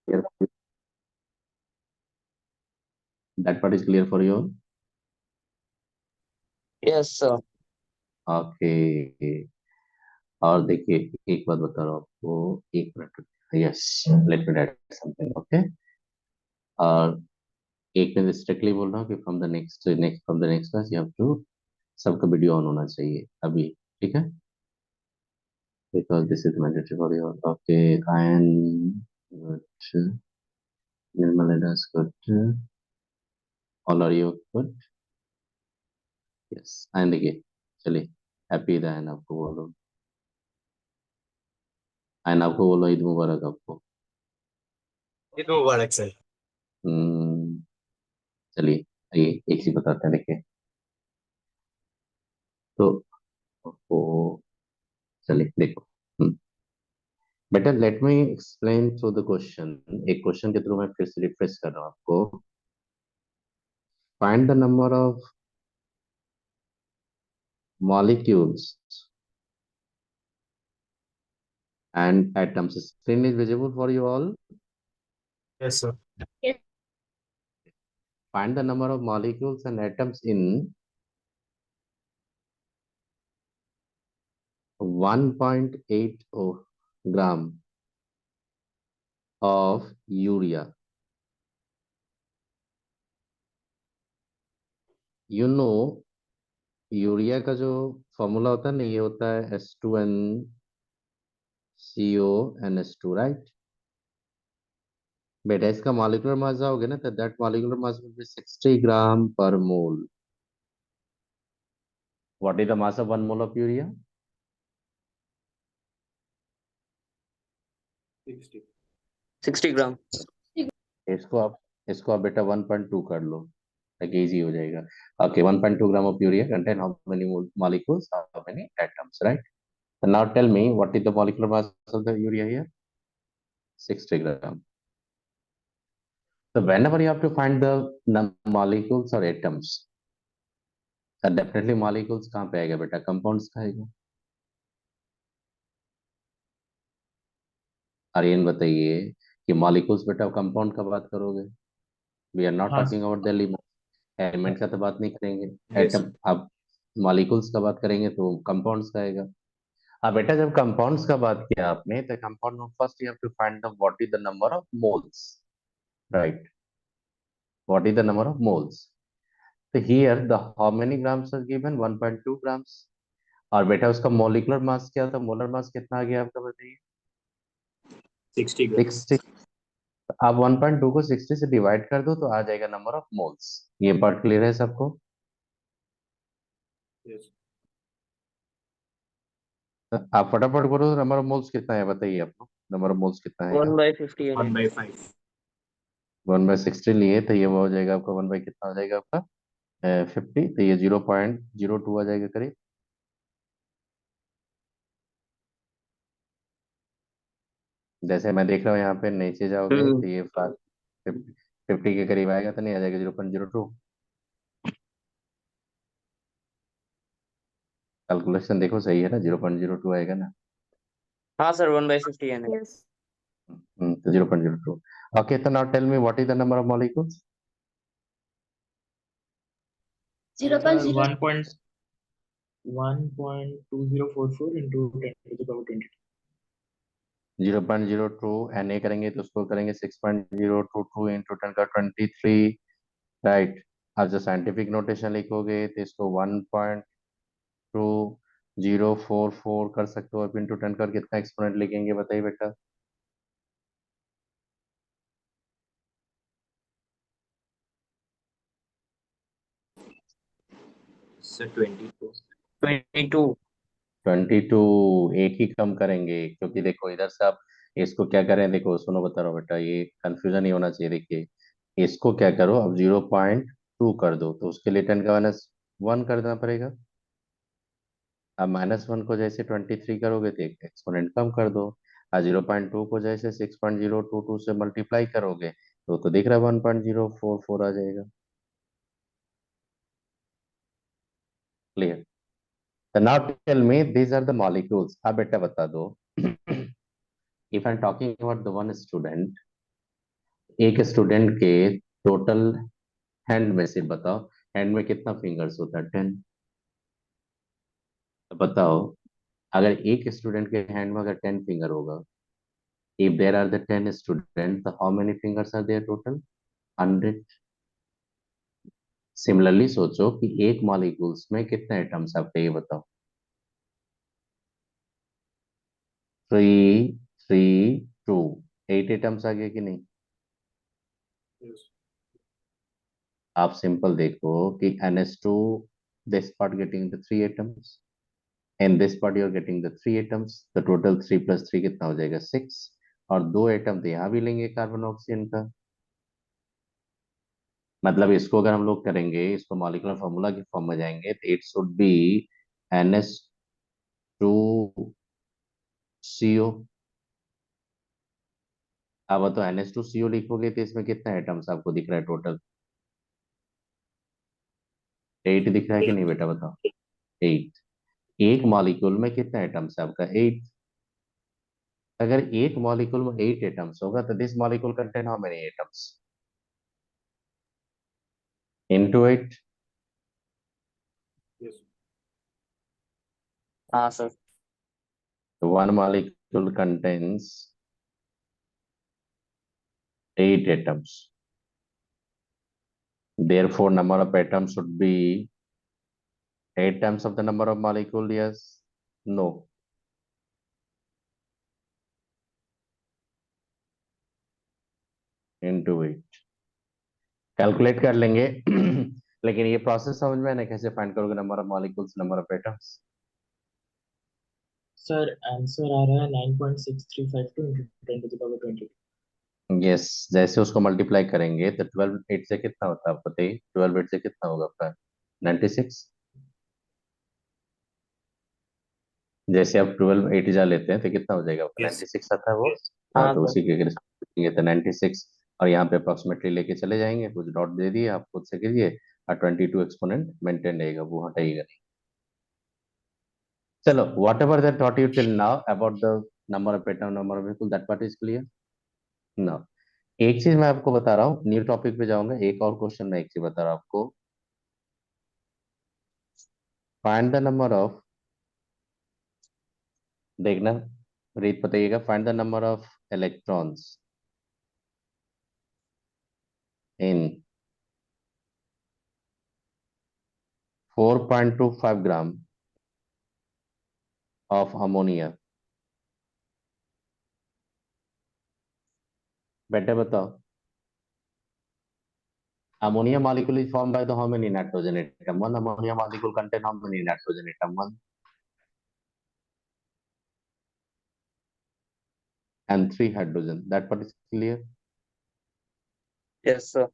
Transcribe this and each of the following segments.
Clear? That part is clear for you? Yes, sir. Okay. और देखिए, एक बात बता रहा हूँ आपको, एक minute. Yes, let me write something. Okay. और एक मिनट स्ट्रिक्टली बोल रहा हूँ कि from the next class you have to, सबका वीडियो ऑन होना चाहिए अभी। ठीक है? Because this is mandatory for you. Okay. And good, Nirmal is good, all are you good? Yes. And देखिए, चलिए, हैप्पी ईद एंड आपको बोलो, एंड आपको बोलो ईद मुबारक आपको। ईद मुबारक सर। हम्म, चलिए, आइए एक चीज बताते हैं। देखिए, तो आपको, चलिए देखो। बेटा, let me explain through the question. एक क्वेश्चन के थ्रू मैं फिर से रिफ्रेश कर रहा हूँ आपको। Find the number of molecules and atoms. Screen is visible for you all. Yes sir. Find the number of molecules and atoms in 1.8 gram of urea. You know, urea का जो formula होता है ना, ये होता है H2NCO NH2, बेटा इसका मॉलिक्यूलर मास जाओगे ना, तो that molecular mass will be 60 gram पर mole. What is the mass of 1 mole of urea? 60 gram. इसको आप बेटा 1.2 कर लो, ताकि इजी हो जाएगा। Okay, 1.2 gram of urea contain how many molecules, how many atoms, right? So now tell me what is the molecular mass of the urea here? 60 gram. So whenever you have to find the molecules or atoms, definitely molecules कहाँ पे आएगा बेटा? Compounds का आएगा। आर्यन बताइए कि molecules बेटा compound का बात करोगे। वी आर नॉट हाँ टॉकिंग अबाउट द एलिमेंट का तो बात नहीं करेंगे। यस। एटम, आप मॉलिक्यूल्स का बात करेंगे तो कंपाउंड्स का आएगा। अब बेटा जब कंपाउंड्स का बात किया आपने, तो कंपाउंड में first you have to find the what is the number of moles, right? What is the number of moles? तो here the how many grams are given? 1.2 grams. और बेटा उसका मोलिकुलर मास क्या था? मोलर मास कितना आ गया आपका, बताइए? 60 ग्राम। 60। आप 1.2 को 60 से डिवाइड कर दो तो आ जाएगा नंबर ऑफ मोल्स। ये पार्ट क्लियर है सबको? यस। आप फटाफट करो, नंबर ऑफ मोल्स कितना है बताइए आपको, नंबर ऑफ मोल्स कितना वन आएगा? बाई 50 है। 1/5। 1/60 लिए तो ये वो हो जाएगा आपका, 1 बाई कितना हो जाएगा आपका? 50। तो ये 0.02 आ जाएगा करीब। जैसे मैं देख रहा हूँ यहाँ पे नीचे जाओगे तो ये 50 के करीब आएगा, तो नहीं आ जाएगा 0.02? कैलकुलेशन देखो, सही है ना? 0.02 आएगा ना? हाँ सर, 1/50 है ना। Yes. तो 0.02। ओके, तो now tell me what is the number of molecules? 0.0. 1.2044 into 10 to the power 20। 0.02 Na करेंगे तो उसको करेंगे 6.022 इंटू 10 का 23, राइट? अब जो साइंटिफिक नोटेशन लिखोगे तो इसको 1.2044 कर सकते हो। अब इंटू 10 का कितना एक्सपोनेंट लिखेंगे बताइए बेटा? सर 22। 22। 22। एक ही कम करेंगे, क्योंकि देखो इधर से आप इसको क्या करें, देखो सुनो बता रहा हूँ बेटा, ये कंफ्यूजन नहीं होना चाहिए। देखिए इसको क्या करो, अब 0.2 कर दो तो उसके लिए 10 का -1 कर देना पड़ेगा। अब -1 को जैसे 23 करोगे तो एक एक्सपोनेंट कम कर दो। और 0.2 को जैसे 6.022 से मल्टीप्लाई करोगे तो दिख रहा है 1.044 आ जाएगा। क्लियर? तो now tell me these are the molecules. अब बेटा बता दो, if I'm talking about the one student, एक स्टूडेंट के टोटल हैंड में से बताओ, हैंड में कितना फिंगर्स होता है? 10। तो बताओ, अगर एक स्टूडेंट के हैंड में अगर 10 फिंगर होगा, if there are the 10 student, तो how many fingers are there total? 100। Similarly सोचो कि एक मॉलिक्यूल्स में कितने एटम्स आपके, ये बताओ। 3 3 2, 8 एटम्स आ गए कि नहीं? Yes. आप सिंपल देखो कि NH2, this part getting the 3 atoms, and this part you are getting the 3 atoms, the total 3 plus 3 कितना हो जाएगा? 6। और 2 एटम तो यहाँ भी लेंगे कार्बन ऑक्सीजन का। मतलब इसको अगर हम लोग करेंगे, इसको मॉलिक्यूलर फॉर्मूला की फॉर्म में जाएंगे, तो इट शुड बी NH2CO। अब तो NH2CO लिखोगे तो इसमें कितना एटम्स आपको दिख रहा है टोटल? 8 दिख रहा है कि नहीं बेटा, बताओ। 8। एक मॉलिक्यूल में कितना एटम्स है आपका? 8। अगर एक मॉलिक्यूल में 8 एटम्स होगा, तो this molecule contain how many atoms? into 8। Yes. हाँ sir. So one molecule contains 8 atoms. Therefore, number of atoms should be 8 times of the number of molecule. Yes, no. Into 8 calculate कर लेंगे। लेकिन ये process समझ में है ना, कैसे फाइंड करोगे number of molecules, number of atoms? Sir answer आ रहा है 9.6352 into 10 to the power 22. Yes, जैसे उसको मल्टीप्लाई करेंगे तो 12 8 से कितना होता है आपको बताइए? 12 8 से कितना होगा आपका? 96। जैसे आप 12 8 जा लेते हैं तो कितना हो जाएगा आपका? Yes. 96 आता है वो। हाँ, हाँ तो सर। उसी के करेंगे तो 96, और यहाँ पे अप्रोक्सीमेटली लेके चले जाएंगे, कुछ डॉट दे दिए, आप खुद से कीजिए, और 22 एक्सपोनेंट मेंटेन रहेगा, वो हटाइएगा नहीं। चलो, what ever that taught you till now about the number of atom, number of molecule, that part is clear now. एक चीज मैं आपको बता रहा हूँ, न्यू टॉपिक पे जाऊंगा, एक और क्वेश्चन मैं एक चीज बता रहा हूँ आपको। फाइंड द नंबर ऑफ, देखना रीत बताइएगा, find the number of electrons in 4.25 gram of ammonia। बेटे बताओ, ammonia molecule is formed by the how many nitrogen atom? One ammonia molecule contain how many nitrogen atom? One and 3 hydrogen। That part is clear। Yes sir.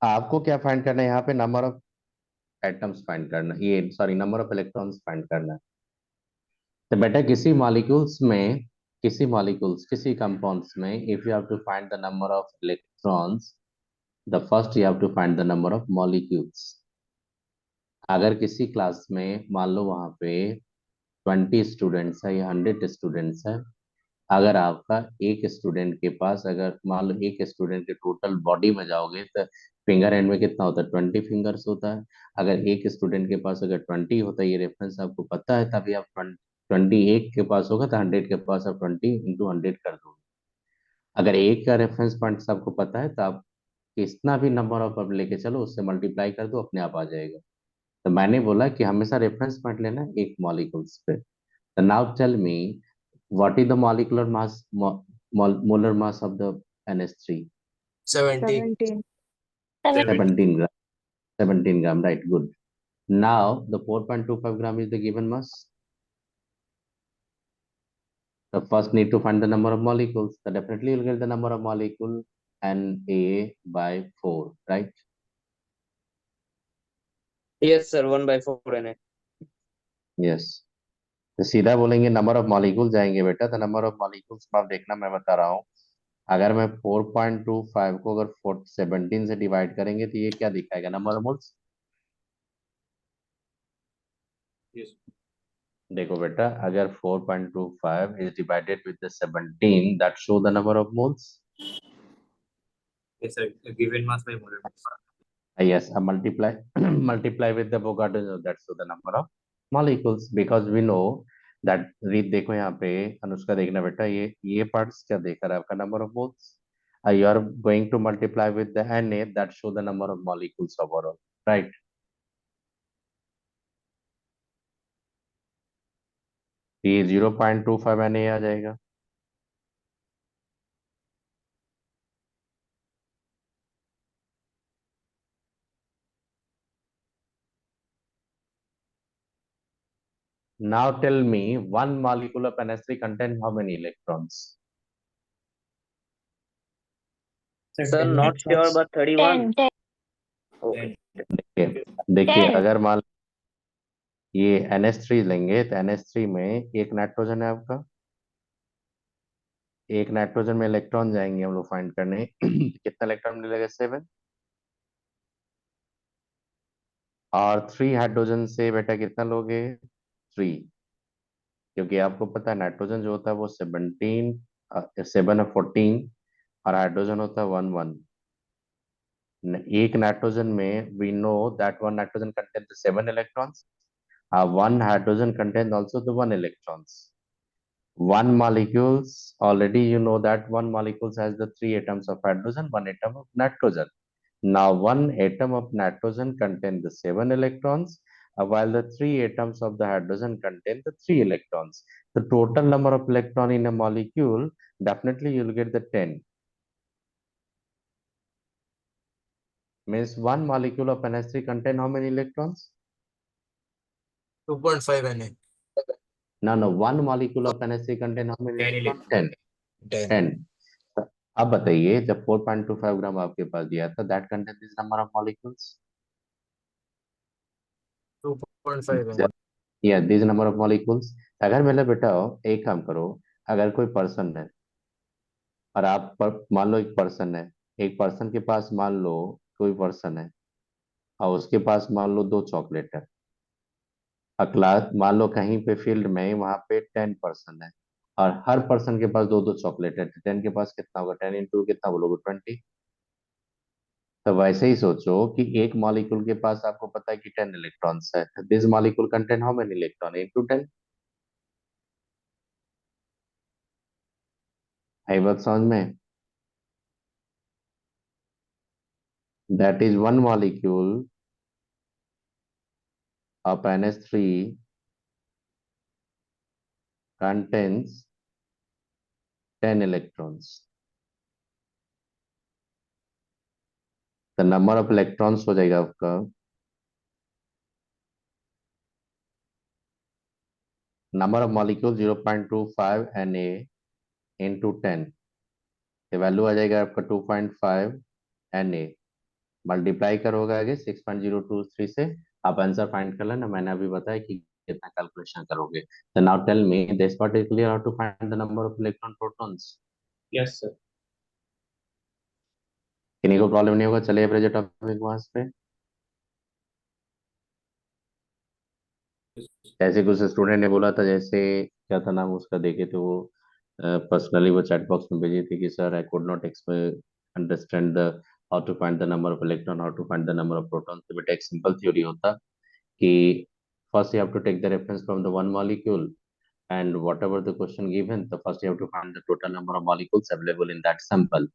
आपको क्या find करना है यहाँ पे? Number of atoms find करना, ये sorry number of electrons find करना है। तो बेटा किसी कंपाउंड्स में if you have to find the number of electrons, the first you have to find the number of molecules. अगर किसी क्लास में मान लो वहां पे 20 स्टूडेंट्स है या 100 स्टूडेंट्स है, अगर आपका एक स्टूडेंट के पास, अगर मान लो एक स्टूडेंट के टोटल बॉडी में जाओगे तो फिंगर एंड में कितना होता है? 20 फिंगर्स होता है। अगर एक स्टूडेंट के पास अगर 20 होता है, ये रेफरेंस आपको पता है, तभी आप 20 एक के पास होगा तो 100 के पास आप 20 इंटू 100 कर दोगे। अगर एक का रेफरेंस पॉइंट आपको पता है तो आप कितना भी नंबर ऑफ आप लेके चलो, उससे मल्टीप्लाई कर दो, अपने आप आ जाएगा। तो मैंने बोला कि हमेशा रेफरेंस पॉइंट लेना है एक मॉलिक्यूल्स पे। तो now tell me, what is the molecular mass, molar mass of the NH3? 17। 17 gram, 17 gram, right? Good. Now the 4.25 gram is the given mass. So first need to find the number of molecules. So definitely you'll get the number of molecule Na/4, right? Yes sir, 1/4 NA। Yes. तो सीधा बोलेंगे number of molecule जाएंगे बेटा, तो number of molecules आप देखना, मैं बता रहा हूँ। अगर मैं 4.25 को अगर 17 से डिवाइड करेंगे तो ये क्या दिखाएगा? Number of moles. Yes. देखो बेटा, अगर 4.25 is divided with the 17, that show the number of moles। Yes, sir. Given mass by molar mass. Yes, multiply multiply with the Avogadro, that's the number of molecules, because we know that read देखो यहाँ पे अनुष्का देखना बेटा, ये parts क्या देख रहा है आपका number of moles, you are going to multiply with the Na that show the number of molecules overall, right? ये 0.25 Na आ जाएगा. Now tell me, one molecule of NH3 contain how many electrons? Sir, not sure, but 31. 10. Okay. देखिए 10. अगर मान ये NH3 लेंगे तो NH3 में एक नाइट्रोजन है आपका, एक नाइट्रोजन में इलेक्ट्रॉन जाएंगे हम लोग फाइंड करने कितना इलेक्ट्रॉन मिलेगा 7, और 3 हाइड्रोजन से बेटा कितना लोगे 3, क्योंकि आपको पता है नाइट्रोजन जो होता है वो 7 और हाइड्रोजन होता है 1 एक नाइट्रोजन में we know that one nitrogen contain the 7 electrons, one hydrogen contains also the 1 electrons. One molecules, already you know that one molecules has the 3 atoms of hydrogen, 1 atom of nitrogen. Now 1 atom of nitrogen contains the 7 electrons, while the 3 atoms of the hydrogen contain the 3 electrons. The total number of electron in a molecule, definitely you will get the 10. Means one molecule of NH3 contain how many electrons? 2.5 Na. No, one molecule of NH3 contain how many 10 electrons? electrons. 10. 10. अब बताइए जब 4.25 ग्राम आपके पास दिया था, that contains this number of molecules? 2.5 Na. Yeah, this number of molecules. अगर मेरा बेटा हो, एक काम करो, अगर कोई पर्सन है और आप मान लो एक पर्सन है, एक पर्सन के पास मान लो कोई पर्सन है और उसके पास मान लो 2 चॉकलेट है, अगला मान लो कहीं पे फील्ड में वहां पे 10 पर्सन है और हर पर्सन के पास 2 चॉकलेट है, 10 के पास कितना होगा, 10 इंटू कितना बोलोगे 20. तो वैसे ही सोचो कि एक मॉलिक्यूल के पास आपको पता है कि 10 इलेक्ट्रॉन्स है, this molecule contain how many electron, into 10. आई बात समझ में? That is one molecule of NH3 contains 10 electrons. The number of electrons हो जाएगा आपका number of molecules 0.25 Na into 10. Value आ जाएगा आपका 2.5 Na, मल्टीप्लाई करोगे आगे 6.023 से, आप आंसर फाइंड कर लेना, मैंने अभी बताया कि कितना कैलकुलेशन करोगे. So now tell me this part is clear, how to find the number of electron protons? Yes, sir. किन्हीं को प्रॉब्लम नहीं होगा? चलिए अपने टॉपिक मास पे. जैसे कुछ स्टूडेंट ने बोला था, जैसे क्या था नाम उसका, देखे तो वो पर्सनली वो चैट बॉक्स में भेजी थी कि sir I could not understand the how to find the number of electron, how to find the number of proton. तो बेटा एक सिंपल थ्योरी होता कि first you have to take the reference from the one molecule, and whatever the question given, the first you have to find the total number of molecules available in that sample.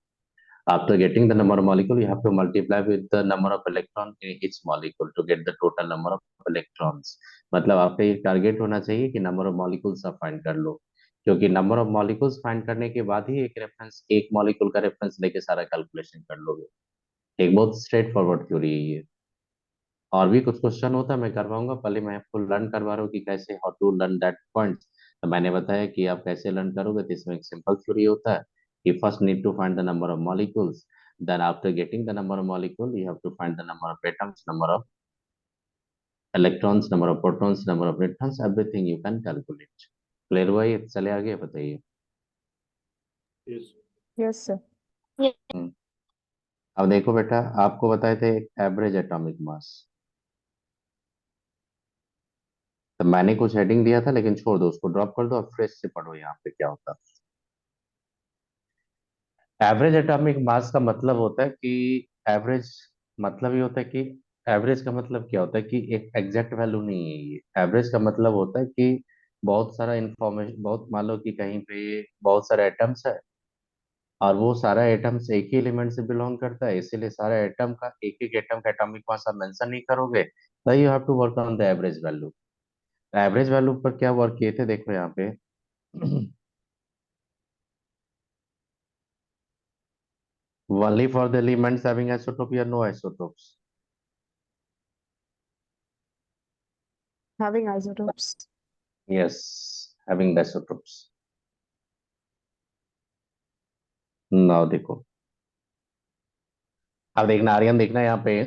After getting the number of molecule, you have to multiply with the number of electron in each molecule to get the total number of electrons. मतलब आपका ये target होना चाहिए कि number of molecules आप find कर लो, क्योंकि number of molecules find करने के बाद ही एक मॉलिक्यूल का रेफरेंस लेके सारा कैलकुलेशन कर लोगे. एक बहुत स्ट्रेट फॉरवर्ड थ्योरी है ये. और भी कुछ क्वेश्चन होता है मैं करवाऊंगा, पहले मैं आपको लर्न करवा रहा हूँ कि कैसे how to learn that point. तो मैंने बताया कि आप कैसे लर्न करोगे, तो इसमें एक सिंपल थ्योरी होता है कि first need to find the number of molecules, then after getting the number of molecule you have to find the number of atoms, number of electrons, number of protons, number of neutrons, everything you can calculate. Clear हुआ ये? चले आगे बताइए. Yes. Yes, sir. हम्म. अब देखो बेटा, आपको बताए थे एवरेज एटॉमिक मास, तो मैंने कुछ हेडिंग दिया था लेकिन छोड़ दो, उसको ड्रॉप कर दो और फ्रेश से पढ़ो यहाँ पे क्या होता. एवरेज एटॉमिक मास का मतलब होता है कि एवरेज, मतलब ये होता है कि एवरेज का मतलब क्या होता है कि एक एग्जैक्ट वैल्यू नहीं है ये। एवरेज का मतलब होता है कि बहुत सारा इंफॉर्मेशन, बहुत मान लो कि कहीं पे बहुत सारे एटम्स है और वो सारा एटम्स एक ही एलिमेंट से बिलोंग करता है, इसीलिए सारे एटम का एक एक एटम का एटॉमिक मास आप मेंशन नहीं करोगे, तो you have to work on the average value. Average value पर क्या वर्क किए थे देखो यहाँ पे। only for the elements having isotopy or no isotopes? Having isotopes. Yes, having the isotopes. now देखो, अब देखना आर्यन, देखना यहाँ पे।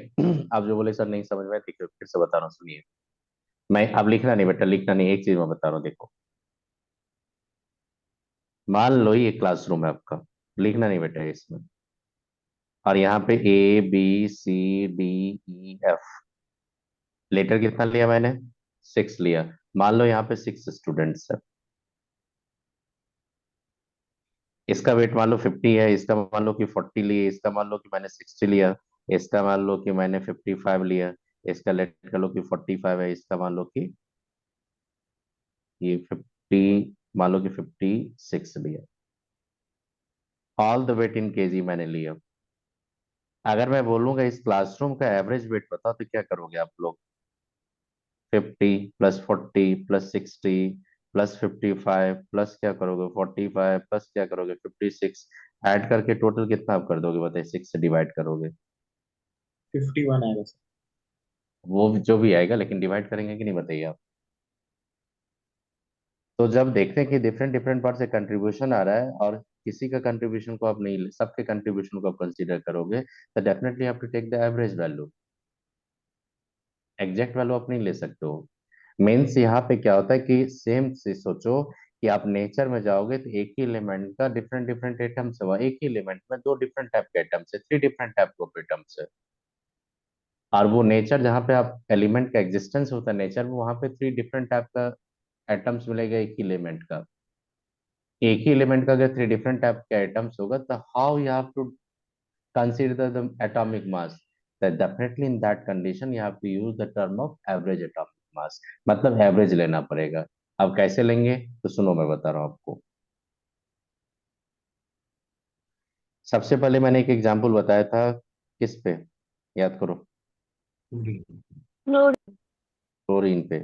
आप जो बोले सर नहीं समझ में, देखिए फिर से बता रहा हूँ, सुनिए। मैं अब लिखना नहीं बेटा, लिखना नहीं, एक चीज मैं बता रहा हूँ देखो। मान लो ये क्लासरूम है आपका, लिखना नहीं बेटा इसमें। और यहाँ पे ABCDEF, लेटर कितना लिया मैंने? 6 लिया। मान लो यहाँ पे 6 स्टूडेंट्स है, इसका वेट मान लो 50 है, इसका मान लो कि 40 लिए, इसका मान लो कि मैंने 60 लिया, इसका मान लो कि मैंने 55 लिया, इसका लेट कर लो कि 45 है, इसका मान लो कि ये 50, मान लो कि 56 लिया। All the weight in KG मैंने लिया। अगर मैं बोलूंगा इस क्लासरूम का एवरेज वेट बताओ, तो क्या करोगे आप लोग? 50 प्लस 40 प्लस 60 प्लस 55 प्लस क्या करोगे? 45 प्लस क्या करोगे? 56, ऐड करके टोटल कितना आप कर दोगे बताइए? 6 से डिवाइड करोगे? 51 आएगा सर। वो जो भी आएगा, लेकिन डिवाइड करेंगे कि नहीं बताइए आप। तो जब देखते हैं कि डिफरेंट डिफरेंट पार्ट से कंट्रीब्यूशन आ रहा है और किसी का कंट्रीब्यूशन को आप नहीं, सबके कंट्रीब्यूशन को आप कंसीडर करोगे, तो डेफिनेटली आप to take the average value. Exact value आप नहीं ले सकते हो। मीन्स यहाँ पे क्या होता है कि सेम से सोचो कि आप नेचर में जाओगे तो एक ही एलिमेंट का डिफरेंट डिफरेंट एटम्स है, एक ही एलिमेंट में 2 डिफरेंट टाइप के एटम्स है, 3 डिफरेंट टाइप ऑफ एटम्स है। और वो नेचर जहाँ पे आप एलिमेंट का एग्जिस्टेंस होता है नेचर में, वहां पे 3 डिफरेंट टाइप का एटम्स मिलेगा एक ही एलिमेंट का। एक ही एलिमेंट का अगर 3 डिफरेंट टाइप के एटम्स होगा, तो how you have to consider the atomic mass? that definitely in that condition you have to use the term of average atomic mass, मतलब एवरेज लेना पड़ेगा। अब कैसे लेंगे तो सुनो, मैं बता रहा हूँ आपको। सबसे पहले मैंने एक एग्जांपल बताया था, किस पे याद करो? Fluorine. क्लोरीन पे।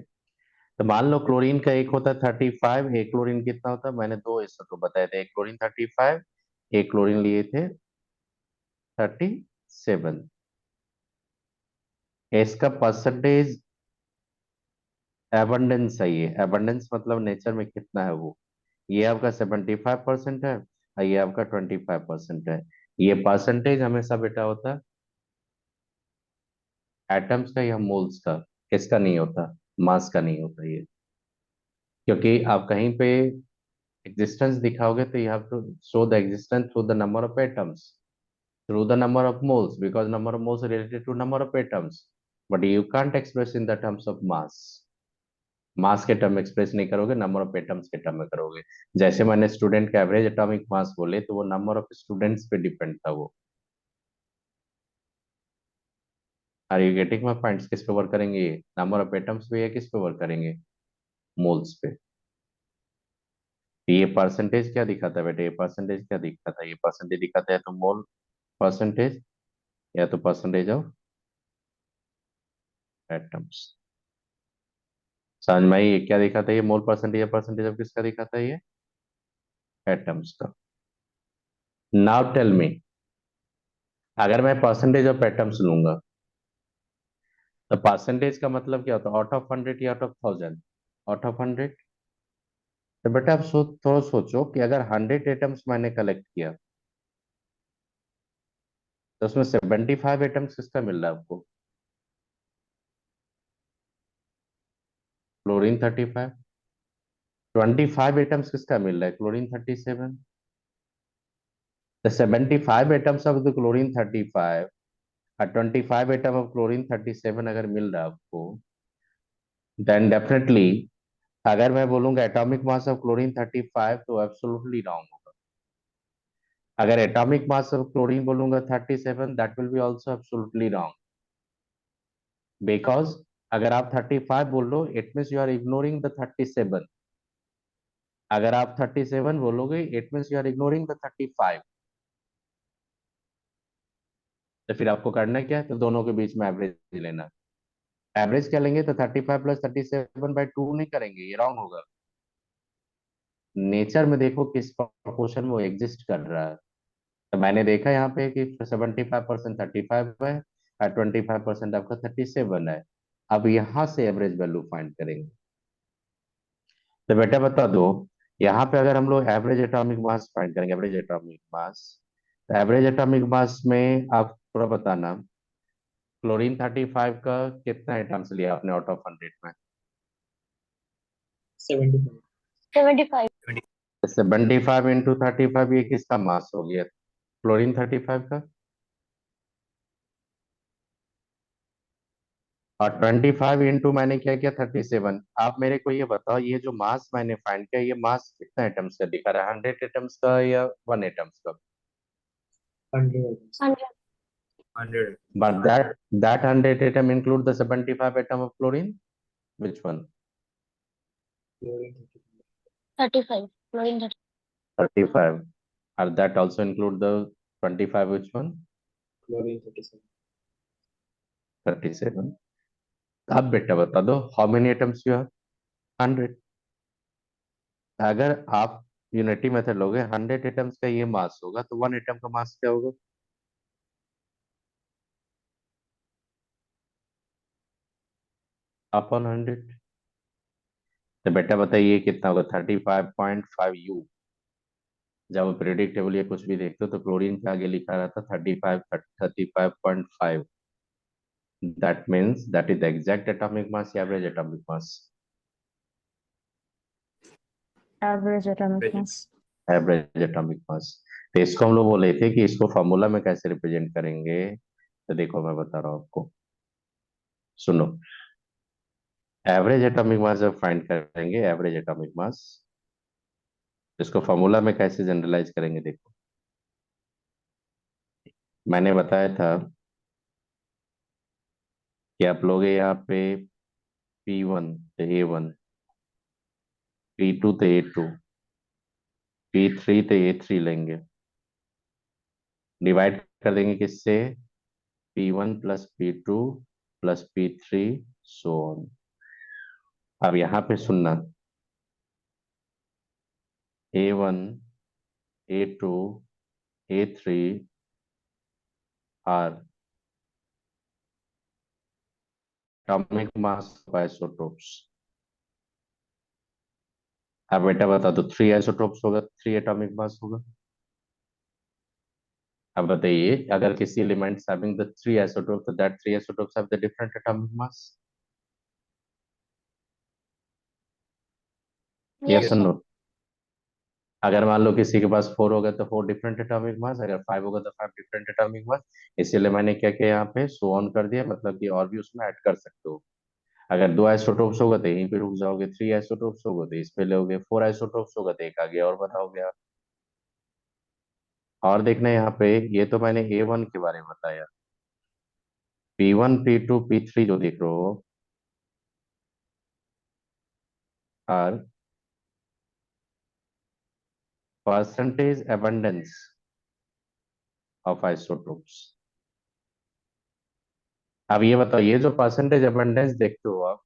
तो मान लो क्लोरीन का एक होता है 35, एक क्लोरीन कितना होता है? मैंने दो इसको तो बताए थे, एक क्लोरीन 35, एक क्लोरीन लिए थे 37। इसका परसेंटेज एबंडेंस है, ये एबंडेंस मतलब नेचर में कितना है वो। ये आपका 75% है और ये आपका 25% है। ये परसेंटेज हमेशा बेटा होता है एटम्स का या मोल्स का, किसका नहीं होता? मास का नहीं होता ये। क्योंकि आप कहीं पे एग्जिस्टेंस दिखाओगे तो you have to show the existence through the number of atoms, through the number of moles, because number of moles is related to number of atoms, but you can't express in the terms of mass। मास के term में express नहीं करोगे, number of atoms के term में करोगे। जैसे मैंने student का एवरेज एटॉमिक मास बोले, तो वो नंबर ऑफ स्टूडेंट्स पे डिपेंड था वो। Are you getting my points? किस पे वर्क करेंगे ये? नंबर ऑफ एटम्स पे या किस पे वर्क करेंगे? मोल्स पे। ये परसेंटेज क्या दिखाता है बेटा? ये परसेंटेज क्या दिखाता है? ये परसेंटेज दिखाता है तो मोल परसेंटेज, या तो परसेंटेज ऑफ एटम्स। समझ में आई? ये क्या दिखाता है? ये मोल परसेंटेज या परसेंटेज ऑफ किसका दिखाता है? ये एटम्स का। नाउ टेल मी, अगर मैं परसेंटेज ऑफ एटम्स लूंगा, तो परसेंटेज का मतलब क्या होता है? आउट ऑफ 100 या आउट ऑफ 1000? Out of 100। तो बेटा आप थोड़ा सोचो कि अगर 100 एटम्स मैंने कलेक्ट किया, तो उसमें 75 एटम्स किसका मिल रहा है आपको? क्लोरीन 35। 25 एटम्स किसका मिल रहा है? Chlorine 37। The 75 atoms of the chlorine 35 और 25 atom of chlorine 37 अगर मिल रहा है आपको, then definitely अगर मैं बोलूंगा एटॉमिक मास ऑफ क्लोरीन 35, तो एब्सोल्युटली रॉन्ग होगा। अगर एटॉमिक मास ऑफ क्लोरीन बोलूंगा 37, that will be also absolutely wrong, because अगर आप 35 बोल लो it means you are ignoring the 37। अगर आप 37 बोलोगे it means you are ignoring the 35। तो फिर आपको करना क्या है, तो दोनों के बीच में एवरेज लेना। एवरेज क्या लेंगे, तो 35 प्लस 37/2 नहीं करेंगे, ये रॉन्ग होगा। नेचर में देखो किस प्रोपोर्शन में वो एग्जिस्ट कर रहा है। तो मैंने देखा यहाँ पे कि 75% 35 है और 25% आपका 37 है। अब यहाँ से एवरेज वैल्यू फाइंड करेंगे। तो बेटा बता दो, यहाँ पे अगर हम लोग एवरेज एटॉमिक मास फाइंड करेंगे, एवरेज एटॉमिक मास, तो एवरेज एटॉमिक मास में आप थोड़ा बताना, क्लोरीन 35 का कितना एटम्स लिया आपने आउट ऑफ 100 में? 75. 75. 75 इंटू 35 ये किसका मास हो गया, क्लोरीन 35 का। और 25 इंटू मैंने क्या किया 37। आप मेरे को ये बताओ, ये जो मास मैंने फाइंड किया, ये मास कितना एटम्स का दिखा रहा है, 100 एटम्स का या 1 एटम्स का? 100. 100. 100. But that 100 atom include the 75 atom of chlorine. Which one? Chlorine 35. Chlorine 30. 35. Or that also include the 25, which one? Chlorine 37. 37. अब बेटा बता दो, how many atoms you have? 100. अगर आप यूनिटी मेथड लोगे, 100 एटम्स का ये मास होगा, तो 1 एटम का मास क्या होगा? अपॉन 100। तो बेटा बताइए कितना होगा, 35.5 U। जब पीरियोडिक टेबल या कुछ भी देखते हो तो क्लोरीन के आगे लिखा रहता 35.5। That means that is the exact atomic mass या average atomic mass? Average atomic mass. Average atomic mass. तो इसको हम लोग बोले थे कि इसको फॉर्मूला में कैसे रिप्रेजेंट करेंगे, तो देखो मैं बता रहा हूँ आपको, सुनो। एवरेज एटॉमिक मास जब फाइंड करेंगे, एवरेज एटॉमिक मास, इसको फॉर्मूला में कैसे जनरलाइज करेंगे, देखो मैंने बताया था कि आप लोग यहाँ पे P1 तो A1, P2 तो A2, P3 तो A3 लेंगे, डिवाइड कर देंगे किससे, P1 plus P2 plus P3 so on. अब यहाँ पे सुनना, A1 A2 A3 are atomic mass of isotopes. अब बेटा बता दो, 3 आइसोटोप्स होगा, 3 एटॉमिक मास होगा। अब बताइए, अगर किसी elements having the 3 isotopes, that 3 isotopes have the different atomic mass, Yes. Yes और नो? अगर मान लो किसी के पास 4 होगा तो 4 डिफरेंट एटॉमिक मास, अगर 5 होगा तो 5 डिफरेंट एटॉमिक मास। इसीलिए मैंने क्या किया यहाँ पे सो ऑन कर दिया, मतलब कि और भी उसमें ऐड कर सकते हो। अगर 2 आइसोटोप्स होगा तो यहीं पे रुक जाओगे, 3 आइसोटोप्स होगा तो इस पे लोगे, 4 आइसोटोप्स होगा तो एक आगे और बढ़ाओगे आप। और देखना यहाँ पे, ये तो मैंने A1 के बारे में बताया। P1 P2 P3 जो देख रहे हो are percentage abundance of isotopes. अब ये बताओ, ये जो परसेंटेज abundance देखते हो आप,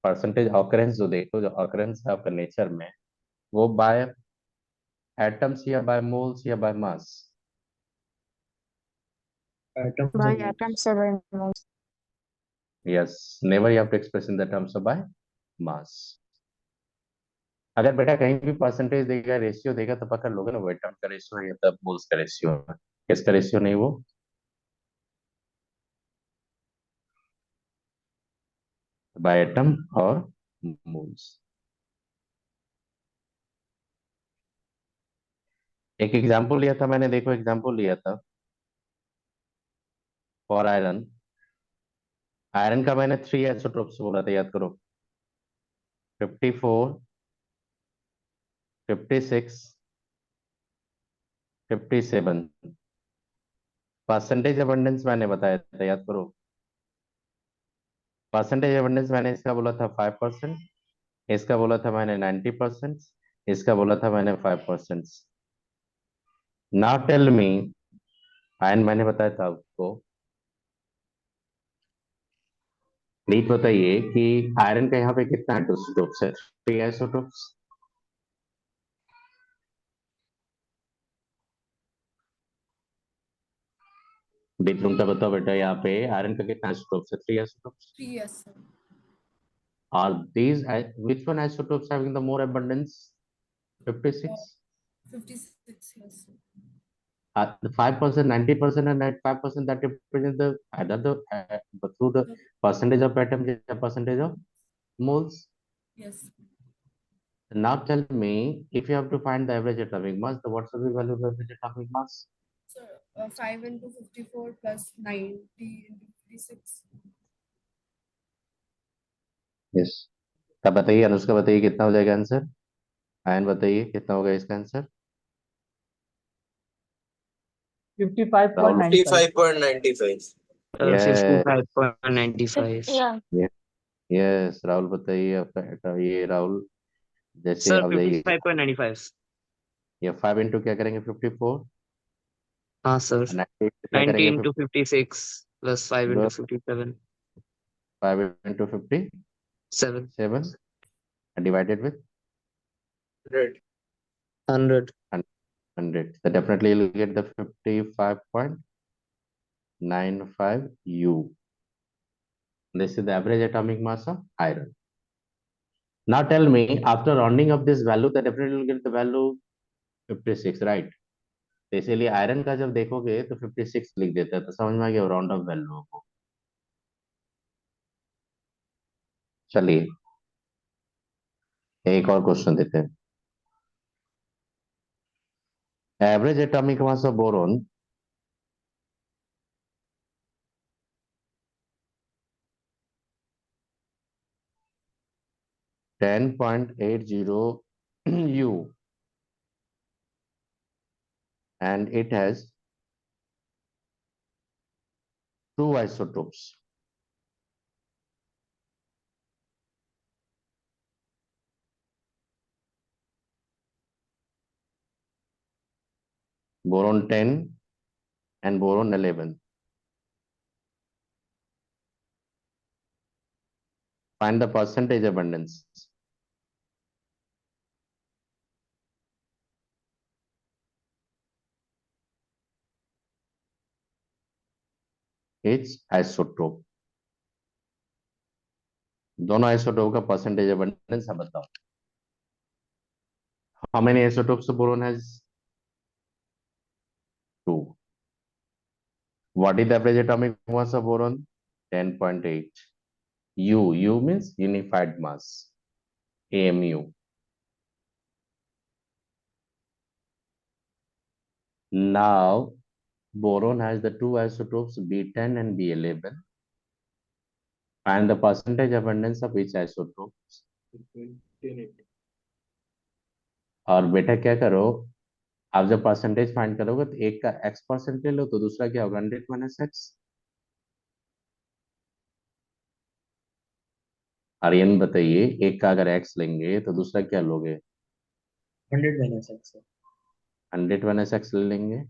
परसेंटेज ऑकरेंस जो देखते हो, जो ऑकरेंस है आपका नेचर में, वो बाय एटम्स या बाय मोल्स या by mass? atoms By and moles. atoms or by moles. Yes, never you have to express in the terms of by mass. अगर बेटा कहीं भी परसेंटेज देगा, रेशियो देगा, तो पकड़ लोगे ना वो एटम का रेशियो है या तब मोल्स का रेशियो है। किसका रेशियो नहीं, वो बाय एटम और मोल्स। एक एग्जांपल लिया था मैंने, देखो एग्जांपल लिया था फॉर आयरन। आयरन का मैंने 3 आइसोटोप्स बोला था, याद करो, 54 56 57। परसेंटेज अबंडेंस मैंने बताया था, याद करो। परसेंटेज अबंडेंस मैंने इसका बोला था 5%, इसका बोला था मैंने 90%, इसका बोला था मैंने 5%। नाउ टेल मी, आयन मैंने बताया था आपको। प्लीज बताइए कि आयरन का यहाँ पे कितना आइसोटोप्स है? 3 आइसोटोप्स। बीटरूम का बताओ बेटा, यहाँ पे आयरन का कितना आइसोटोप्स है? 3 isotopes. 3, yes, sir. Are these which one isotopes having the more abundance? 56. 56, yes, sir. The 5%, 90%, and that 5% that represent the either the through the percentage of atoms or percentage of moles. Yes. Now tell me, if you have to find the average atomic mass, the what should be value of the average atomic mass? Sir, 5 into 54 plus 90 into 56. Yes. तब बताइए, अनुष्का बताइए कितना हो जाएगा answer. Ion बताइए कितना होगा इसका answer. 55.95. 55.95. Yes. 55.95. Yeah. Yes, Rahul बताइए आपका ये राहुल, जैसे Sir, आप जाइए 55.95. ये 5 इंटू क्या करेंगे 54, हाँ sir. 90 क्या 90 करेंगे into 56 plus 5 into 57. 5 into 57 7. divided with 100. 100. 100, so definitely you'll get the 55.95 U. This is the average atomic mass of iron. Now tell me, after rounding up this value, that definitely you'll get the value 56, right? तो इसीलिए iron का जब देखोगे तो 56 लिख देता है, तो समझ में आ गया राउंड ऑफ वैल्यू को। चलिए एक और क्वेश्चन देते हैं। Average atomic mass of boron (10.80 U) and it has two isotopes. Boron 10 and boron 11. Find the percentage abundance. Each isotope. दोनों आइसोटोप का परसेंटेज abundance है, बताओ। How many isotopes boron has? 2. What is the average atomic mass of boron? 10.8. U means unified mass. AMU. Now boron has the two isotopes B10 and B11. Find the percentage abundance of each isotope. और बेटा क्या करो, आप जब percentage find करोगे तो एक का x% ले लो, तो दूसरा क्या होगा 100 माइनस x। आर्यन बताइए, एक का अगर x लेंगे तो दूसरा क्या लोगे? 100 minus x, sir. 100 minus x ले लेंगे।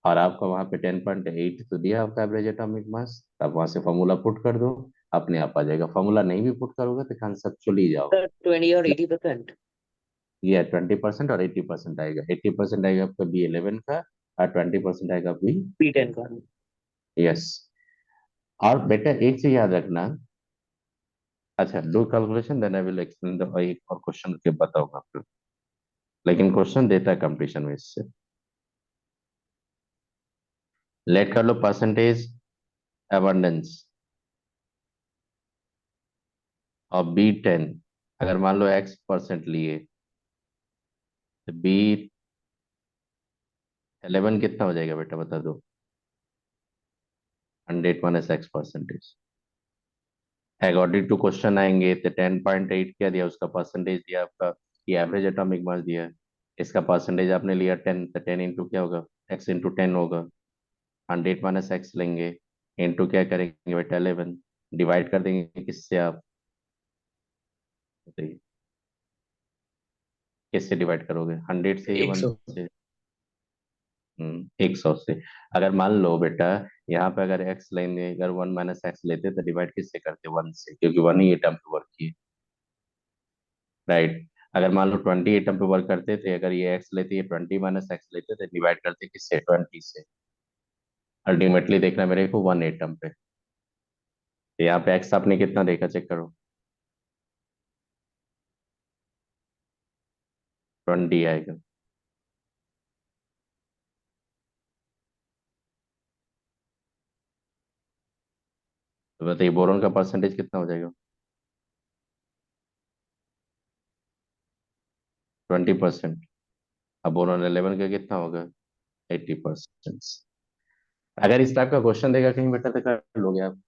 और आपका वहां पे 10.8 तो दिया आपका एवरेज एटॉमिक मास, तब वहां से फॉर्मूला पुट कर दो, अपने आप आ जाएगा। फॉर्मूला नहीं भी पुट करोगे तो कंसेप्चुअली जाओ। Sir, 20 or 80%. ये 20% और 80% आएगा। 80% आएगा आपका B11 का और 20% आएगा P10 का. यस। और बेटा एक चीज याद रखना, अच्छा do calculation then I will explain the एक और क्वेश्चन के बताऊंगा आपको, लेकिन क्वेश्चन देता है कंपटीशन में इससे। लेट कर लो परसेंटेज अबंडेंस और B10, अगर मान लो x% लिए तो B11 कितना हो जाएगा बेटा, बता दो। 100 minus x%। According to question आएंगे तो 10.8 क्या दिया, उसका परसेंटेज दिया आपका, ये एवरेज एटॉमिक मास दिया है, इसका परसेंटेज आपने लिया 10, तो 10 इंटू क्या होगा एक्स इंटू 10 होगा, 100 माइनस एक्स लेंगे, इंटू क्या करेंगे बेटा 11, डिवाइड कर देंगे किससे आप बताइए, किससे डिवाइड करोगे, 100 से या 1 100 से? 100 से। अगर मान लो बेटा यहाँ पे अगर एक्स लेंगे, अगर 1 - एक्स लेते तो डिवाइड किससे करते, 1 से, क्योंकि 1 ही ये टर्म पे वर्क किए, राइट। अगर मान लो 20 ये टर्म पे वर्क करते थे, अगर ये एक्स लेते, ये 20 - एक्स लेते तो डिवाइड करते किससे, 20 से। अल्टीमेटली देखना मेरे को 1 एटम पे, तो यहाँ पे एक्स आपने कितना देखा चेक करो, 20 आएगा। तो बताइए बोरॉन का परसेंटेज कितना हो जाएगा, 20%। अब बोरॉन 11 का कितना होगा, 80%। अगर इस टाइप का क्वेश्चन देगा कहीं बेटा तो कर लोगे आप,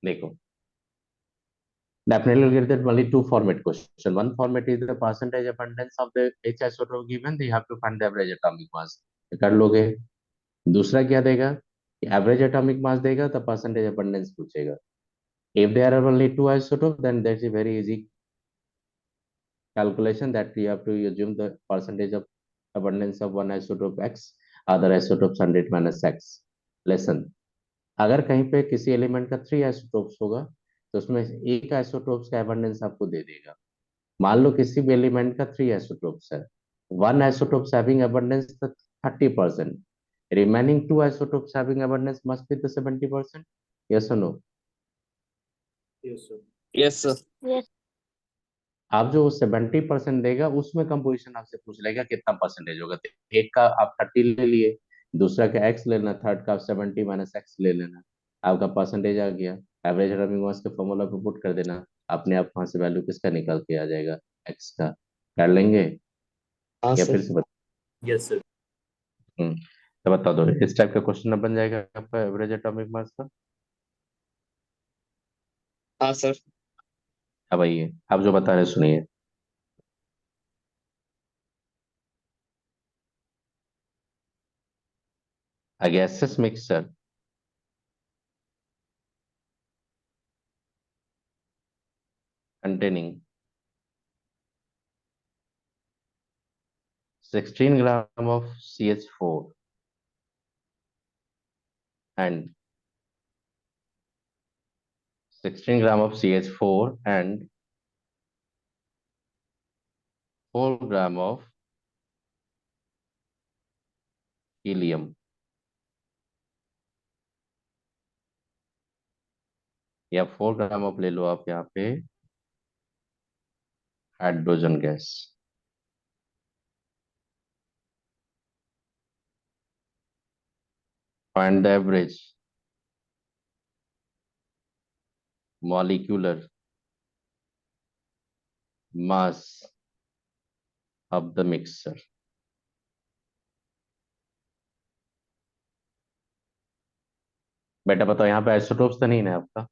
देखो definitely will get that only two format question. One format is the percentage abundance of the H isotope given. They have to find the average atomic mass. कर लोगे। दूसरा क्या देगा, एवरेज एटॉमिक मास देगा तो परसेंटेज अबंडेंस पूछेगा। If there are only two isotopes, then that's a very easy calculation that you have to assume the percentage of abundance of one isotope X, other isotopes 100 minus X. Lesson, अगर कहीं पे किसी element का 3 isotopes होगा तो उसमें एक isotopes का एबंडेंस आपको दे देगा। मान लो किसी भी एलिमेंट का 3 आइसोटोप्स है, one isotopes having abundance 30%, remaining to isotopes having abundance must be the 70%। Yes और no? yes sir Yes, sir. Yes. आप जो 70% देगा उसमें कंपोजिशन आपसे पूछ लेगा कितना परसेंटेज होगा, तो एक का आप 30 ले लिए, दूसरा का एक्स लेना, थर्ड का आप 70 माइनस एक्स ले लेना, आपका परसेंटेज आ गया। एवरेज रनिंग मास के फॉर्मूला पे पुट कर देना, अपने आप वहां से वैल्यू किसका निकल के आ जाएगा, एक्स का। कर लेंगे हाँ या सर फिर से बता? यस सर हम्म, तो बता दो इस टाइप का क्वेश्चन बन जाएगा आपका एवरेज एटॉमिक मास का। हाँ सर। अब आइए आप जो बता रहे हैं सुनिए। A gaseous mixture containing 16 gram of CH4 and 16 gram of CH4 and 4 gram of helium, या 4 ग्राम ऑफ ले लो आप यहाँ पे hydrogen gas. Find the average molecular mass of the mixture. बेटा बताओ यहाँ पे आइसोटोप्स तो नहीं है आपका,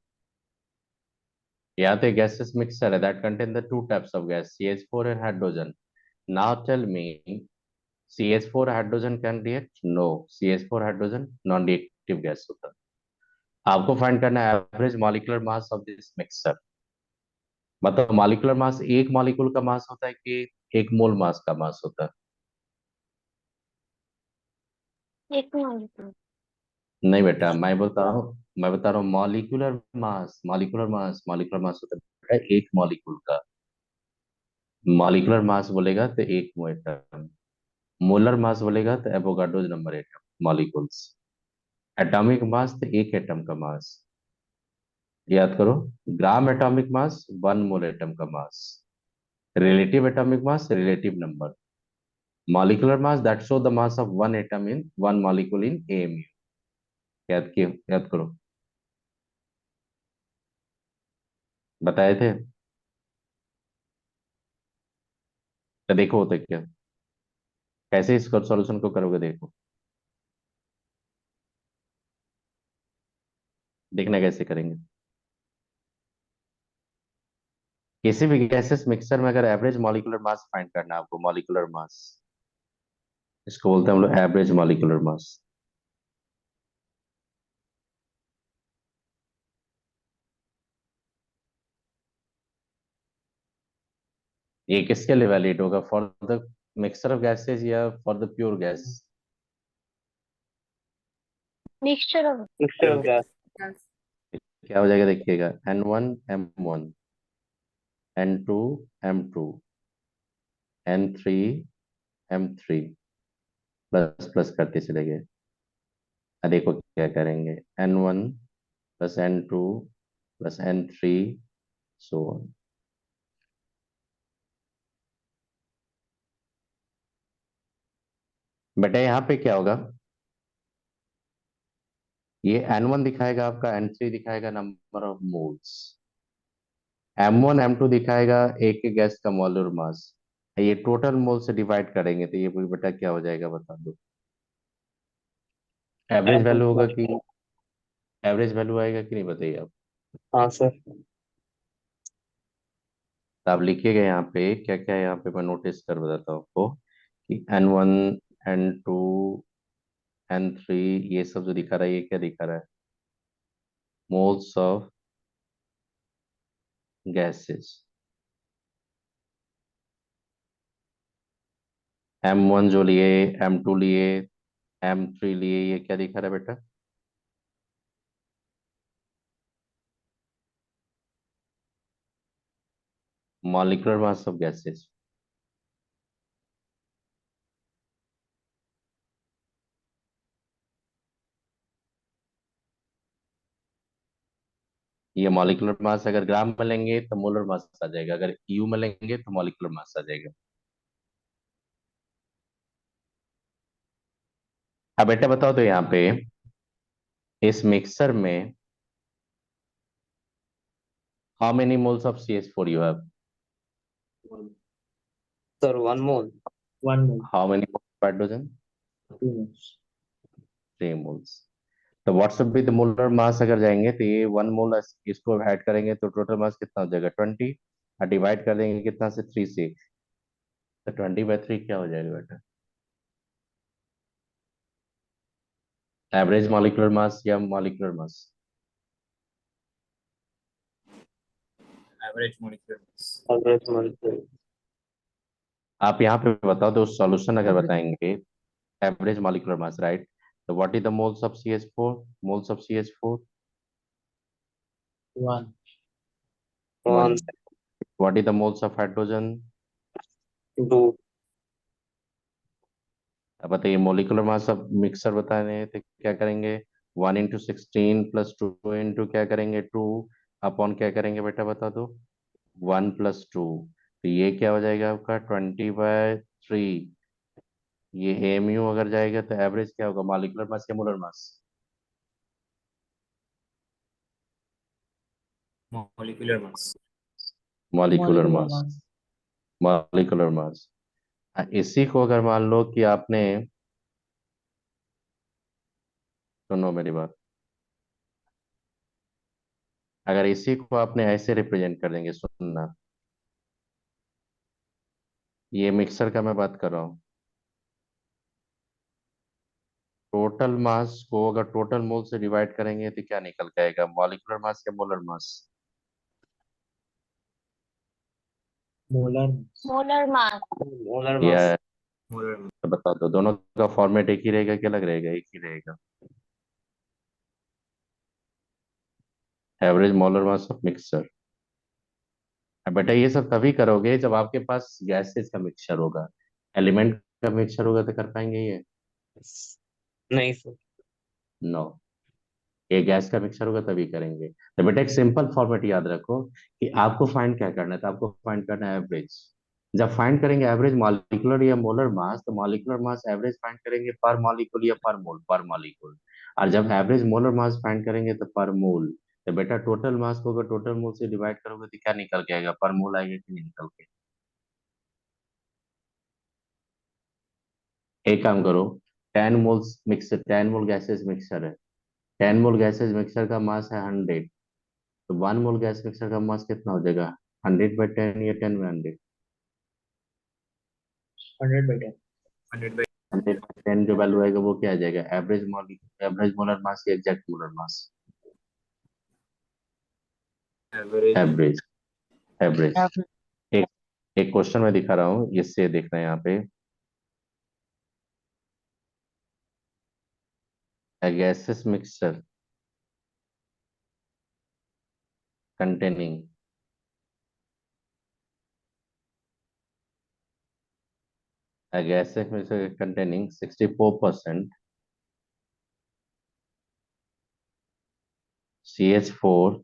यहाँ तो गैसेस मिक्सचर है that contain the two types of gas, CH4 and hydrogen. Now tell me, CH4 hydrogen can react? No, CH4 hydrogen non reactive gas होता है। आपको फाइंड करना है average molecular mass of this mixture. मतलब molecular mass एक molecule का मास होता है कि एक मोल मास का मास होता है? एक मॉलिक्यूल। नहीं बेटा मैं बता रहा हूँ मॉलिक्यूलर मास होता है बेटा एक मॉलिक्यूल का। मॉलिक्यूलर मास बोलेगा तो एक एटम, मोलर मास बोलेगा तो Avogadro number atom molecules, atomic mass तो एक एटम का मास। याद करो, gram atomic mass 1 mole atom का mass, relative atomic mass relative number, molecular mass that show the mass of one atom in one molecule in AMU। याद करो, बताए थे। तो देखो होता क्या, कैसे इस सॉल्यूशन को करोगे देखो, देखना कैसे करेंगे। किसी भी गैसेस मिक्सचर में अगर एवरेज मॉलिक्यूलर मास फाइंड करना है आपको, मॉलिक्यूलर मास इसको बोलते हैं हम लोग एवरेज मॉलिक्यूलर मास। ये किसके लिए वैलिड होगा, for the mixture of gases या for the pure gas? Mixture of Mixture of gas. Yes. क्या हो जाएगा देखिएगा, N1 M1, N2 M2, N3 M3, plus plus करते चले गए। अब देखो क्या करेंगे, N1 + N2 + N3 so on. बेटा यहाँ पे क्या होगा, ये N1 दिखाएगा आपका, N3 दिखाएगा number of moles, M1 M2 दिखाएगा एक एक गैस का मॉलर मास। ये टोटल मोल से डिवाइड करेंगे तो ये बेटा क्या हो जाएगा बता दो, एवरेज वैल्यू होगा कि एवरेज वैल्यू आएगा कि नहीं, बताइए आप। हाँ सर। तो आप लिखिएगा यहाँ पे क्या क्या है, यहाँ पे मैं नोटिस कर बताता हूँ आपको कि N1 N2 N3 ये सब जो दिखा रहा है ये क्या दिखा रहा है, मोल्स ऑफ गैसेस। M1 जो लिए, M2 लिए, M3 लिए, ये क्या दिखा रहा है बेटा, मॉलिक्यूलर मास ऑफ गैसेस। ये मॉलिक्यूलर मास अगर ग्राम में लेंगे तो मोलर मास आ जाएगा, अगर यू में लेंगे तो मॉलिक्यूलर मास आ जाएगा। अब बेटा बताओ तो यहाँ पे इस मिक्सर में how many moles of CH4 you have, Sir, 1 mole. 1 mole, how many moles of hydrogen, 2 moles. 3 moles. तो what's be the molar mass, अगर जाएंगे तो ये 1 मोल इसको ऐड करेंगे तो टोटल मास कितना हो जाएगा 20, और डिवाइड कर देंगे कितना से 3 से, तो 20/3 क्या हो जाएगा बेटा, एवरेज मॉलिक्यूलर मास या molecular mass? Average molecular mass. Average molecule. आप यहाँ पे बताओ तो सॉल्यूशन अगर बताएंगे, एवरेज मॉलिक्यूलर मास राइट, तो what is the moles of CH4, moles of CH4 1, 1, 1, what is the moles of hydrogen? 2. अब बताइए मॉलिक्यूलर मास ऑफ मिक्सर बताने हैं तो क्या करेंगे, 1 × 16 + 2 इंटू क्या करेंगे 2 अपॉन क्या करेंगे बेटा बता दो, 1 + 2, तो ये क्या हो जाएगा आपका 20/3। ये AMU अगर जाएगा तो एवरेज क्या होगा, मॉलिक्यूलर मास या molar mass? Molecular mass. Molecular molecular मास, mass. Molecular mass. इसी को अगर मान लो कि आपने, सुनो मेरी बात, अगर इसी को आपने ऐसे रिप्रेजेंट कर देंगे, सुनना, ये मिक्सर का मैं बात कर रहा हूँ, टोटल मास को अगर टोटल मोल से डिवाइड करेंगे तो क्या निकल के आएगा, मॉलिक्यूलर मास या molar mass? Molar mass. Molar mass. Molar या mass. Molar mass. तो बता दो दोनों का फॉर्मेट एक ही रहेगा कि अलग रहेगा, एक ही रहेगा, एवरेज मॉलर मास ऑफ मिक्सर। अब बेटा ये सब तभी करोगे जब आपके पास गैसेज का मिक्सचर होगा, एलिमेंट का मिक्सचर होगा तो कर पाएंगे ये? नहीं सर। नो, ये गैस का मिक्सचर होगा तभी करेंगे। तो बेटा एक सिंपल फॉर्मेट याद रखो कि आपको फाइंड क्या करना है, तो आपको फाइंड करना है एवरेज। जब फाइंड करेंगे एवरेज मॉलिक्यूलर या मोलर मास, तो मॉलिक्यूलर मास एवरेज फाइंड करेंगे पर मॉलिक्यूल या पर मॉलिक्यूल, और जब एवरेज मोलर मास फाइंड करेंगे तो पर मोल। तो बेटा टोटल मास को अगर टोटल मोल से डिवाइड करोगे तो क्या निकल के आएगा, पर मोल आएगा कि नहीं निकल के? एक काम करो, 10 मोल गैसेज मिक्सचर है, 10 मोल गैसेज मिक्सचर का मास है 100, तो 1 मोल गैस मिक्सर का मास कितना हो जाएगा, 100/10 या 10/100? 100/10. 100 by 100 10 जो वैल्यू आएगा वो क्या आ जाएगा, एवरेज मोलर मास या exact molar mass? Average. Average, average. एक एक क्वेश्चन मैं दिखा रहा हूँ, इससे देखना है यहाँ पे। A gaseous mixture containing a gaseous mixture containing 64% CH4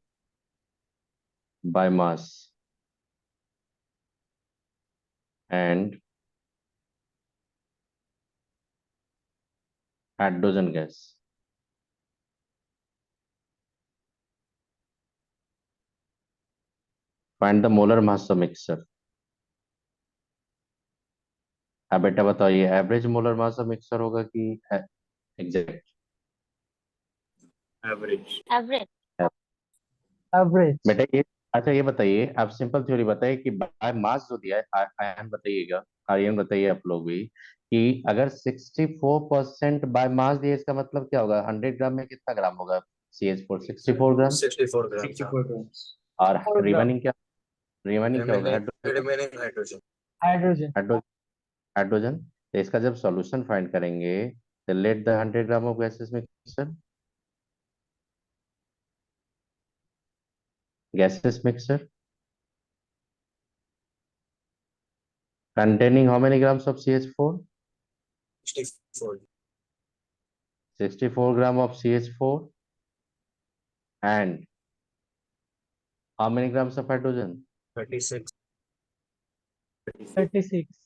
by mass and hydrogen gas. Find the molar mass of mixture. अब बेटा बताओ, ये average molar mass of mixture होगा कि एग्जैक्ट? Average. Average. एवरेज। बेटा ये, अच्छा ये बताइए, आप सिंपल थ्योरी बताइए कि बाय मास जो दिया है, आयन बताइएगा, आयन बताइए आप लोग भी, कि अगर 64% बाय मास दिया, इसका मतलब क्या होगा, 100 ग्राम में कितना ग्राम होगा CH4? 64 ग्राम। 64 grams. 64 grams. और रिमेनिंग क्या, रिमेनिंग क्या होगा? Remaining hydrogen. हाइड्रोजन। हाइड्रोजन। तो इसका जब सॉल्यूशन फाइंड करेंगे, तो let the 100 gram of gases mixture, gaseous mixture containing how many grams of CH4? 64. 64 gram of CH4 and how many grams of hydrogen? 36. 36।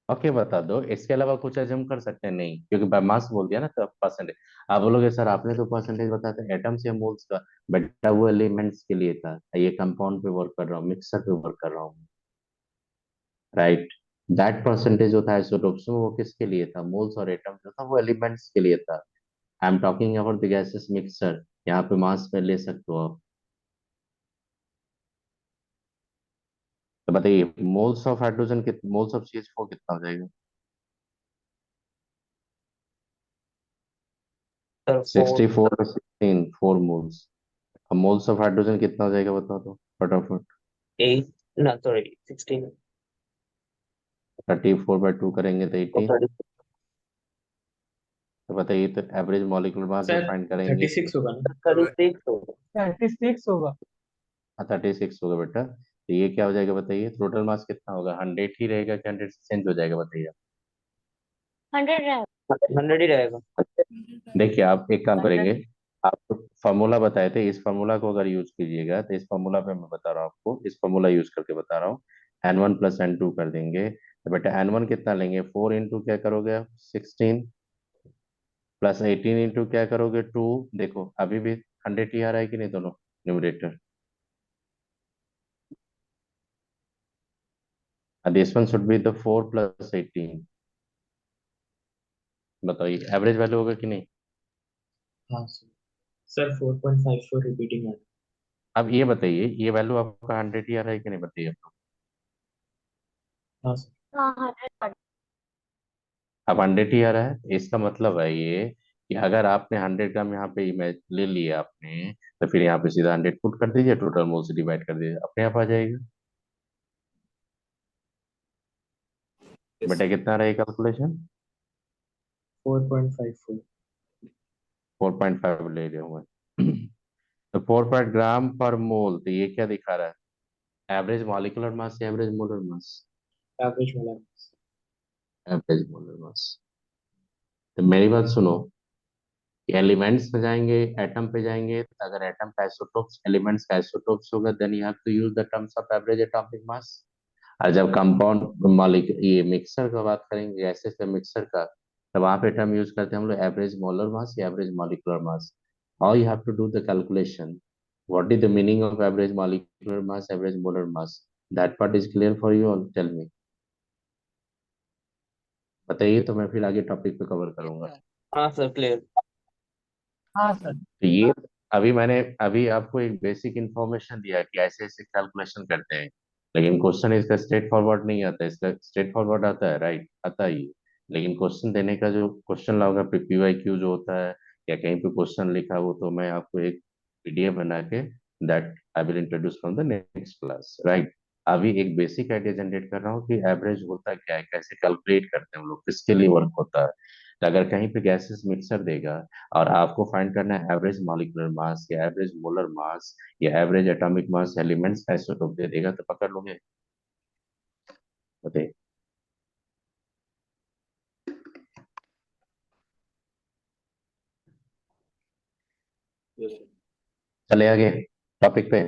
Okay बता दो, इसके अलावा कुछ अजम कर सकते हैं? नहीं, क्योंकि बाय मास बोल दिया ना, तो परसेंटेज। आप बोलोगे सर आपने तो परसेंटेज बताया था एटम्स या मोल्स का, बेटा वो एलिमेंट्स के लिए था, ये कंपाउंड पे वर्क कर रहा हूँ, मिक्सर पे वर्क कर रहा हूँ, राइट? दैट परसेंटेज जो था आइसोटोप्स में, वो किसके लिए था? मोल्स और एटम्स जो था वो एलिमेंट्स के लिए था। I am talking about the gases mixture, यहाँ पे मास में ले सकते हो आप। तो बताइए, मोल्स ऑफ हाइड्रोजन कितना, मोल्स ऑफ CH4 कितना हो जाएगा? Sir, 64 और 16, 4 मोल्स। अब मोल्स ऑफ हाइड्रोजन कितना हो जाएगा बताओ तो फटाफट। 8, no, sorry, 16 34/2 करेंगे तो or 18। 30. तो बताइए, तो एवरेज मॉलिक्यूलर मास जब सर फाइंड करेंगे, 36 होगा ना? 36 होगा। 36 होगा। 36 होगा बेटा। तो ये क्या हो जाएगा बताइए, टोटल मास कितना होगा? 100 ही रहेगा कि 100 से चेंज हो जाएगा बताइए? 100 है। 100 ही रहेगा। देखिए आप एक काम करेंगे, आप फॉर्मूला बताए थे, इस फॉर्मूला को अगर यूज कीजिएगा, तो इस फॉर्मूला पे मैं बता रहा हूँ आपको, इस फॉर्मूला यूज करके बता रहा हूँ। N1 + N2 कर देंगे, तो बेटा N1 कितना लेंगे, 4 इंटू क्या करोगे आप, 16 प्लस 18 इंटू क्या करोगे, 2। देखो अभी भी 100 ही आ रहा है कि नहीं दोनों numerator? This one should be the 4 + 18। बताइए एवरेज वैल्यू होगा कि नहीं? हाँ सर। सर 4.54 रिपीटिंग है। अब ये बताइए, ये वैल्यू आपका 100 ही आ रहा है कि नहीं बताइए आप? हाँ सर। हाँ 100। अब 100 ही आ रहा है, इसका मतलब है ये कि अगर आपने 100 ग्राम यहाँ पे इमेज ले लिया आपने, तो फिर यहाँ पे सीधा 100 पुट कर दीजिए, टोटल मोल से डिवाइड कर दीजिए, अपने आप आ जाएगा। बेटा कितना रहेगा कैलकुलेशन? 4.54। 4.5 ले रहे हूँ मैं। तो 4 ग्राम पर मोल, तो ये क्या दिखा रहा है, एवरेज मॉलिक्यूलर मास या एवरेज मोलर मास? एवरेज वाला। Average molar mass. तो मेरी बात सुनो, एलिमेंट्स में जाएंगे, एटम पे जाएंगे, तो अगर एटम का आइसोटोप्स एलिमेंट्स का आइसोटोप्स होगा, then you have to use the terms of average atomic mass. और जब कंपाउंड मॉलिक ये मिक्सर का बात करेंगे, गैसेस के मिक्सर का, तब वहां पे टर्म यूज करते हैं हम लोग एवरेज मोलर मास या average molecular mass. How you have to do the calculation, what is the meaning of average molecular mass, average molar mass? That part is clear for you, tell me. बताइए तो मैं फिर आगे topic पे cover करूंगा। हाँ sir, clear. हाँ sir. तो ये अभी मैंने अभी आपको एक बेसिक इंफॉर्मेशन दिया कि ऐसे ऐसे कैलकुलेशन करते हैं, लेकिन क्वेश्चन इसका स्ट्रेट फॉरवर्ड नहीं आता, इसका स्ट्रेट फॉरवर्ड आता है, राइट? आता ही। लेकिन क्वेश्चन देने का जो क्वेश्चन लाओगे पीवाईक्यू जो होता है या कहीं पे क्वेश्चन लिखा हो, तो मैं आपको एक पीडीएफ बना के that I will introduce from the next class, right. अभी एक बेसिक आइडिया जनरेट कर रहा हूँ कि एवरेज होता क्या है, कैसे कैलकुलेट करते हैं हम लोग, किसके लिए वर्क होता है। तो अगर कहीं पे गैसेस मिक्सर देगा और आपको फाइंड करना है एवरेज मॉलिक्यूलर मास या एवरेज मोलर मास या average atomic mass elements isotope दे देगा, तो पकड़ लोगे? बताइए। Yes, sir. चले आगे टॉपिक पे।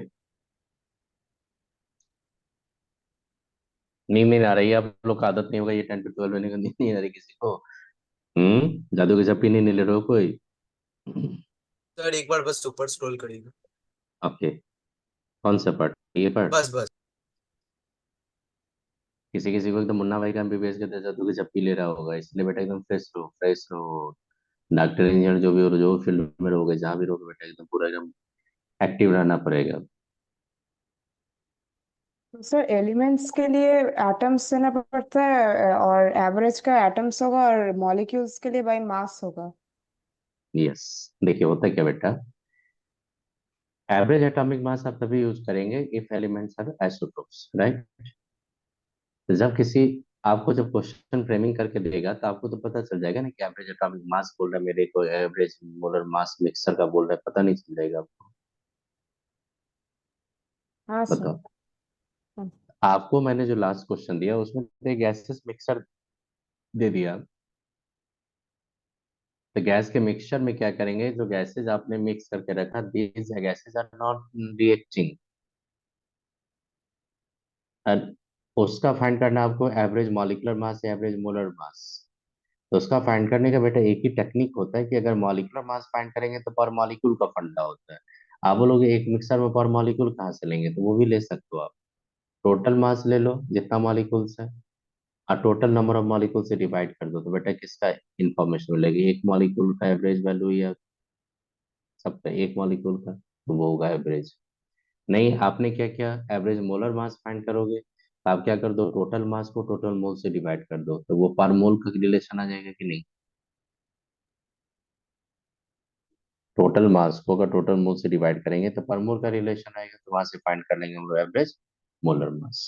नींद नहीं आ रही है? आप लोग का आदत नहीं होगा ये 10 to 12 महीने का, नींद नहीं आ रही किसी को? जादू की झप्पी नहीं ले रहे हो कोई? सर एक बार बस ऊपर स्क्रॉल करिएगा। ओके, कौन सा पार्ट, ये पार्ट? बस बस। किसी किसी को एकदम मुन्ना भाई का एमबीबीएस के तरह जादू की झप्पी ले रहा होगा, इसलिए बेटा एकदम फ्रेश रहो, फ्रेश रहो। डॉक्टर इंजीनियर जो भी हो, जो फील्ड में रहोगे, जहाँ भी रहोगे बेटा, एकदम पूरा एकदम एक्टिव रहना पड़ेगा। तो सर एलिमेंट्स के लिए एटम्स देना पड़ता है और एवरेज का एटम्स होगा और मॉलिक्यूल्स के लिए बाय मास होगा। यस, देखिए होता है क्या बेटा, एवरेज एटॉमिक मास आप तभी यूज करेंगे if elements are isotopes, right. जब किसी आपको जब क्वेश्चन फ्रेमिंग करके देगा तो आपको तो पता चल जाएगा ना कि एवरेज एटॉमिक मास बोल रहा है मेरे को, एवरेज मोलर मास मिक्सर का बोल रहा है, पता नहीं चल जाएगा आपको? हाँ सर। बताओ। हाँ। आपको मैंने जो लास्ट क्वेश्चन दिया उसमें तो एक गैसेस मिक्सर दे दिया, तो गैस के मिक्सचर में क्या करेंगे, जो गैसेज आपने मिक्स करके रखा, these gases are not reacting, और उसका फाइंड करना आपको एवरेज मॉलिक्यूलर मास या एवरेज मोलर मास। तो उसका फाइंड करने का बेटा एक ही टेक्निक होता है कि अगर मॉलिक्यूलर मास फाइंड करेंगे तो पर मॉलिक्यूल का फंडा होता है। आप बोलोगे एक मिक्सर में पर मॉलिक्यूल कहाँ से लेंगे, तो वो भी ले सकते हो आप। टोटल मास ले लो जितना मॉलिक्यूल्स है और टोटल नंबर ऑफ मॉलिक्यूल से डिवाइड कर दो, तो बेटा किसका इंफॉर्मेशन मिलेगी, एक मॉलिक्यूल का एवरेज वैल्यू या सबका एक मॉलिक्यूल का, तो वो होगा एवरेज। नहीं, आपने क्या किया, एवरेज मोलर मास फाइंड करोगे तो आप क्या कर दो, टोटल मास को टोटल मोल से डिवाइड कर दो, तो वो पर मोल का रिलेशन आ जाएगा कि नहीं। टोटल मास को अगर टोटल मोल से डिवाइड करेंगे तो पर मोल का रिलेशन आएगा, तो वहां से फाइंड कर लेंगे हम लोग एवरेज मोलर मास।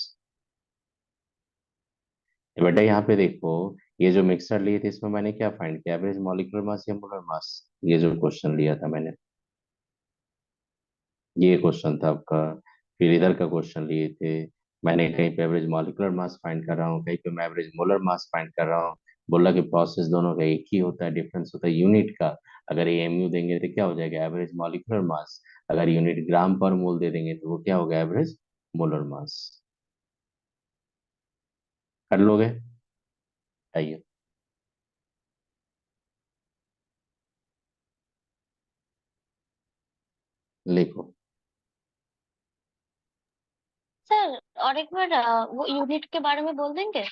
तो बेटा यहाँ पे देखो, ये जो मिक्सर लिए थे इसमें मैंने क्या फाइंड किया, एवरेज मॉलिक्यूलर मास या मोलर मास। ये जो क्वेश्चन लिया था मैंने, ये क्वेश्चन था आपका। फिर इधर का क्वेश्चन लिए थे, मैंने कहीं पे एवरेज मॉलिक्यूलर मास फाइंड कर रहा हूँ, कहीं पे मैं एवरेज मोलर मास फाइंड कर रहा हूँ। बोला कि प्रोसेस दोनों का एक ही होता है, डिफरेंस होता है यूनिट का। अगर एमयू देंगे तो क्या हो जाएगा, एवरेज मॉलिक्यूलर मास। अगर यूनिट ग्राम पर मोल दे देंगे तो वो क्या होगा, एवरेज मोलर मास। कर लोगे? आइए लिखो। सर और एक बार वो यूनिट के बारे में बोल देंगे,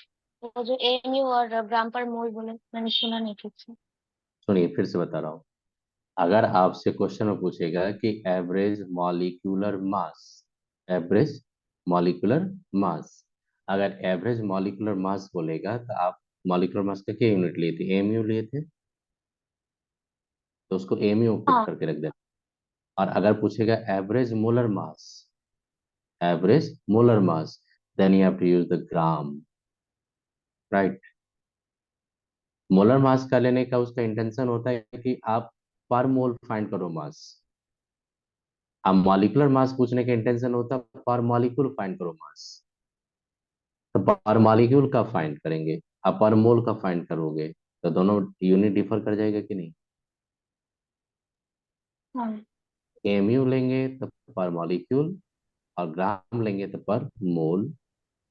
वो जो एमयू और ग्राम पर मोल बोले, मैंने सुना नहीं ठीक से। सुनिए फिर से बता रहा हूँ, अगर आपसे क्वेश्चन में पूछेगा कि average molecular mass, average molecular मास, अगर एवरेज मॉलिक्यूलर मास बोलेगा तो आप मॉलिक्यूलर मास का क्या यूनिट लिए थे, एमयू लिए थे, तो उसको एमयू पुट हाँ। करके रख देना। और अगर पूछेगा average molar mass, average molar mass, then you have to use the gram, right. Molar mass का लेने का उसका इंटेंशन होता है कि आप पर मोल फाइंड करो मास। अब मॉलिक्यूलर मास पूछने का इंटेंशन होता है पर मॉलिक्यूल फाइंड करो मास। तो पर मॉलिक्यूल का फाइंड करेंगे, अब पर मोल का फाइंड करोगे, तो दोनों यूनिट डिफर कर जाएगा कि नहीं। हाँ। एमयू लेंगे तो पर मॉलिक्यूल और ग्राम लेंगे तो per mole.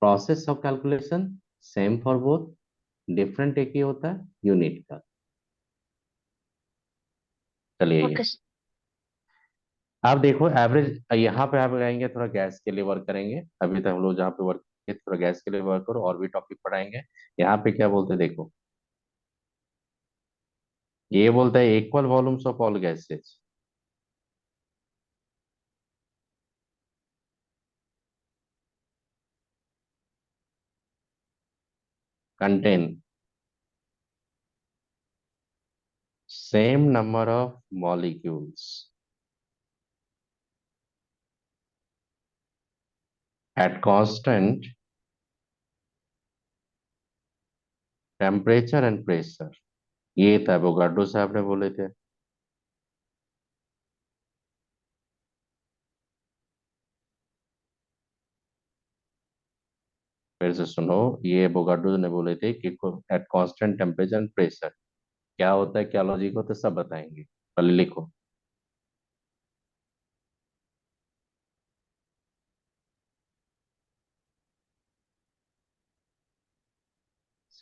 Process of calculation same for both, different एक ही होता है यूनिट का। चलिए ये ओके। आप देखो एवरेज, यहाँ पे आप आएंगे थोड़ा गैस के लिए वर्क करेंगे, अभी तक हम लोग जहाँ पे वर्क किए थोड़ा गैस के लिए वर्क करो, और भी टॉपिक पढ़ाएंगे। यहाँ पे क्या बोलते हैं देखो, ये बोलता है equal volumes of all gases contain same number of molecules at constant temperature and pressure. ये था एवोगाड्रो साहब ने बोले थे। फिर से सुनो, ये एवोगाड्रो ने बोले थे कि eight constant temperature and pressure क्या होता है, क्या लॉजिक होता है, सब बताएंगे। पहले लिखो।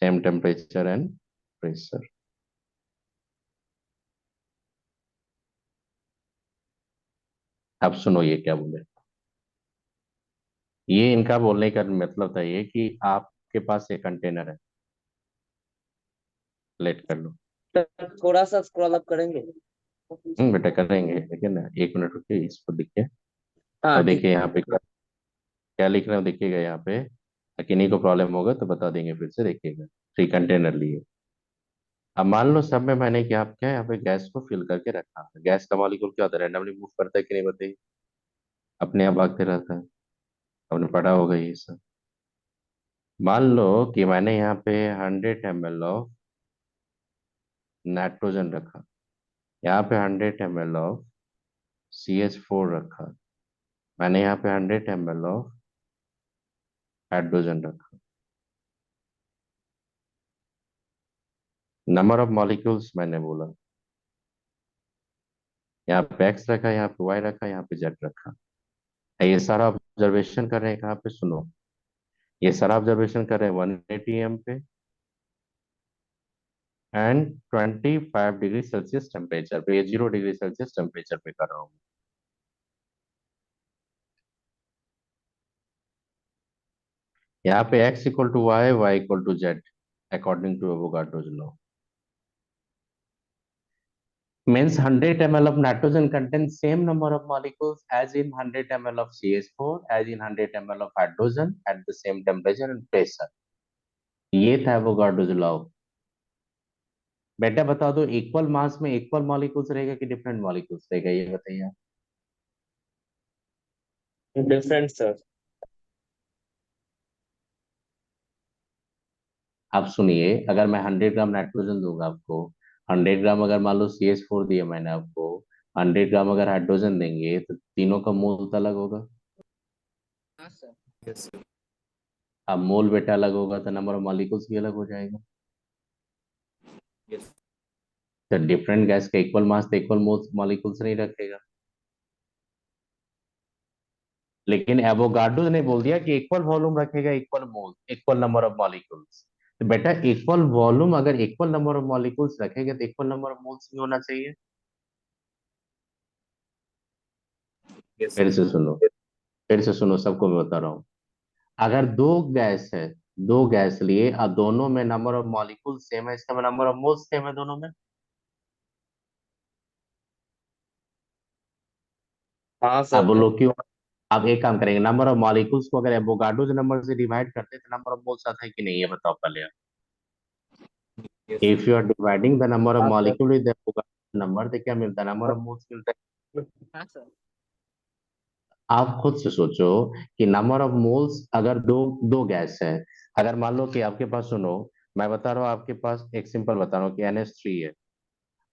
Same temperature and pressure. अब सुनो ये क्या बोले। ये इनका बोलने का मतलब था ये कि आपके पास एक कंटेनर है, लेट कर लो। सर थोड़ा सा स्क्रॉल अप करेंगे। बेटा करेंगे, लेकिन ना 1 मिनट रुकिए, इसको देखिए। हाँ और ठीक। देखिए यहाँ पे क्या लिख रहे हो, देखिएगा यहाँ पे। किन्हीं को प्रॉब्लम होगा तो बता देंगे, फिर से देखिएगा। 3 कंटेनर लिए। अब मान लो सब में मैंने क्या किया, यहाँ पे गैस को फिल करके रखा। गैस का मॉलिक्यूल क्या होता है, रैंडमली मूव करता है कि नहीं बताइए। अपने आप भागते रहता है, आपने पढ़ा होगा ये सब। मान लो कि मैंने यहाँ पे 100 ml ऑफ नाइट्रोजन रखा, यहाँ पे 100 ml ऑफ CH4 रखा, मैंने यहाँ पे 100 ml ऑफ हाइड्रोजन रखा। नंबर ऑफ मॉलिक्यूल्स मैंने बोला, यहाँ पे एक्स रखा, यहाँ पे वाई रखा, यहाँ पे जेड रखा। ये सारा ऑब्जर्वेशन कर रहे हैं कहाँ पे, सुनो। ये सारा ऑब्जर्वेशन कर रहे हैं 180 पे एंड 25 डिग्री सेल्सियस टेम्परेचर पे। ये 0 डिग्री सेल्सियस टेम्परेचर पे कर रहा हूँ। यहाँ पे x equal to y, y equal to z, according to Avogadro's law. Means 100 ml of nitrogen contains same number of molecules as in 100 ml of CH4 as in 100 ml of hydrogen at the same temperature and pressure. ये था Avogadro's law. बेटा बता दो, equal मास में equal molecules रहेगा कि different molecules रहेगा, ये बताइए आप। Different sir. आप सुनिए, अगर मैं 100 ग्राम नाइट्रोजन दूंगा आपको, 100 ग्राम अगर मान लो CH4 दिया मैंने आपको, 100 ग्राम अगर हाइड्रोजन देंगे, तो तीनों का मोल तो अलग होगा। हाँ सर। Yes, sir. अब मोल बेटा अलग होगा तो नंबर ऑफ मॉलिक्यूल्स भी अलग हो जाएगा। Yes. तो डिफरेंट गैस का इक्वल मास तो इक्वल मॉलिक्यूल्स नहीं रखेगा। लेकिन एवोगाड्रो ने बोल दिया कि इक्वल वॉल्यूम रखेगा, equal mole, equal number of molecules. तो बेटा इक्वल वॉल्यूम अगर इक्वल नंबर ऑफ मॉलिक्यूल्स रखेगा तो इक्वल नंबर ऑफ मोल्स भी होना चाहिए। Yes, फिर sir. से सुनो, फिर से सुनो, सबको मैं बता रहा हूँ। अगर दो गैस है, दो गैस लिए और दोनों में नंबर ऑफ मॉलिक्यूल सेम है, इसका नंबर ऑफ मोल्स सेम है दोनों में। हाँ अब सर। बोलो क्यों। आप एक काम करेंगे, नंबर ऑफ मॉलिक्यूल्स को अगर एवोगाड्रो नंबर से डिवाइड करते हैं तो नंबर ऑफ मोल्स आता है कि नहीं, ये बताओ पहले। Yes, sir. If you are dividing the number of हाँ sir. Molecule with Avogadro number, तो क्या मिलता है, नंबर ऑफ मोल्स मिलता है। हाँ सर। आप खुद से सोचो कि नंबर ऑफ मोल्स अगर दो दो गैस है, अगर मान लो कि आपके पास, सुनो मैं बता रहा हूँ, आपके पास एक सिंपल बता रहा हूँ कि NH3 है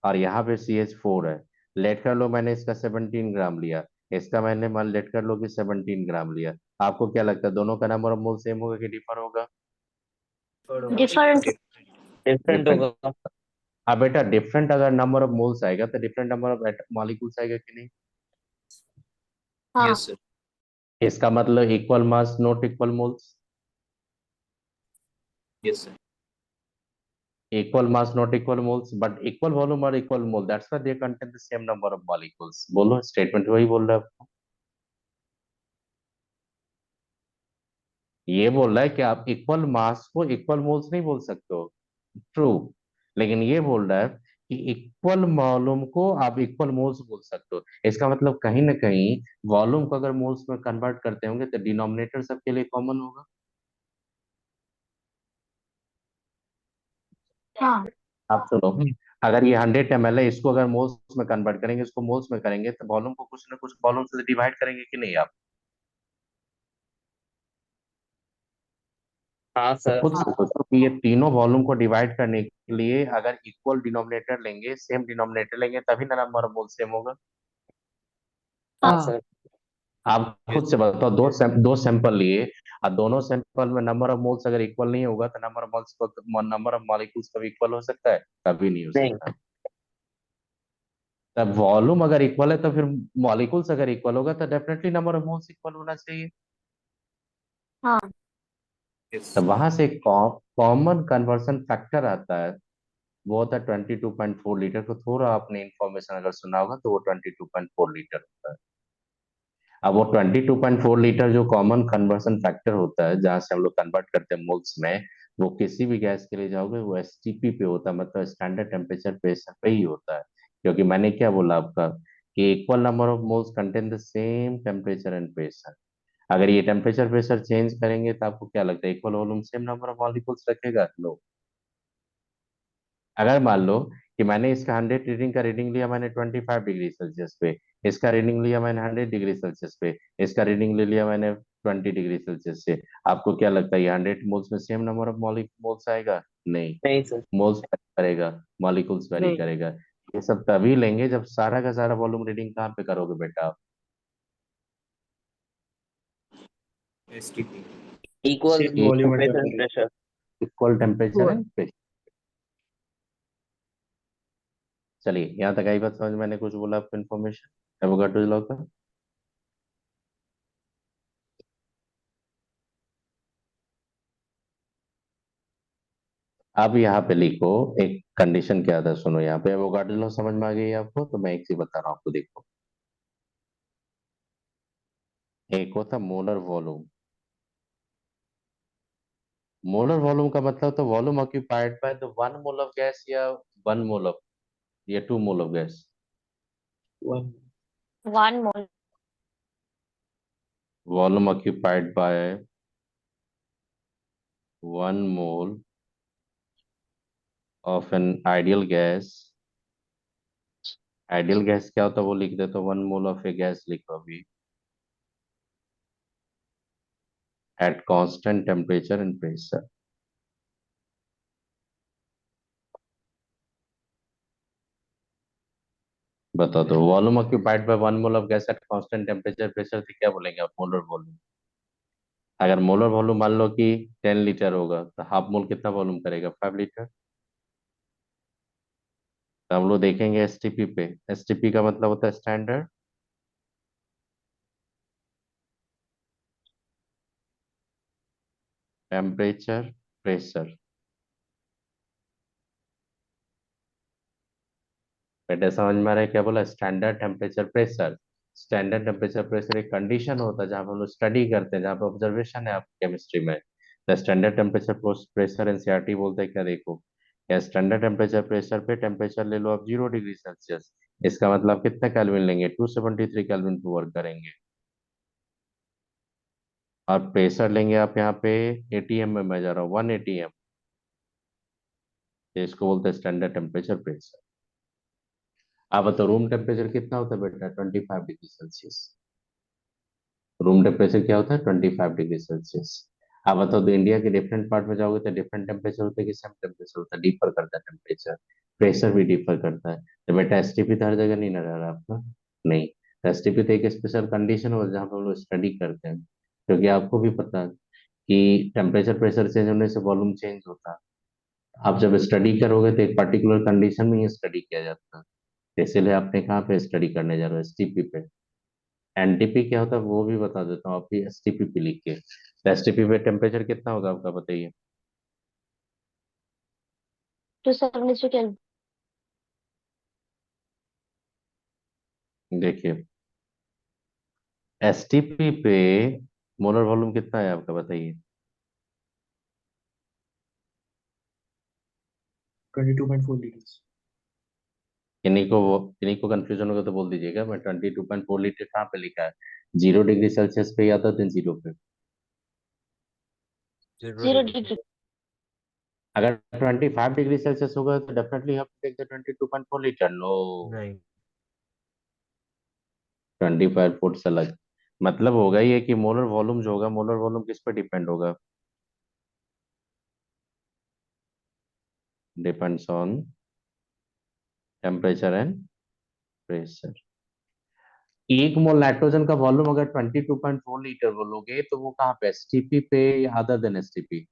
और यहाँ पे CH4 है। लेट कर लो मैंने इसका 17 ग्राम लिया, इसका मैंने मान लेट कर लो कि 17 ग्राम लिया। आपको क्या लगता है, दोनों का नंबर ऑफ मोल सेम होगा कि डिफर होगा? डिफरेंट। Different different. होगा। अब बेटा डिफरेंट अगर नंबर ऑफ मोल्स आएगा तो डिफरेंट नंबर ऑफ मॉलिक्यूल्स आएगा कि नहीं? हाँ Yes, sir. इसका मतलब equal mass not equal moles. Yes, sir. Equal mass not equal moles but equal volume or equal mole, that's why they contain the same number of molecules। बोलो, statement वही बोल रहा है आपको। ये बोल रहा है कि आप इक्वल मास को इक्वल मोल्स नहीं बोल सकते हो, ट्रू। लेकिन ये बोल रहा है कि इक्वल वॉल्यूम को आप इक्वल मोल्स बोल सकते हो। इसका मतलब कहीं ना कहीं वॉल्यूम को अगर मोल्स में कन्वर्ट करते होंगे तो डिनोमिनेटर सबके लिए कॉमन होगा। हाँ आप सुनो, अगर ये 100 ml है, इसको अगर मोल्स में कन्वर्ट करेंगे, इसको मोल्स में करेंगे, तो वॉल्यूम को कुछ ना कुछ वॉल्यूम से डिवाइड करेंगे कि नहीं आप? हाँ तो सर। खुद से सोचो कि ये तीनों वॉल्यूम को डिवाइड करने के लिए अगर इक्वल डिनोमिनेटर लेंगे, सेम डिनोमिनेटर लेंगे, तभी ना नंबर ऑफ मोल सेम होगा। हाँ हाँ सर। आप खुद से बताओ, दो सैंपल लिए और दोनों सैंपल में नंबर ऑफ मोल्स अगर इक्वल नहीं होगा, तो नंबर ऑफ मॉलिक्यूल्स कभी इक्वल हो सकता है? कभी नहीं हो नहीं। सकता। तब वॉल्यूम अगर इक्वल है तो फिर मॉलिक्यूल्स अगर इक्वल होगा तो definitely number of moles equal होना चाहिए। हाँ तो वहां से कॉमन कन्वर्सन फैक्टर आता है, वो होता है 22.4 लीटर। को थोड़ा आपने इंफॉर्मेशन अगर सुना होगा तो वो 22.4 लीटर होता है। अब वो 22.4 लीटर जो कॉमन कन्वर्सन फैक्टर होता है, जहां से हम लोग कन्वर्ट करते हैं मोल्स में, वो किसी भी गैस के लिए जाओगे वो एसटीपी पे होता है, मतलब स्टैंडर्ड टेम्परेचर प्रेशर पे ही होता है। क्योंकि मैंने क्या बोला आपका कि equal number of moles contain the same temperature and pressure. अगर ये टेम्परेचर प्रेशर चेंज करेंगे तो आपको क्या लगता है equal volume same number of molecules रखेगा? नो। अगर मान लो कि मैंने इसका 100 रीडिंग का रीडिंग लिया मैंने 25 डिग्री सेल्सियस पे, इसका रीडिंग लिया मैंने 100 डिग्री सेल्सियस पे, इसका रीडिंग ले लिया मैंने 20 डिग्री सेल्सियस से, आपको क्या लगता है ये 100 मोल्स में सेम नंबर ऑफ मोल्स आएगा? नहीं। नहीं सर। मोल्स करेगा, मॉलिक्यूल्स वेरी नहीं। करेगा। ये सब तभी लेंगे जब सारा का सारा वॉल्यूम रीडिंग कहाँ पे करोगे बेटा आप? STP। Equal Same volume and temperature and temperature. Pressure. Equal temperature and pressure. चलिए यहाँ तक आई बात समझ में? मैंने कुछ बोला आपको इन्फॉर्मेशन एवोगाड्रो लॉ का? अब यहाँ पे लिखो एक कंडीशन क्या था, सुनो यहाँ पे। एवोगाड्रो लॉ समझ में आ गई आपको? तो मैं एक चीज बता रहा हूँ आपको, देखो। एक होता मोलर वॉल्यूम। मोलर वॉल्यूम का मतलब तो volume occupied by the 1 mole of gas, या 1 मोल ऑफ, या 2 mole of gas. One. 1 mole. Volume occupied by 1 mole of an ideal gas. Ideal gas क्या होता है वो लिख दे, तो 1 मोल ऑफ ए गैस लिखो अभी, eight constant temperature and pressure. बताओ तो volume occupied by 1 mole of gas at constant temperature pressure से क्या बोलेंगे आप? Molar volume. अगर मोलर वॉल्यूम मान लो कि 10 लीटर होगा, तो हाफ मोल कितना वॉल्यूम करेगा? 5 लीटर। तो हम लोग देखेंगे एसटीपी पे। एसटीपी का मतलब होता है स्टैंडर्ड टेम्परेचर प्रेशर। बेटे समझ में आ रहा है क्या बोला? Standard temperature pressure. Standard temperature pressure एक कंडीशन होता है जहाँ पे हम लोग स्टडी करते हैं, जहाँ पे ऑब्जर्वेशन है आपकी केमिस्ट्री में। The standard temperature pressure NCERT बोलते हैं क्या, देखो। या स्टैंडर्ड टेम्परेचर प्रेशर पे टेम्परेचर ले लो आप 0 डिग्री सेल्सियस, इसका मतलब कितना केल्विन लेंगे? 273 केल्विन पे वर्क करेंगे। और प्रेशर लेंगे आप यहाँ पे एटीएम में, मैं जा रहा हूँ 1 ATM। इसको बोलते हैं स्टैंडर्ड टेम्परेचर प्रेशर। अब तो रूम टेम्परेचर कितना होता है बेटा? 25 डिग्री सेल्सियस। रूम टेम्परेचर क्या होता है? 25 डिग्री सेल्सियस। अब बताओ, तो इंडिया के डिफरेंट पार्ट में जाओगे तो डिफरेंट टेम्परेचर होता है कि सेम टेम्परेचर होता है? डिफर करता है टेम्परेचर, प्रेशर भी डिफर करता है। तो बेटा एसटीपी तो हर जगह नहीं ना रह रहा आपका? नहीं। एसटीपी तो एक स्पेशल कंडीशन हो जहाँ पे हम लोग स्टडी करते हैं, क्योंकि आपको भी पता है कि टेम्परेचर प्रेशर चेंज होने से वॉल्यूम चेंज होता है। आप जब स्टडी करोगे तो एक पर्टिकुलर कंडीशन में ही स्टडी किया जाता है। तो इसीलिए आपने कहाँ पे स्टडी करने जा रहे हो? एसटीपी पे। एनटीपी क्या होता है वो भी बता देता हूँ, आप भी एसटीपी पे लिख के। तो एसटीपी पे टेम्परेचर कितना होगा आपका, बताइए? 273 केल्विन। देखिए एसटीपी पे मोलर वॉल्यूम कितना है आपका, बताइए? 22.4 liters. इन्हीं को कंफ्यूजन होगा तो बोल दीजिएगा। मैं 22.4 लीटर कहाँ पे लिखा है? 0 डिग्री सेल्सियस पे या तो 0 पे? 0 0 डिग्री। डिग्री। अगर 25 डिग्री सेल्सियस होगा तो definitely have to take the 22.4 litre. No, नहीं 25 फुट से अलग। मतलब होगा ये कि मोलर वॉल्यूम जो होगा, मोलर वॉल्यूम किस पे डिपेंड होगा? Depends on temperature and pressure. एक मोल नाइट्रोजन का वॉल्यूम अगर 22.4 लीटर बोलोगे तो वो कहाँ पे, एसटीपी पे या अदर देन एसटीपी?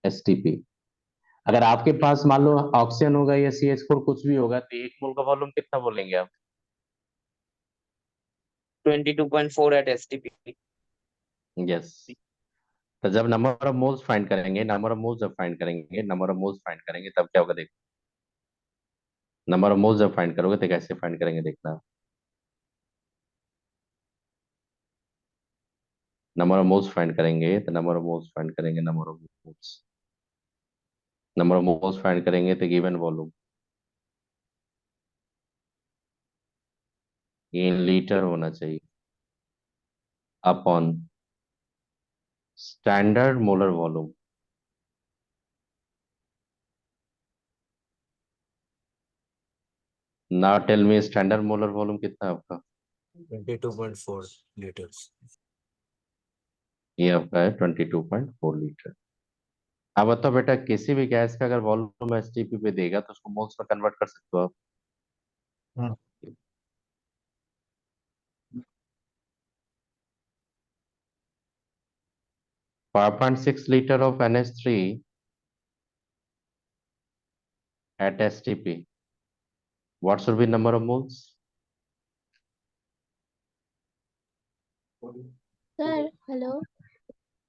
एसटीपी। अगर आपके पास मान लो ऑक्सीजन होगा या CH4 कुछ भी होगा तो एक मोल का वॉल्यूम कितना बोलेंगे आप? 22.4 at STP. यस। तो जब नंबर ऑफ मोल्स फाइंड करेंगे, नंबर ऑफ मोल्स जब फाइंड करेंगे, नंबर ऑफ मोल्स फाइंड करेंगे तब क्या होगा देखो। नंबर ऑफ मोल्स जब फाइंड करोगे तो कैसे फाइंड करेंगे देखना। नंबर ऑफ मोल्स फाइंड करेंगे तो नंबर ऑफ मोल्स फाइंड करेंगे, number of moles, number of moles find करेंगे तो गिवन वॉल्यूम इन लीटर होना चाहिए अपॉन स्टैंडर्ड मोलर वॉल्यूम। ना tell me standard molar volume कितना है आपका? 22.4 liters. ये आपका है 22.4 लीटर। अब बताओ बेटा, किसी भी गैस का अगर वॉल्यूम एसटीपी पे देगा तो उसको मोल्स में कन्वर्ट कर सकते हो आप? हाँ। 5.6 liter of NH3 at STP. What should be number of moles? Sir hello.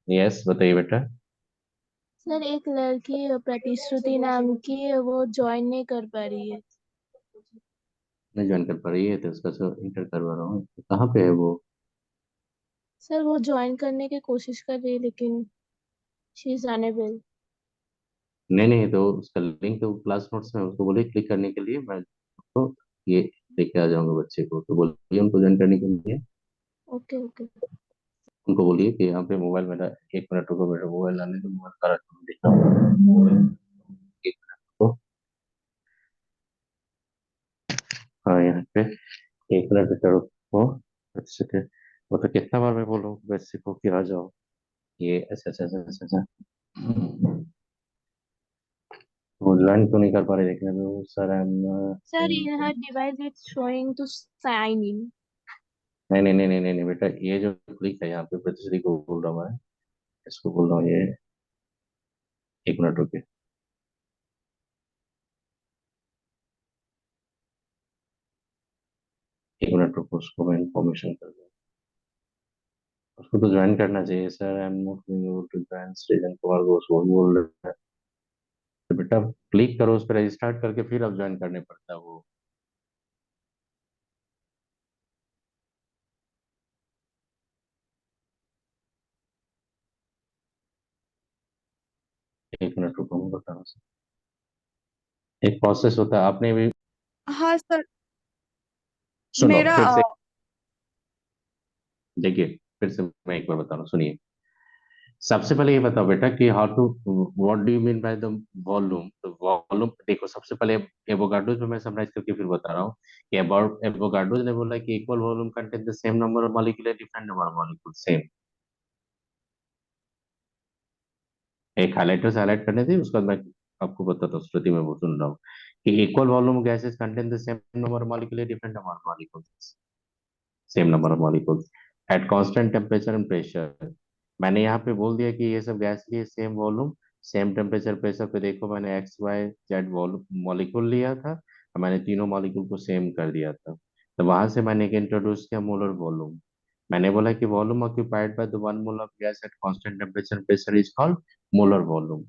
Yes, बताइए बेटा। सर एक लड़की प्रतिश्रुति नाम की है, वो ज्वाइन नहीं कर पा रही है। नहीं ज्वाइन कर पा रही है तो उसका सो इंटर करवा रहा हूँ। तो कहाँ पे है वो? सर वो ज्वाइन करने की कोशिश कर रही है लेकिन शी इज अनेबल। नहीं नहीं, तो उसका लिंक तो क्लास नोट्स में है, उसको बोलिए क्लिक करने के लिए। मैं तो ये लेके आ जाऊंगा बच्चे को, तो बोलिए उनको ज्वाइन करने के लिए। Okay okay. उनको बोलिए कि यहाँ पे मोबाइल मेरा, एक मिनट रुको बेटा, मोबाइल लाने तो मोबाइल का दिख रहा हूँ। एक मिनट रुको। हाँ यहाँ पे, एक मिनट बेटा रुको। अच्छे से वो तो कितना बार मैं बोलूँ बच्चे को कि आ जाओ। ये ऐसा ऐसा ऐसा ऐसा ऐसा। वो ज्वाइन क्यों नहीं कर पा रहे देखने में sir? Sir in her device it's showing to sign in. नहीं नहीं नहीं नहीं नहीं नहीं बेटा, ये जो क्लिक है यहाँ पे प्रतिश्री को बोल रहा हूँ मैं, इसको बोल रहा हूँ ये। एक मिनट रुकिए। एक मिनट रुको, उसको मैं इन्फॉर्मेशन कर दूँ। उसको तो ज्वाइन करना चाहिए sir. I am not going to join Srijan Kumar Ghosh, वो बोल रहे हैं। तो बेटा क्लिक करो उस पर, रजिस्टार्ट करके फिर अब ज्वाइन करने पड़ता है वो। एक मिनट रुको, मैं बता रहा हूँ। एक प्रोसेस होता है, आपने भी हाँ सर। सुनो मेरा फिर से, देखिए फिर से मैं एक बार बता रहा हूँ, सुनिए। सबसे पहले ये बताओ बेटा कि how to, what do you mean by the volume? तो वॉल्यूम देखो, सबसे पहले एवोगाड्रोज में मैं समराइज करके फिर बता रहा हूँ कि अबाउट एवोगाड्रोज ने बोला कि equal volume contain the same number of molecule, different number of molecule same. एक हाइलाइटर से हाईलाइट करने थी, उसके बाद मैं आपको बताता हूँ, श्रुति में वो सुन रहा हूँ कि equal volume gases contain the same number of molecule, different number of molecules, same number of molecules eight constant temperature and pressure. मैंने यहाँ पे बोल दिया कि ये सब गैस लिए same volume same temperature pressure पे। देखो मैंने एक्स वाई जेड मॉलिक्यूल लिया था और मैंने तीनों मॉलिक्यूल को सेम कर दिया था। तो वहां से मैंने इंट्रोड्यूस किया मोलर वॉल्यूम। मैंने बोला कि volume occupied by the one mole of gas at constant temperature pressure is called molar volume.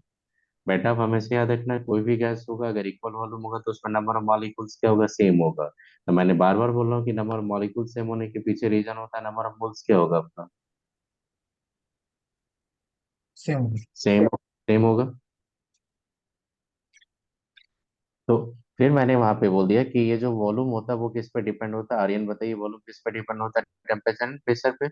बेटा आप हमेशा याद रखना, कोई भी गैस होगा अगर इक्वल वॉल्यूम होगा तो उसमें नंबर ऑफ मॉलिक्यूल्स क्या होगा, सेम होगा। तो मैंने बार बार बोल रहा हूँ कि नंबर ऑफ मॉलिक्यूल सेम होने के पीछे रीजन होता है नंबर ऑफ मोल्स क्या होगा आपका, सेम। सेम सेम होगा। तो फिर मैंने वहां पे बोल दिया कि ये जो वॉल्यूम होता है वो किस पे डिपेंड होता है? आर्यन बताइए, वॉल्यूम किस पे डिपेंड होता है? टेम्परेचर एंड प्रेशर पे।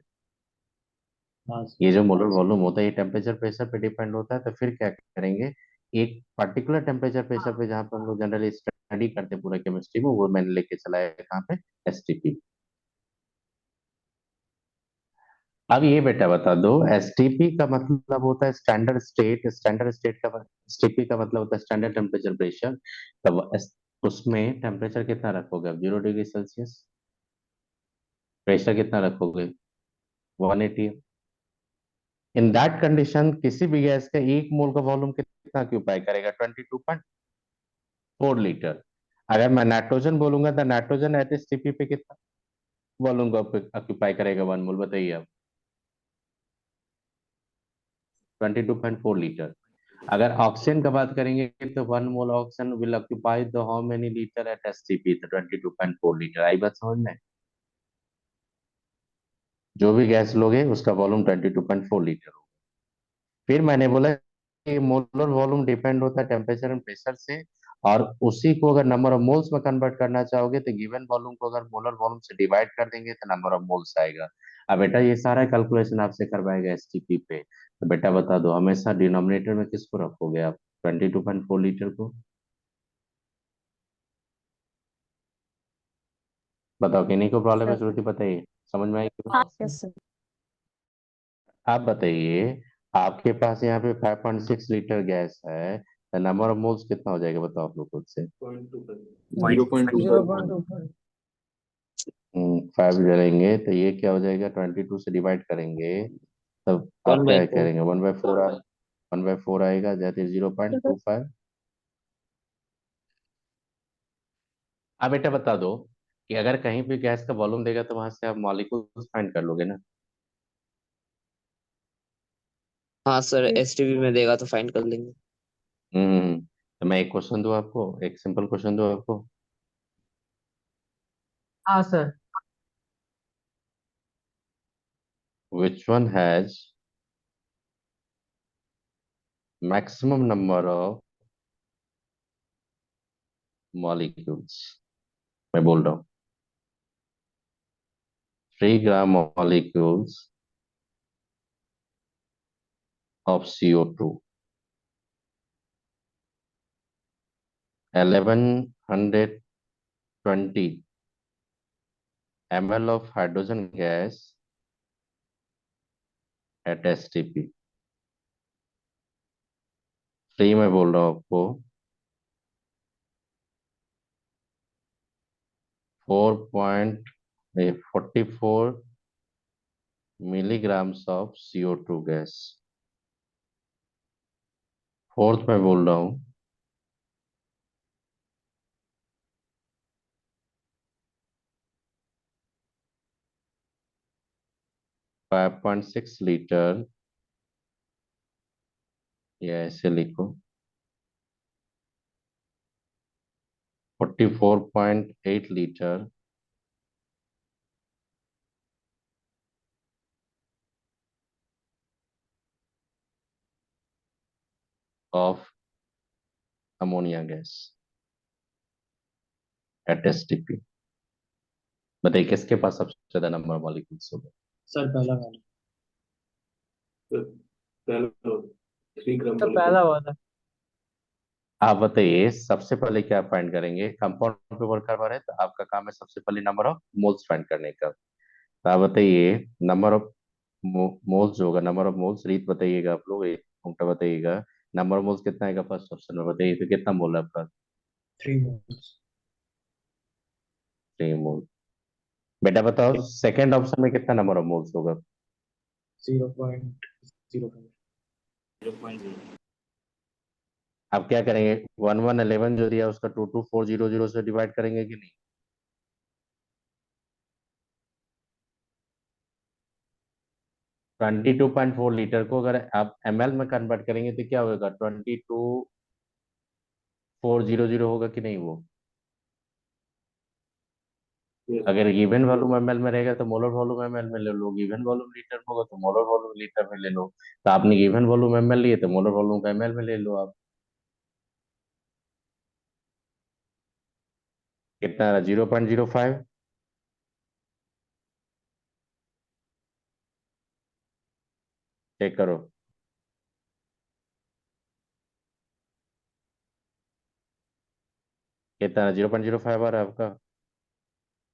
हाँ ये जो मोलर वॉल्यूम होता है ये टेम्परेचर प्रेशर पे डिपेंड होता है, तो फिर क्या करेंगे, एक पर्टिकुलर टेम्परेचर प्रेशर पे जहाँ पे हम लोग जनरली स्टडी करते हैं पूरा केमिस्ट्री में, वो मैंने लेके चला है कहाँ पे, एसटीपी। अब ये बेटा बता दो, एसटीपी का मतलब होता है स्टैंडर्ड स्टेट, स्टैंडर्ड स्टेट का एसटीपी का मतलब होता है स्टैंडर्ड टेम्परेचर प्रेशर। तब उसमें टेम्परेचर कितना रखोगे अब, 0 डिग्री सेल्सियस। प्रेशर कितना रखोगे, 180। इन दैट कंडीशन किसी भी गैस का एक मोल का वॉल्यूम कितना ऑक्यूपाई करेगा, 22.4 लीटर। अगर मैं नाइट्रोजन बोलूंगा तो नाइट्रोजन एट एसटीपी पे कितना वॉल्यूम का ऑक्यूपाई करेगा, 1 मोल, बताइए आप। 22.4 लीटर। अगर ऑक्सीजन का बात करेंगे तो 1 मोल oxygen will occupy the how many litre at STP, तो 22.4 लीटर। आई बात समझ में, जो भी गैस लोगे उसका वॉल्यूम 22.4 लीटर होगा। फिर मैंने बोला कि मोलर वॉल्यूम डिपेंड होता है टेम्परेचर एंड प्रेशर से, और उसी को अगर नंबर ऑफ मोल्स में कन्वर्ट करना चाहोगे तो गिवन वॉल्यूम को अगर मोलर वॉल्यूम से डिवाइड कर देंगे तो नंबर ऑफ मोल्स आएगा। अब बेटा ये सारा कैलकुलेशन आपसे करवाएगा एसटीपी पे, तो बेटा बता दो हमेशा डिनोमिनेटर में किसको रखोगे आप, 22.4 लीटर को। बताओ, किन्हीं को प्रॉब्लम है, सर। श्रुति बताइए, समझ में आई कि नहीं? हाँ यस सर। सर। आप बताइए, आपके पास यहाँ पे 5.6 लीटर गैस है, तो नंबर ऑफ मोल्स कितना हो जाएगा, बताओ आप लोग खुद से। 0.25। 5 जलेंगे तो ये क्या हो जाएगा, 22 से डिवाइड करेंगे तब आप वन बाई क्या फोर। करेंगे, 1/4 1/4 आएगा, दैट इज 0.25। अब बेटा बता दो कि अगर कहीं भी गैस का वॉल्यूम देगा तो वहां से आप मॉलिक्यूल्स फाइंड कर लोगे ना। हाँ सर, एसटीपी में देगा तो फाइंड कर लेंगे। तो मैं एक क्वेश्चन दूं आपको, एक सिंपल क्वेश्चन दूं आपको। हाँ sir. Which one has maximum number of molecules, मैं बोल रहा हूँ 3 gram molecules of CO2, 1120 ml of hydrogen gas at STP। Free में बोल रहा हूँ आपको, 44 milligrams of CO2 gas. Fourth में बोल रहा हूँ 5.6 लीटर, या ऐसे लिखो 44.8 litre of ammonia gas at STP. बताइए किसके पास सबसे ज्यादा नंबर मॉलिक्यूल्स होगा। सर पहला वाला। तो पहला वाला। आप बताइए सबसे पहले क्या फाइंड करेंगे, कंपाउंड पे वर्क करवा रहे हैं तो आपका काम है सबसे पहले नंबर ऑफ मोल्स फाइंड करने का। तो आप बताइए नंबर ऑफ मोल्स जो होगा, नंबर ऑफ मोल्स, रीत बताइएगा आप लोग, एक घंटा बताइएगा नंबर ऑफ मोल्स कितना आएगा फर्स्ट ऑप्शन में, बताइए तो कितना मोल है आपका। 3 moles। 3 मोल। बेटा बताओ सेकंड ऑप्शन में कितना नंबर ऑफ मोल्स होगा। 0.05। आप क्या करेंगे, 1111 जो दिया उसका 22400 से डिवाइड करेंगे कि नहीं। 22.4 लीटर को अगर आप एमएल में कन्वर्ट करेंगे तो क्या होगा, 22400 होगा कि नहीं वो। अगर गिवन वॉल्यूम एमएल में रहेगा तो मोलर वॉल्यूम एमएल में ले लो, गिवन वॉल्यूम लीटर में होगा तो मोलर वॉल्यूम लीटर में ले लो। तो आपने गिवन वॉल्यूम एमएल लिए तो मोलर वॉल्यूम का एमएल में ले लो आप। कितना रहा, 0.05। चेक करो। कितना 0.05 आ रहा है आपका?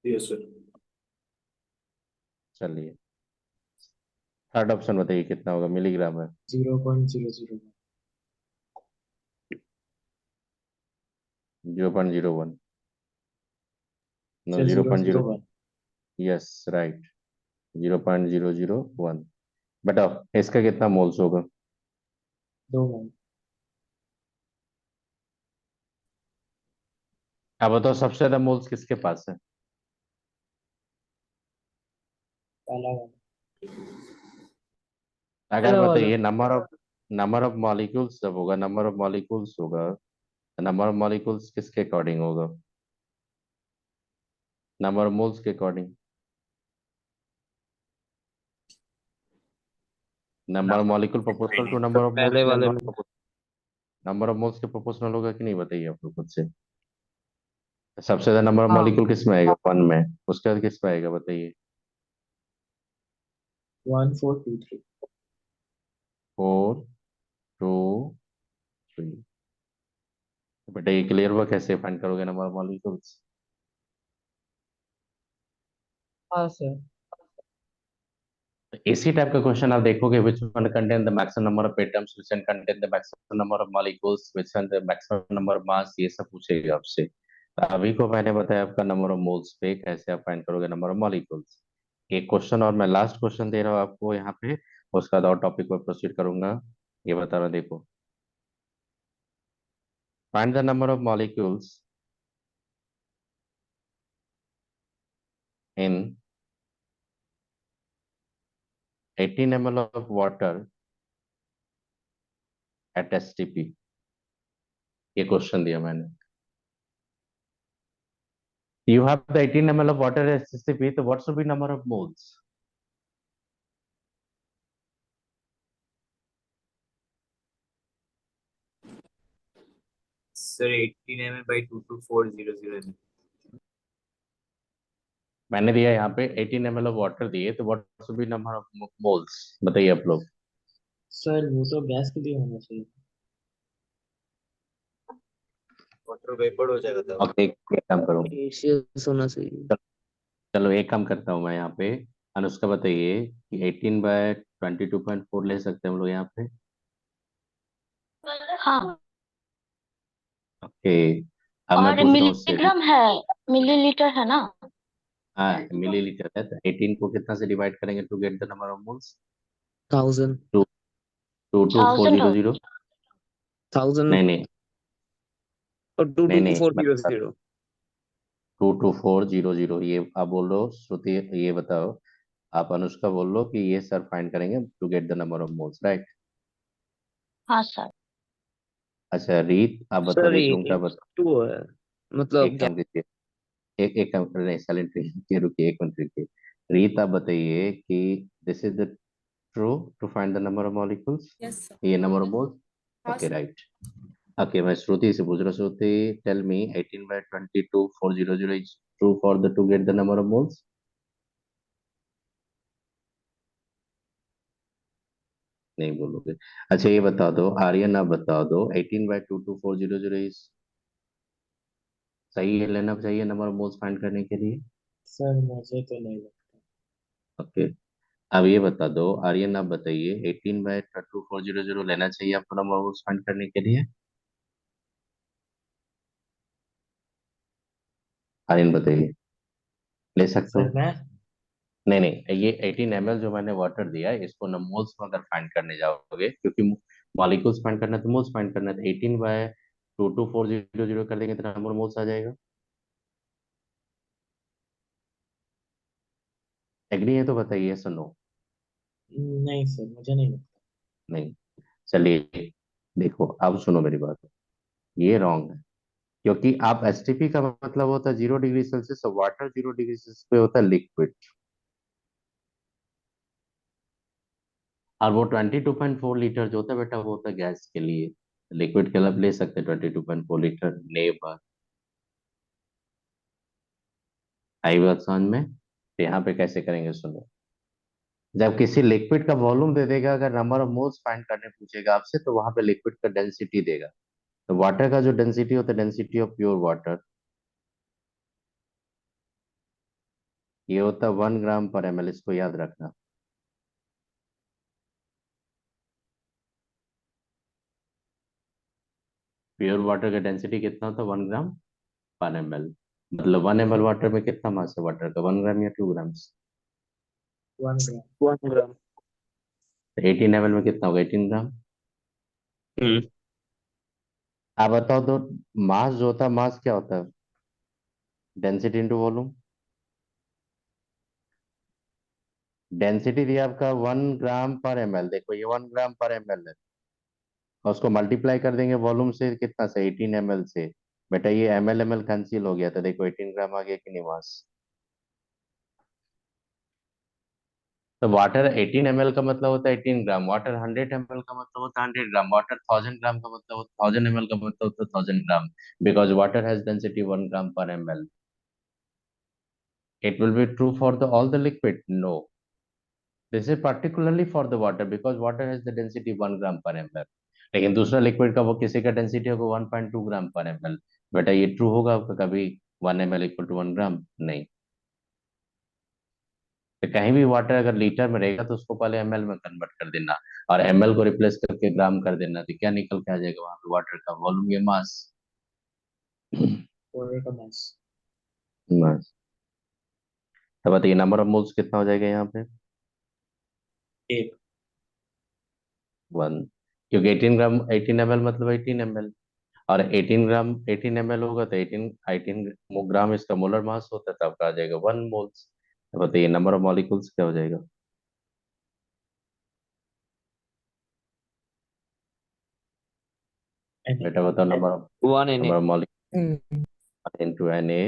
Yes sir. चलिए थर्ड ऑप्शन बताइए कितना होगा मिलीग्राम में? 0.001। 0.01। No sir 0.0। 001। Yes right 0.001। बताओ इसका कितना मोल्स होगा? 2 मोल। अब बताओ सबसे ज्यादा मोल्स किसके पास है? पहला वाला। अगर बताइए नंबर ऑफ मॉलिक्यूल्स जब होगा, नंबर ऑफ मॉलिक्यूल्स होगा, नंबर ऑफ मॉलिक्यूल्स किसके अकॉर्डिंग होगा? नंबर ऑफ मोल्स के according. Number of molecule proportional to number of पहले मोल्स या वाले नॉट? में नंबर ऑफ मोल्स के प्रोपोर्शनल होगा कि नहीं बताइए आप लोग खुद से। सबसे ज्यादा नंबर ऑफ मॉलिक्यूल किस में आएगा? 1 में। उसके बाद किस में आएगा बताइए? 1423। 4 2 3। बेटा ये क्लियर हुआ? कैसे फाइंड करोगे नंबर ऑफ मॉलिक्यूल्स? हाँ सर। इसी टाइप का क्वेश्चन आप देखोगे which one contain the maximum number of atoms, which one contain the maximum number of molecules, which one the maximum number of mass, ये सब पूछेगा आपसे। अभी को मैंने बताया आपका नंबर ऑफ मोल्स पे कैसे आप फाइंड करोगे नंबर ऑफ मॉलिक्यूल्स। एक क्वेश्चन और मैं लास्ट क्वेश्चन दे रहा हूँ आपको यहाँ पे, उसके बाद और टॉपिक पर प्रोसीड करूंगा। ये बता रहा देखो, find the number of molecules in 18 ml of water at STP। ये क्वेश्चन दिया मैंने। You have the 18 ml of water at STP, so what should be number of moles? Sir 18 ml by 22400 मैंने दिया यहाँ पे 18 ml ऑफ वाटर दिए, तो what should be number of moles बताइए आप लोग। सर वो तो गैस के लिए होना चाहिए। वाटर वेपर हो जाएगा तब। और एक काम करूँ, एशियस होना चाहिए। चलो एक काम करता हूँ मैं यहाँ पे। अनुष्का बताइए कि 18 बाय 22.4 ले सकते हैं हम लोग यहाँ पे? हाँ। ओके अब मैं और पूछ रहा हूँ उससे। मिलीग्राम है, मिलीलीटर है ना? हाँ मिलीलीटर है, तो 18 को कितना से डिवाइड करेंगे to get the number of moles? 1000 1000 हो। 22400। 1000 नहीं नहीं और नहीं नहीं 22400। 22400। ये आप बोल रहे हो श्रुति, ये बताओ आप अनुष्का बोल लो कि ये सर फाइंड करेंगे to get the number of moles, right? हाँ सर। अच्छा रीत आप बताओ, सर रीत ये रूंगटा बताओ। टू है, मतलब एक काम कीजिए, एक काम नहीं साइलेंट रहिए, रुकिए एक मिनट रुकिए। रीत आप बताइए कि this is the true to find the number of molecules, Yes, sir. ये नंबर ऑफ मोल्स। हाँ ओके सर। राइट। ओके मैं श्रुति से पूछ रहा हूँ, Shruti tell me 18 by 22400 is true for the to get the number of moles? नहीं बोलोगे? अच्छा ये बता दो आर्यन, आप बता दो 18 बाय 22400 इज सही है, लेना चाहिए नंबर ऑफ मोल्स फाइंड करने के लिए? सर मुझे तो नहीं लगता। ओके अब ये बता दो आर्यन, आप बताइए 18 बाय 2400 लेना चाहिए आपको नंबर ऑफ मोल्स फाइंड करने के लिए? आर्यन बताइए, ले सकते सर हो? मैं नहीं नहीं, ये 18 ml जो मैंने वाटर दिया है इसको न मोल्स में अगर फाइंड करने जाओगे, क्योंकि मॉलिक्यूल्स फाइंड करना है तो मोल्स फाइंड करना है, तो 18 बाय 22400 कर देंगे तो नंबर मोल्स आ जाएगा। एग्री है तो बताइए सुनो। नहीं सर, मुझे नहीं लगता। नहीं चलिए देखो अब सुनो मेरी बात, ये रॉन्ग है, क्योंकि आप एसटीपी का मतलब होता है 0 डिग्री सेल्सियस, और वाटर 0 डिग्री सेल्सियस पे होता है लिक्विड, और वो 22.4 लीटर जो होता है बेटा वो होता है गैस के लिए। लिक्विड के लिए आप ले सकते हैं 22.4 लीटर नेवर। आई बात समझ में? तो यहाँ पे कैसे करेंगे सुनो, जब किसी लिक्विड का वॉल्यूम दे देगा, अगर नंबर ऑफ मोल्स फाइंड करने पूछेगा आपसे, तो वहां पे लिक्विड का डेंसिटी देगा। तो वाटर का जो डेंसिटी होता है, डेंसिटी ऑफ प्योर वाटर, ये होता है 1 ग्राम/ml, इसको याद रखना। प्योर वाटर का डेंसिटी कितना होता है? 1 ग्राम/ml। मतलब 1 ml वाटर में कितना मास है वाटर का? 1 ग्राम या 2 ग्राम्स? 1 ग्राम। 1 ग्राम। 18 ml में कितना होगा? 18 ग्राम। आप बताओ तो, मास जो होता है, मास क्या होता है? Density into volume. डेंसिटी दिया आपका 1 ग्राम/ml, देखो ये 1 ग्राम/ml है, और उसको मल्टीप्लाई कर देंगे वॉल्यूम से, कितना से? 18 ml से। बेटा ये ml कैंसिल हो गया, तो देखो 18 ग्राम आ गया कि नहीं मास। तो वाटर 18 ml का मतलब होता है 18 ग्राम, वाटर 100 ml का मतलब होता है 100 ग्राम, वाटर 1000 ग्राम का मतलब होता है 1000 ml का मतलब होता है 1000 gram, because water has density 1 ग्राम/ml। It will be true for the all the liquid? No. This is particularly for the water because water has the density 1 gram/ml. लेकिन दूसरा लिक्विड का वो किसी का डेंसिटी होगा 1.2 ग्राम/ml। बेटा ये ट्रू होगा आपका कभी 1 ml इक्वल टू 1 ग्राम? नहीं। तो कहीं भी वाटर अगर लीटर में रहेगा तो उसको पहले ml में कन्वर्ट कर देना, और ml को रिप्लेस करके ग्राम कर देना, तो क्या निकल के आ जाएगा वहां पे? वाटर का वॉल्यूम या मास? वाटर का मास। मास। तो बताइए नंबर ऑफ मोल्स कितना हो जाएगा यहाँ पे? 1। 1। क्योंकि 18 ml मतलब 18 ml, और 18 ग्राम 18 ml होगा, तो 18 ग्राम इसका मोलर मास होता है, तो आपका आ जाएगा 1 मोल्स। तो बताइए नंबर ऑफ मॉलिक्यूल्स क्या हो जाएगा? बेटा बताओ number of 1 Na। Molecule into Na।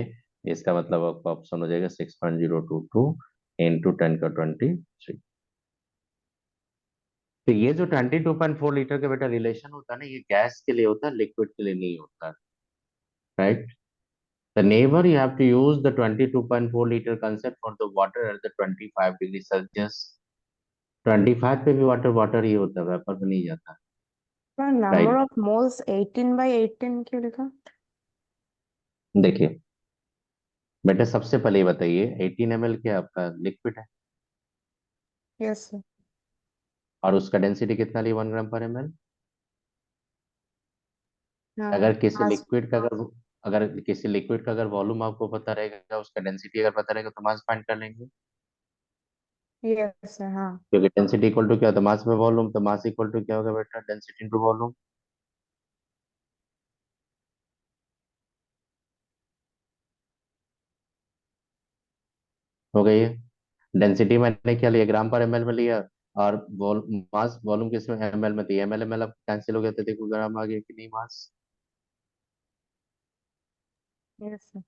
इसका मतलब आपका ऑप्शन हो जाएगा 6.022 इंटू 10⁻23। तो ये जो 22.4 लीटर का बेटा रिलेशन होता है ना, ये गैस के लिए होता है, लिक्विड के लिए नहीं होता, right? The neighbor, you have to use the 22.4 liter concept for the water at the 25 degree Celsius। 25 पे भी वाटर वाटर ही होता है, वेपर में नहीं जाता, नंबर राइट? ऑफ मोल्स 18/18 क्यों लिखा? देखिए बेटा, सबसे पहले ये बताइए 18 ml क्या आपका लिक्विड है, यस सर। और उसका डेंसिटी कितना लिया? 1 ग्राम/ml। हाँ अगर किसी हाँ लिक्विड का अगर किसी लिक्विड का अगर वॉल्यूम आपको पता रहेगा, उसका डेंसिटी अगर पता रहेगा, तो मास फाइंड कर लेंगे। Yes sir. हाँ क्योंकि डेंसिटी इक्वल टू क्या होता है? मास में वॉल्यूम, तो मास इक्वल टू क्या होगा बेटा? Density into volume. हो गई है। डेंसिटी मैंने क्या लिया? ग्राम/ml में लिया, और मास वॉल्यूम किस में? ml में थी, ml अब कैंसिल हो गया, तो देखो ग्राम आ गया कि नहीं मास। Yes sir.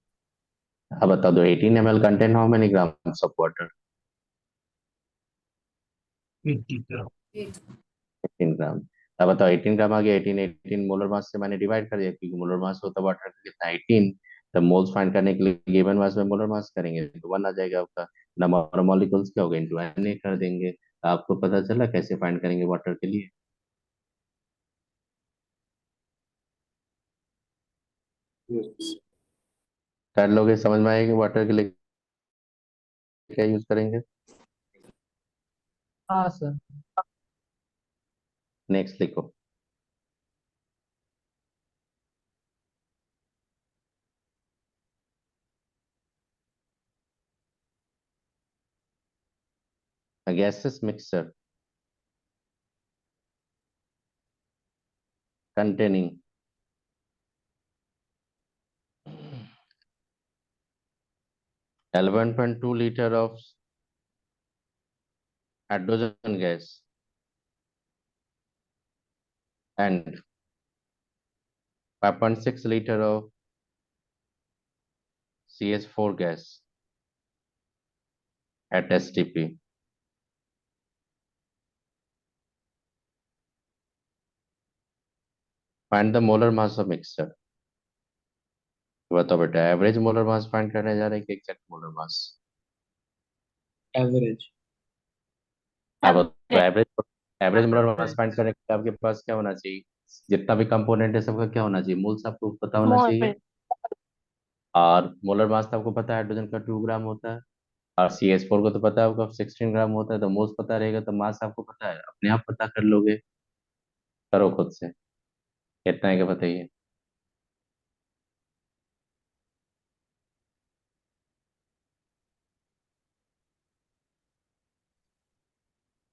अब बता दो 18 ml contain how many grams of water? 8. 18 ग्राम। अब बताओ 18 ग्राम आ गया, 18 18 मोलर मास से मैंने डिवाइड कर दिया, क्योंकि मोलर मास होता है वाटर का कितना? 18। तो मोल्स फाइंड करने के लिए गिवन मास में मोलर मास करेंगे, तो 1 आ जाएगा आपका। नंबर ऑफ मॉलिक्यूल्स क्या होगा? इनटू Na कर देंगे। आपको पता चला कैसे फाइंड करेंगे वाटर के लिए? कर लोगे? समझ में आएगी वाटर के लिए क्या यूज करेंगे? हाँ सर। नेक्स्ट लिखो। A gaseous mixture containing 11.2 liter of hydrogen gas and 5.6 liter of CH4 gas at STP. Find the molar mass of mixture। बताओ बेटा, एवरेज मोलर मास फाइंड करने जा रहे हैं कि एग्जैक्ट मोलर मास? एवरेज। अब तो average average molar mass find करने के लिए आपके पास क्या होना चाहिए, जितना भी कंपोनेंट है सबका क्या होना चाहिए, मोल्स आपको पता होना चाहिए। मोल। और मोलर मास तो आपको पता है हाइड्रोजन का 2 ग्राम होता है, और CH4 को तो पता है आपको 16 ग्राम होता है, तो मोल्स पता रहेगा तो मास आपको पता है, अपने आप पता कर लोगे। करो खुद से, कितना है क्या बताइए।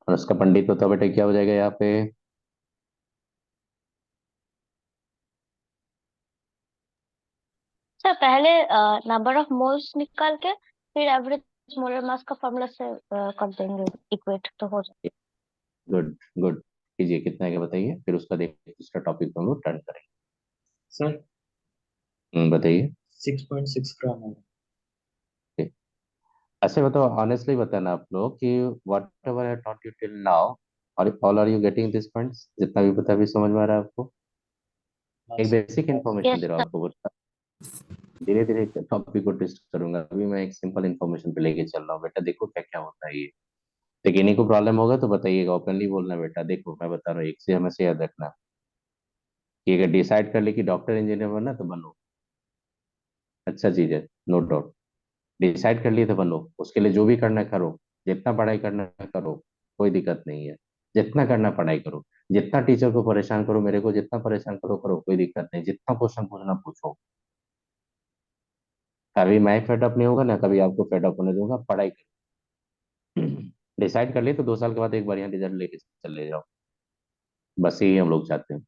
और उसका पंडित होता बेटा क्या हो जाएगा यहाँ पे, सर पहले नंबर ऑफ मोल्स निकाल के फिर एवरेज मोलर मास का फॉर्मूला से कर देंगे इक्वेट तो हो जाएगा। गुड गुड, कीजिए कितना है क्या बताइए, फिर उसका देखिए दूसरा टॉपिक हम लोग टर्न करेंगे। सर बताइए। 6.6 ग्राम है। ऐसे बताओ, ऑनेस्टली बताना आप लोग कि whatever I taught you till now, और all are you getting this points, जितना भी पता भी समझ में आ रहा है आपको। हाँ एक sir. Basic information yes they रहा हूँ सर। आपको, धीरे धीरे टॉपिक को टेस्ट करूंगा, अभी मैं एक सिंपल इन्फॉर्मेशन पे लेके चल रहा हूँ बेटा, देखो क्या क्या होता है ये। तो किन्हीं को प्रॉब्लम होगा तो बताइएगा, ओपनली बोलना बेटा। देखो मैं बता रहा हूँ, एक से हमेशा याद रखना कि अगर डिसाइड कर ले कि डॉक्टर इंजीनियर बनना तो बनो, अच्छा चीज है, नो डाउट। डिसाइड कर लिए तो बनो, उसके लिए जो भी करना है करो, जितना पढ़ाई करना है करो, कोई दिक्कत नहीं है। जितना करना पढ़ाई करो, जितना टीचर को परेशान करो, मेरे को जितना परेशान करो करो, कोई दिक्कत नहीं, जितना क्वेश्चन पूछना पूछो। कभी मैं फेडअप नहीं होगा ना, कभी आपको फेडअप होने दूंगा, पढ़ाई करो। डिसाइड कर लिए तो 2 साल के बाद एक बढ़िया रिजल्ट लेके चले जाओ, बस यही हम लोग चाहते हैं।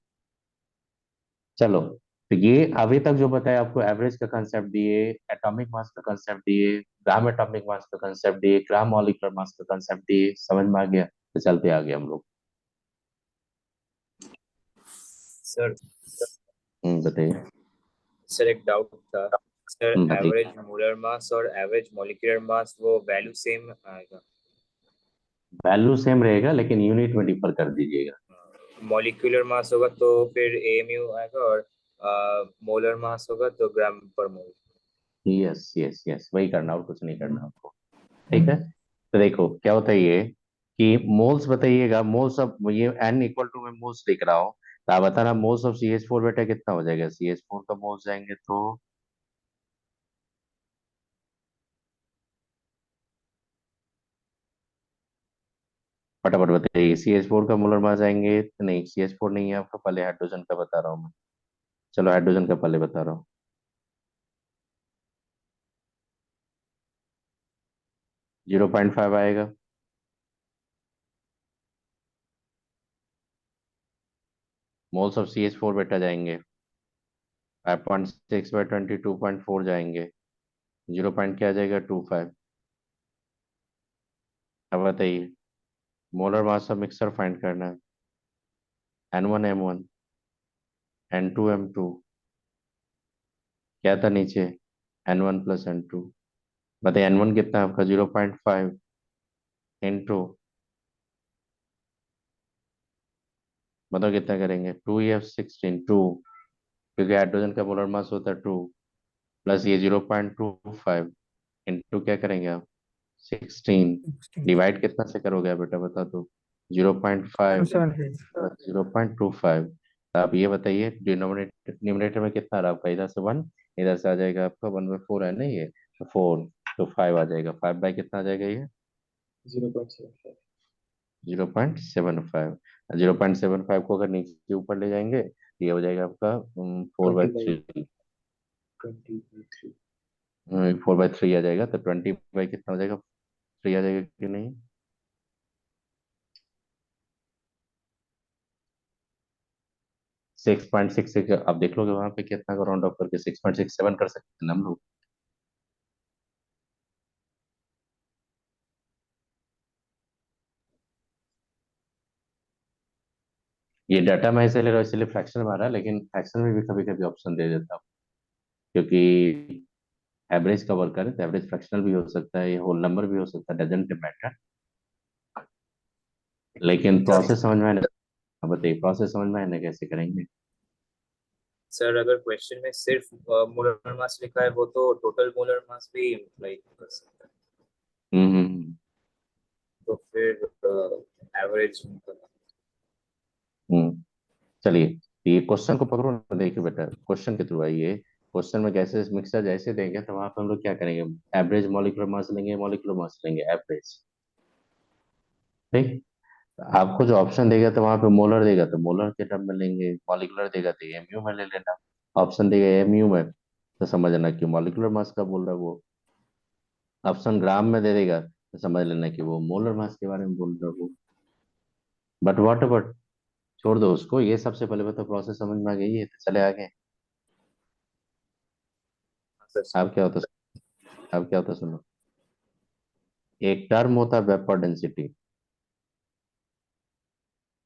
चलो, तो ये अभी तक जो बताया आपको, एवरेज का कंसेप्ट दिए, एटॉमिक मास का कंसेप्ट दिए, ग्राम एटॉमिक मास का कंसेप्ट दिए, ग्राम मॉलिक्यूलर मास का कंसेप्ट दिए, समझ में आ गया, तो चलते आगे हम लोग। सर बताइए। सर एक डाउट था सर, बताइए। एवरेज मोलर मास और एवरेज मॉलिक्यूलर मास वो वैल्यू सेम आएगा? वैल्यू सेम रहेगा लेकिन यूनिट में डिफर कर दीजिएगा। मॉलिक्यूलर मास होगा तो फिर AMU आएगा, और मोलर मास होगा तो ग्राम पर मोल। यस यस यस, वही करना और कुछ नहीं करना आपको, ठीक है। तो देखो क्या होता है ये कि मोल्स बताइएगा, मोल्स ऑफ ये n इक्वल टू, मैं मोल्स लिख रहा हूँ, तो आप बताना मोल्स ऑफ CH4 बेटा कितना हो जाएगा, CH4 का मोल्स जाएंगे तो फटाफट बताइए। CH4 का मोलर मास आएंगे, नहीं CH4 नहीं है आपका, पहले हाइड्रोजन का बता रहा हूँ मैं। चलो हाइड्रोजन का पहले बता रहा हूँ। 0.5 आएगा। मोल्स ऑफ CH4 बेटा जाएंगे 5.6/20 2.4 जाएंगे, 0 पॉइंट क्या आ जाएगा 25। अब बताइए, molar mass of mixer find करना है, N1 M1 N2 M2, क्या था नीचे, N1 + N2। बताइए N1 कितना है आपका, 0.5 इंटू, बताओ कितना करेंगे, 2F16 2, क्योंकि हाइड्रोजन का मोलर मास होता है 2, प्लस ये 0.25 इंटू क्या करेंगे आप 16, डिवाइड कितना से करोगे आप बेटा बता दो, 0.5 प्लस 0.25। आप ये बताइए न्यूमरेटर में कितना आ रहा है आपका, इधर से 1, इधर से आ जाएगा आपका 1/4 है ना ये, तो 4, तो 5 आ जाएगा, 5 बाई कितना आ जाएगा ये 0.75। 0.75। 0.75 को अगर नीचे ऊपर ले जाएंगे तो ये हो जाएगा आपका 4/3, 20/3। 4/3 आ जाएगा, तो 20 बाई कितना हो जाएगा, 3 आ जाएगा कि नहीं। सिक्स पॉइंट सिक्स सिक्स आप देख लोगे वहां पे कितना का राउंड ऑफ करके 6.67 कर सकते हैं ना हम लोग। ये डाटा मैं इसे ले रहा हूँ इसलिए फ्रैक्शन में आ रहा है, लेकिन फ्रैक्शन में भी कभी कभी ऑप्शन दे देता हूँ, क्योंकि एवरेज कवर करे तो एवरेज फ्रैक्शनल भी हो सकता है, ये होल नंबर भी हो सकता है, डजंट मैटर। लेकिन प्रोसेस समझ में आए ना, बताइए प्रोसेस समझ में आए ना, कैसे करेंगे। सर अगर क्वेश्चन में सिर्फ मोलर मास लिखा है, वो तो टोटल मोलर मास भी इम्प्लाई कर सकता है, हम्म। तो फिर एवरेज चलिए ये क्वेश्चन को पकड़ो ना, देखिए बेटा क्वेश्चन के थ्रू आइए। क्वेश्चन में गैसेस मिक्सर जैसे देंगे तो वहां पे हम लोग क्या करेंगे, एवरेज मॉलिक्यूलर मास लेंगे, मॉलिक्यूलर मास लेंगे एवरेज। ठीक, आपको जो ऑप्शन देगा तो वहां पे मोलर देगा तो मोलर के टर्म में लेंगे, मॉलिक्यूलर देगा तो एमयू में ले लेना। ऑप्शन देगा एमयू में तो समझना कि मॉलिक्यूलर मास का बोल रहा है वो। ऑप्शन ग्राम में दे देगा तो समझ लेना कि वो मोलर मास के बारे में बोल रहा है वो। बट वॉट एवर, छोड़ दो उसको, ये सबसे पहले बता प्रोसेस समझ में आ गई है तो चले आगे। अब क्या होता अब क्या होता सुनो, एक टर्म होता है वेपर डेंसिटी।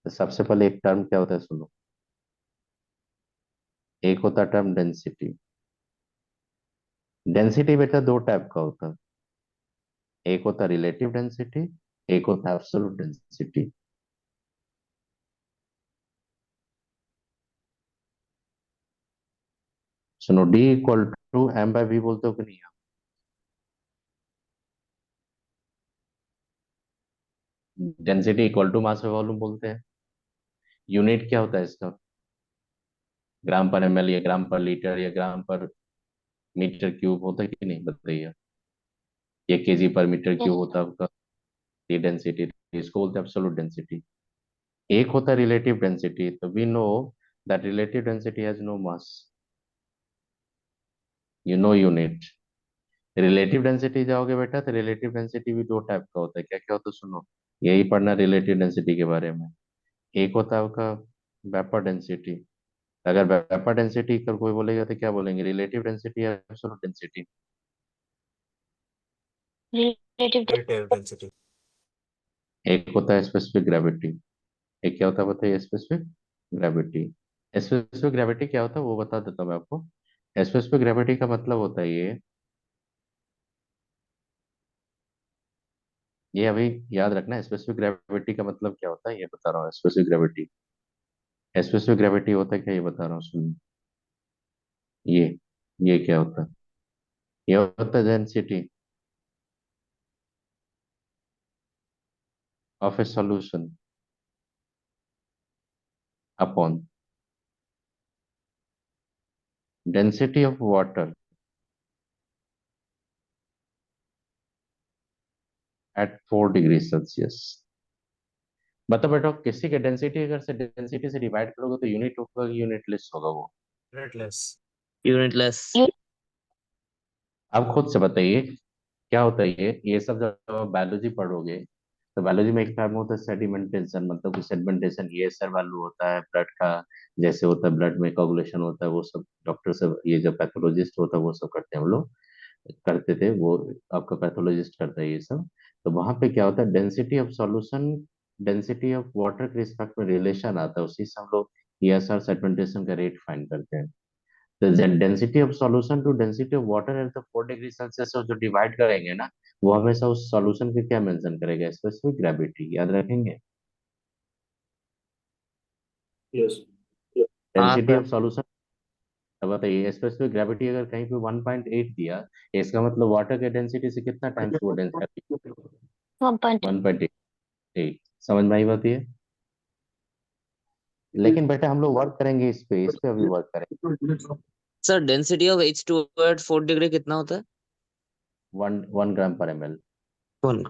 तो सबसे पहले एक टर्म क्या होता है सुनो, एक होता है टर्म डेंसिटी। डेंसिटी बेटा दो टाइप का होता है, एक होता है रिलेटिव डेंसिटी, एक होता है एब्सोल्यूट डेंसिटी। सुनो, D equal to M by V बोलते हो कि नहीं आप? Density equal to mass by volume बोलते हैं। यूनिट क्या होता है इसका, ग्राम पर एमएल या ग्राम पर लीटर या ग्राम पर मीटर क्यूब होता है कि नहीं बताइए, या केजी पर मीटर क्यूब Yes. होता है आपका। ये डेंसिटी, इसको बोलते हैं एब्सोल्यूट डेंसिटी। एक होता है रिलेटिव डेंसिटी, तो we know that relative density has no mass, you know unit. Relative density जाओगे बेटा तो रिलेटिव डेंसिटी भी दो टाइप का होता है, क्या क्या होता है सुनो, यही पढ़ना रिलेटिव डेंसिटी के बारे में। एक होता है आपका वेपर डेंसिटी। अगर वेपर डेंसिटी कर कोई बोलेगा तो क्या बोलेंगे, रिलेटिव डेंसिटी या एब्सोल्यूट डेंसिटी? Relative. डेंसिटी। एक होता है स्पेसिफिक ग्रेविटी, एक क्या होता है बताइए, स्पेसिफिक ग्रेविटी। स्पेसिफिक ग्रेविटी क्या होता है वो बता देता हूँ मैं आपको। स्पेसिफिक ग्रेविटी का मतलब होता है ये अभी याद रखना, स्पेसिफिक ग्रेविटी का मतलब क्या होता है ये बता रहा हूँ। स्पेसिफिक ग्रेविटी होता है क्या ये बता रहा हूँ सुनिए। ये ये क्या होता है, ये होता है density of A solution upon density of water eight 4 degree Celsius. मतलब बेटा किसी के डेंसिटी अगर से डेंसिटी से डिवाइड करोगे तो यूनिट होगा कि यूनिटलेस होगा वो? यूनिटलेस। यूनिटलेस। आप खुद से बताइए क्या होता है ये सब जब बायोलॉजी पढ़ोगे तो बायोलॉजी में एक टर्म होता है सेडिमेंटेशन, मतलब कि सेडिमेंटेशन ये सर वालू होता है ब्लड का, जैसे होता है ब्लड में कोगुलेशन होता है वो सब डॉक्टर सब, ये जो पैथोलॉजिस्ट होता है वो सब करते हैं, हम लोग करते थे वो, आपका पैथोलॉजिस्ट करता है ये सब। तो वहां पे क्या होता है, density of solution density of water के रिस्पेक्ट में रिलेशन आता है, उसी से हम लोग ईएसआर सेडिमेंटेशन का रेट फाइंड करते हैं। तो density of solution to density of water at the 4 degree Celsius जो डिवाइड करेंगे ना, वो हमेशा उस सॉल्यूशन के क्या मेंशन करेगा, स्पेसिफिक ग्रेविटी, याद रखेंगे। यस। हाँ डेंसिटी सर। ऑफ सॉल्यूशन, अब बताइए स्पेसिफिक ग्रेविटी अगर कहीं पे 1.8 दिया, इसका मतलब वाटर के डेंसिटी से कितना टाइम्स वो डेंसिटी, 1.8. 1.8। समझ में आई बात ये? लेकिन बेटा हम लोग वर्क करेंगे इस पे अभी वर्क करेंगे। Sir density of H2 at 4 degree कितना होता है? 1 ग्राम पर ml। कौन?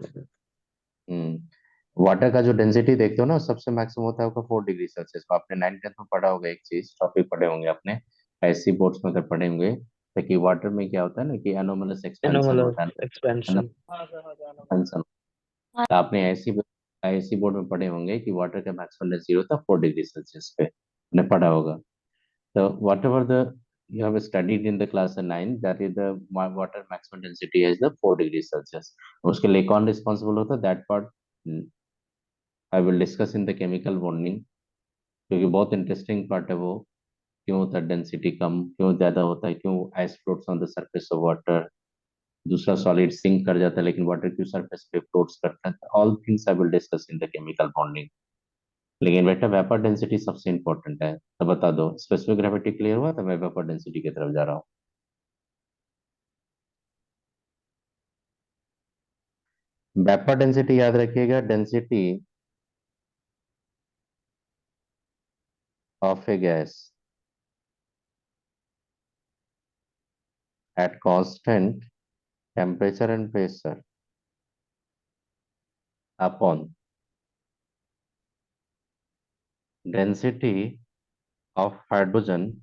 वाटर का जो डेंसिटी देखते हो ना सबसे मैक्सिमम होता है आपका 4 डिग्री सेल्सियस। आपने 9th 10th में पढ़ा होगा, एक चीज टॉपिक पढ़े होंगे अपने ऐसी बोर्ड्स में अगर पढ़े होंगे, तो कि वाटर में क्या होता है ना कि एनोमलस एक्सपेंशन होता है, एनोमलस एक्सपेंशन। एक्सपेंशन। तो आपने ऐसी ऐसी बोर्ड में पढ़े होंगे कि वाटर का मैक्सिमम डेंसिटी होता है 4 डिग्री सेल्सियस पे, आपने पढ़ा होगा। तो what ever the you have studied in the class 9, that is the water maximum density is the 4 degree Celsius. उसके लिए कौन रिस्पॉन्सिबल होता है, that part I will discuss in the chemical bonding, क्योंकि बहुत इंटरेस्टिंग पार्ट है वो। क्यों होता है डेंसिटी कम, क्यों ज्यादा होता है, क्यों ice floats on the surface of water, दूसरा सॉलिड सिंक कर जाता है लेकिन वाटर क्यों सरफेस पे फ्लोट्स करता है, all things I will discuss in the chemical bonding. लेकिन बेटा वेपर डेंसिटी सबसे इंपॉर्टेंट है, तो बता दो स्पेसिफिक ग्रेविटी क्लियर हुआ तो मैं वेपर डेंसिटी की तरफ जा रहा हूँ। वेपर डेंसिटी याद रखिएगा, density of a gas at constant temperature and pressure upon density of hydrogen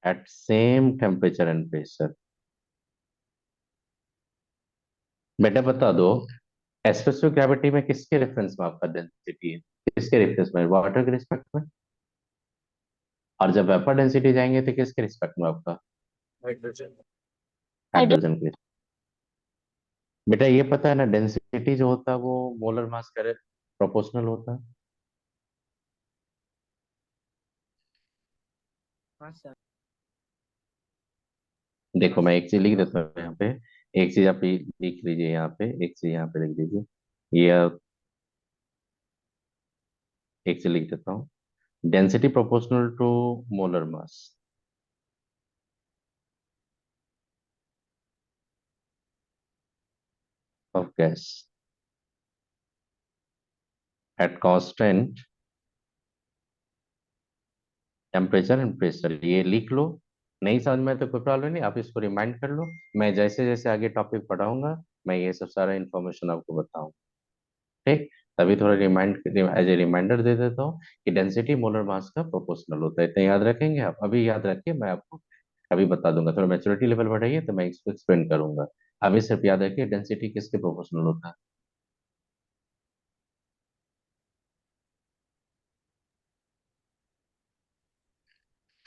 at same temperature and pressure. बेटा बता दो, स्पेसिफिक ग्रेविटी में किसके रेफरेंस में आपका डेंसिटी है, किसके रेफरेंस में, वाटर के रिस्पेक्ट में, और जब वेपर डेंसिटी जाएंगे तो किसके रिस्पेक्ट में आपका, हाइड्रोजन। हाइड्रोजन के। बेटा ये पता है ना, डेंसिटी जो होता है वो मोलर मास का प्रोपोर्शनल होता है। हाँ सर। देखो मैं एक चीज लिख देता हूँ यहाँ पे, एक चीज आप लिख लीजिए यहाँ पे, एक चीज यहाँ पे लिख दीजिए, ये एक चीज लिख देता हूँ, density proportional to molar mass. Of gas at constant temperature and pressure, ये लिख लो। नहीं समझ में तो कोई प्रॉब्लम नहीं, आप इसको रिमाइंड कर लो, मैं जैसे जैसे आगे टॉपिक पढ़ाऊंगा मैं ये सब सारा इन्फॉर्मेशन आपको बताऊंगा, ठीक। तभी थोड़ा रिमाइंड एज ए रिमाइंडर दे देता हूँ कि डेंसिटी मोलर मास का प्रोपोर्शनल होता है, इतना याद रखेंगे आप, अभी याद रखिए, मैं आपको अभी बता दूंगा, थोड़ा मैच्योरिटी लेवल बढ़ाइए तो मैं इसको एक्सप्लेन करूंगा। अभी सिर्फ याद रखिए डेंसिटी किसके प्रोपोर्शनल होता है।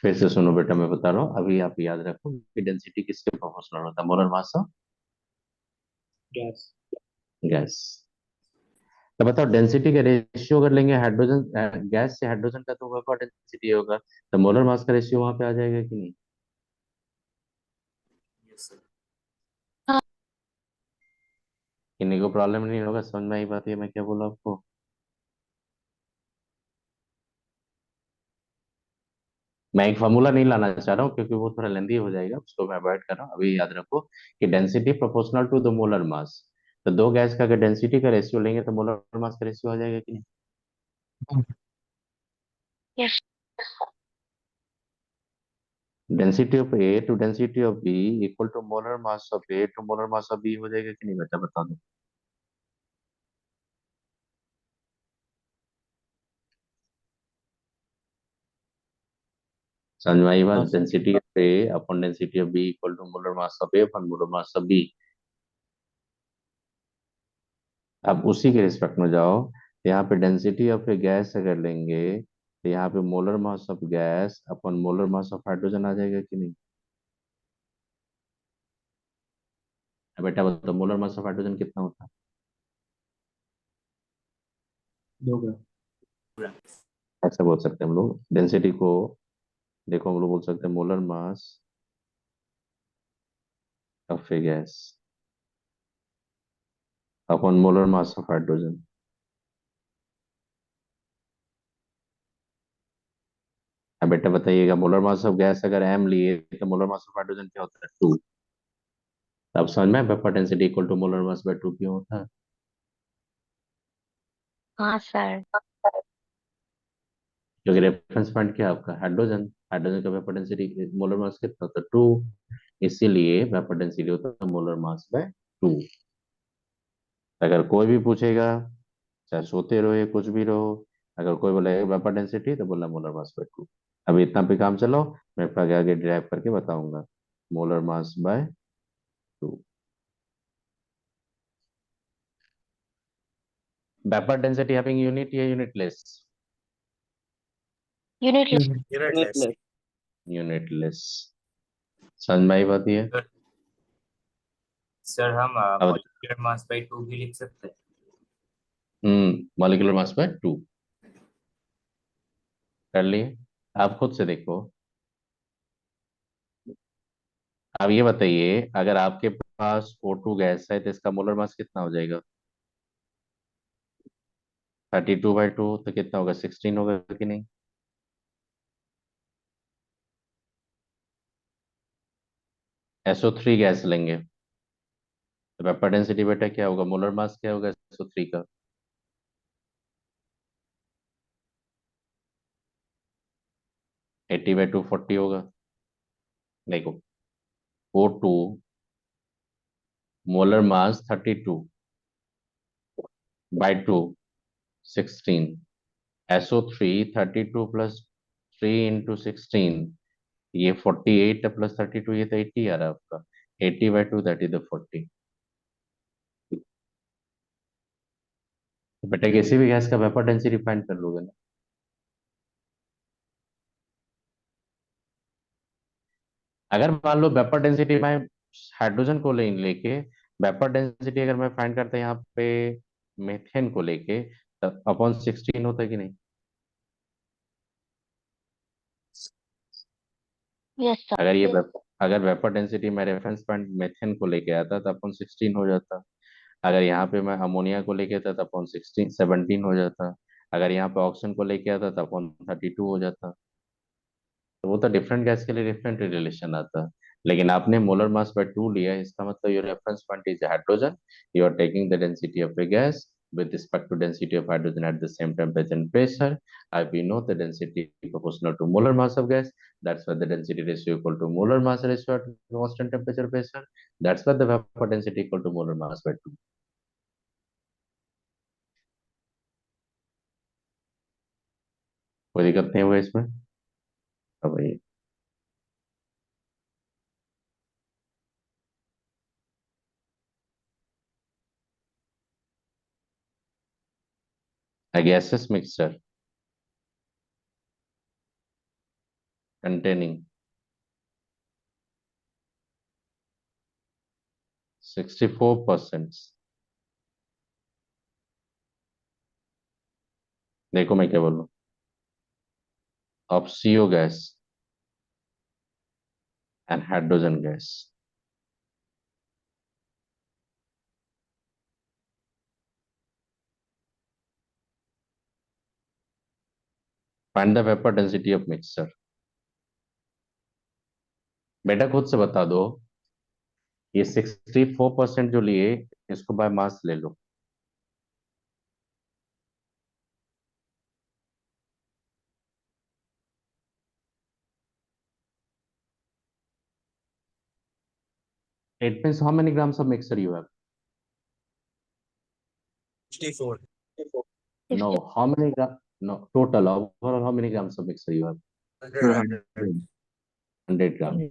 फिर से सुनो बेटा, मैं बता रहा हूँ, अभी आप याद रखो कि डेंसिटी किसके प्रोपोर्शनल होता है, molar mass of gas. Gas. तो बताओ डेंसिटी का रेशियो अगर लेंगे हाइड्रोजन गैस से हाइड्रोजन का तो होगा डेंसिटी होगा, तो मोलर मास का रेशियो वहां पे आ जाएगा कि नहीं। Yes sir. किन्हीं को प्रॉब्लम नहीं होगा, समझ में आई बात है मैं क्या बोला आपको। मैं एक फॉर्मूला नहीं लाना चाह रहा हूँ क्योंकि वो थोड़ा लेंदी हो जाएगा, उसको मैं अवॉइड कर रहा हूँ। अभी याद रखो कि density proportional to the molar mass, तो दो गैस का अगर डेंसिटी का रेशियो लेंगे तो मोलर मास का रेशियो आ जाएगा कि नहीं। Yes. Density of A to density of B equal to molar mass of A to molar mass of B हो जाएगा कि नहीं बेटा, बता दो। समझ में आई बात, हाँ sir. Density of A upon density of B equal to molar mass of A upon molar mass of B. अब उसी के रिस्पेक्ट में जाओ, यहाँ पे डेंसिटी ऑफ ए गैस अगर लेंगे तो यहाँ पे molar mass of gas upon molar mass of hydrogen आ जाएगा कि नहीं। अब बेटा बताओ मोलर मास ऑफ हाइड्रोजन कितना होता है। 2 ग्राम। ऐसा बोल सकते हैं हम लोग डेंसिटी को, देखो हम लोग बोल सकते हैं molar mass of A gas upon molar mass of hydrogen. अब बेटा बताइएगा मोलर मास ऑफ गैस अगर m लिए तो मोलर मास ऑफ हाइड्रोजन क्या होता है 2। अब समझ में vapour density equal to molar mass by 2 क्यों होता है। हाँ सर। क्योंकि रेफरेंस पॉइंट क्या है आपका, हाइड्रोजन, हाइड्रोजन का वेपर डेंसिटी मोलर मास कितना होता है 2, इसीलिए वेपर डेंसिटी होता है मोलर मास बाय 2। अगर कोई भी पूछेगा, चाहे सोते रहो या कुछ भी रहो, अगर कोई बोले वेपर डेंसिटी तो बोलना मोलर मास बाय 2। अभी इतना पे काम चलो, मैं फिर आगे आगे डिराइव करके बताऊंगा molar mass by 2। Vapour density having unit या यूनिटलेस, यूनिट यूनिटलेस। यूनिटलेस। समझ में आई बात ये। सर हम अब मॉलिक्यूलर मास बाय 2 भी लिख सकते हैं। मॉलिक्यूलर मास बाय 2 कर लिए। आप खुद से देखो, अब ये बताइए अगर आपके पास O2 गैस है तो इसका मोलर मास कितना हो जाएगा, 32/2 तो कितना होगा 16 होगा कि नहीं। SO3 गैस लेंगे तो वेपर डेंसिटी बेटा क्या होगा, मोलर मास क्या होगा SO3 का, 80/2 40 होगा। देखो O2 मोलर मास 32/2 16, SO3 32 + 3 × 16, ये 48 + 32, ये तो 80 आ रहा है आपका। 80/2 दैट इज द 40। बेटा किसी भी गैस का वेपर डेंसिटी फाइंड कर लोगे ना। अगर मान लो वेपर डेंसिटी मैं हाइड्रोजन को लेके वेपर डेंसिटी अगर मैं फाइंड करता यहाँ पे मेथेन को लेके, तब अपॉन 16 होता है कि नहीं? Yes sir. अगर अगर वेपर डेंसिटी मैं रेफरेंस पॉइंट मेथेन को लेके आता तो अपॉन 16 हो जाता। अगर यहाँ पे मैं अमोनिया को लेके आता तो अपॉन 16 17 हो जाता। अगर यहाँ पे ऑक्सीजन को लेके आता तो अपॉन 32 हो जाता। तो वो तो डिफरेंट गैस के लिए डिफरेंट रिलेशन आता। लेकिन आपने मोलर मास बाय 2 लिया है, इसका मतलब your reference point is hydrogen. You are taking the density of a gas with respect to density of hydrogen at the same temperature and pressure. We know the density proportional to molar mass of gas. That's why the density ratio equal to molar mass ratio at constant temperature pressure. That's why the vapor density equal to molar mass by 2. कोई दिक्कत नहीं हुआ इसमें? अब ये a gaseous mixture containing 64%, देखो मैं क्या बोल रहा हूँ, of CO gas and hydrogen gas. Find the vapor density of mixture. बेटा खुद से बता दो, ये 64% जो लिए इसको बाय मास ले लो। It means how many grams of mixture you have? 64. No, how many gram? No, total overall how many grams of mixture you have? 100. 100 gram.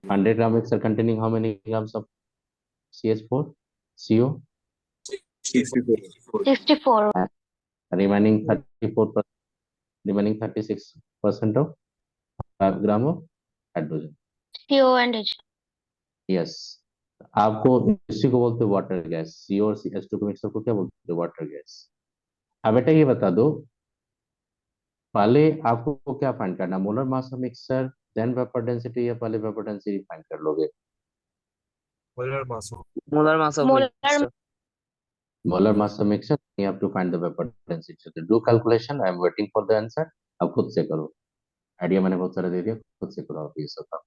100 gram mixture containing how many grams of CH4, CO? 64. 64. Remaining 34%, remaining 36% of gram of hydrogen. CO and H. Yes. आपको इसी को बोलते हैं water gas. CO और CH2 के mixer को क्या बोलते हैं? Water gas. अब बेटा ये बता दो, पहले आपको क्या फाइंड करना, molar mass of mixture then vapour density, या पहले वेपर डेंसिटी फाइंड कर लोगे? Molar mass. Molar mass of Molar mixture. Molar mass of mixture, you have to find the vapor density. So do calculation, I am waiting for the answer. अब खुद से करो, idea मैंने बहुत सारा दे दिया, खुद से करो आप ये सब काम।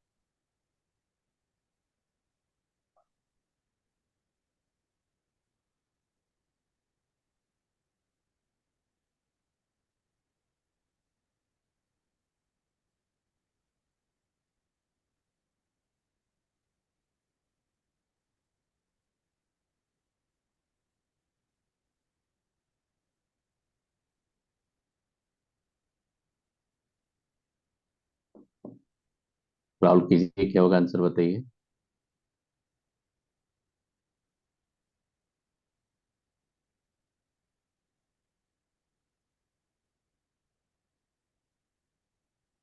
राहुल कीजिए, क्या होगा आंसर बताइए।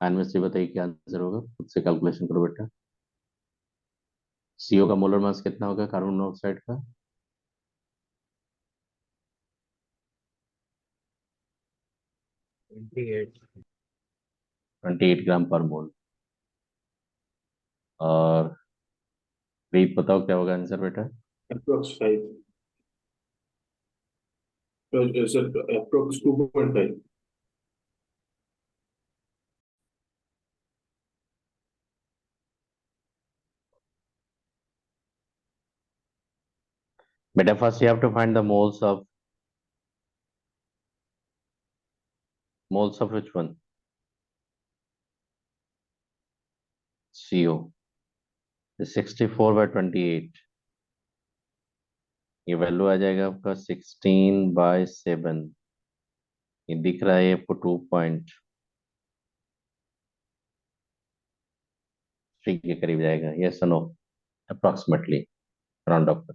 में से बताइए क्या आंसर होगा, खुद से कैलकुलेशन करो बेटा। सीओ का मोलर मास कितना होगा कार्बन मोनोऑक्साइड का? 28. 28 ग्राम पर मोल। और प्रीत बताओ क्या होगा आंसर बेटा? Approx 5. Sir, approx 2.5. बेटा first you have to find the moles of which one? CO 64/28, ये वैल्यू आ जाएगा आपका 16/7। ये दिख रहा है आपको 2.3 के करीब जाएगा, yes no, approximately round off.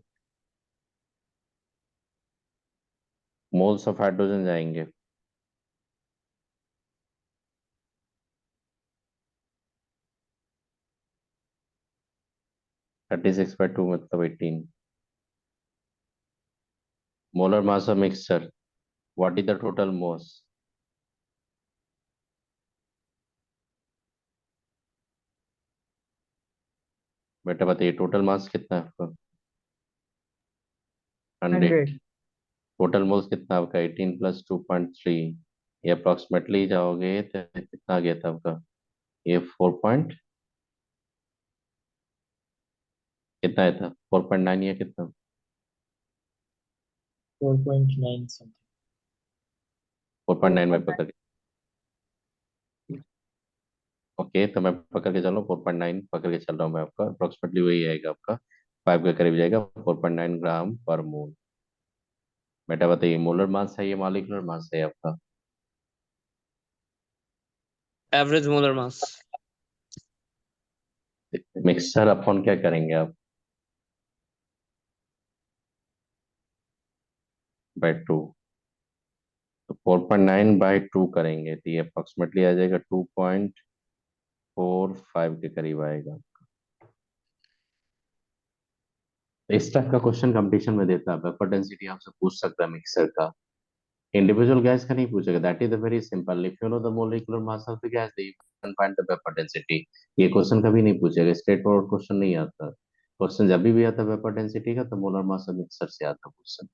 Moles of hydrogen जाएंगे 36/2 मतलब 18। Molar mass of mixture, what is the total mass? बेटा बताइए टोटल मास कितना है आपका? 100। टोटल मोल्स कितना आपका? 18 + 2.3, ये अप्रोक्सीमेटली जाओगे तो कितना आ गया था आपका? ये 4 पॉइंट कितना आया था? 4.9 या कितना? 4.9 something. 4.9 में पकड़ के, ओके तो मैं पकड़ के चल रहा हूँ, 4.9 पकड़ के चल रहा हूँ मैं आपका, अप्रोक्सीमेटली वही आएगा आपका, 5 के करीब जाएगा, 4.9 ग्राम पर मोल। बेटा बताइए मोलर मास है ये मॉलिक्यूलर मास है आपका? एवरेज मोलर मास। मिक्सचर अपॉन क्या करेंगे आप? बाय 2, तो 4.9/2 करेंगे तो ये अप्रोक्सीमेटली आ जाएगा 2.45 के करीब आएगा। तो इस टाइप का क्वेश्चन कंपटीशन में देता है, वेपर डेंसिटी आपसे पूछ सकता है मिक्सर का, इंडिविजुअल गैस का नहीं पूछेगा। That is the very simple, if you know the molecular mass of the gas you can find the vapour density. ये क्वेश्चन कभी नहीं पूछेगा, स्ट्रेट फॉरवर्ड क्वेश्चन नहीं आता। क्वेश्चन जब भी आता है वेपर डेंसिटी का तो मोलर मास ऑफ मिक्सर से आता है क्वेश्चन।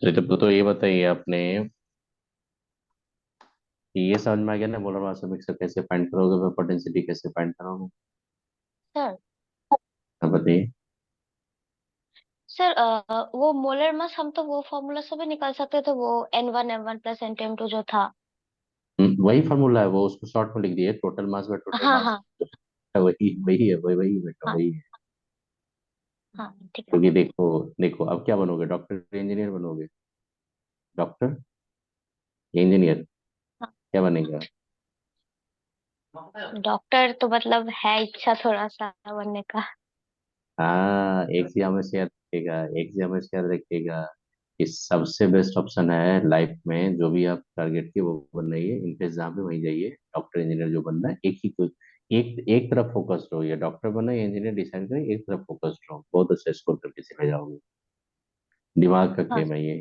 तो ये बताइए आपने कि ये समझ में आ गया ना, मोलर मास ऑफ मिक्सर कैसे फाइंड करोगे, वेपर डेंसिटी कैसे फाइंड करोगे? सर हाँ बताइए। सर वो मोलर मास हम तो वो फॉर्मूला से भी निकाल सकते थे, वो N1 M1 + N2 जो था। वही फॉर्मूला है वो, उसको शॉर्ट में लिख दिए, टोटल मास बाय टोटल हाँ मास। हाँ वही वही है, वही वही बेटा हाँ वही है। हाँ ठीक है। क्योंकि देखो देखो अब क्या बनोगे, डॉक्टर इंजीनियर बनोगे? डॉक्टर इंजीनियर हाँ क्या बनेगा? डॉक्टर तो मतलब है इच्छा थोड़ा सा बनने का। हाँ, एक चीज हमेशा याद रखिएगा, एक चीज हमेशा याद रखिएगा कि सबसे बेस्ट ऑप्शन है लाइफ में, जो भी आप टारगेट की वो बनना ही है, इंटरेस्ट जहाँ पे वहीं जाइए। डॉक्टर इंजीनियर जो बनना है एक ही कुछ, एक तरफ फोकस्ड रहो, या डॉक्टर बनना है इंजीनियर डिसाइड करें, एक तरफ फोकस्ड रहो, बहुत अच्छा स्कोर करके चले जाओगे। दिमाग का हाँ गेम है ये,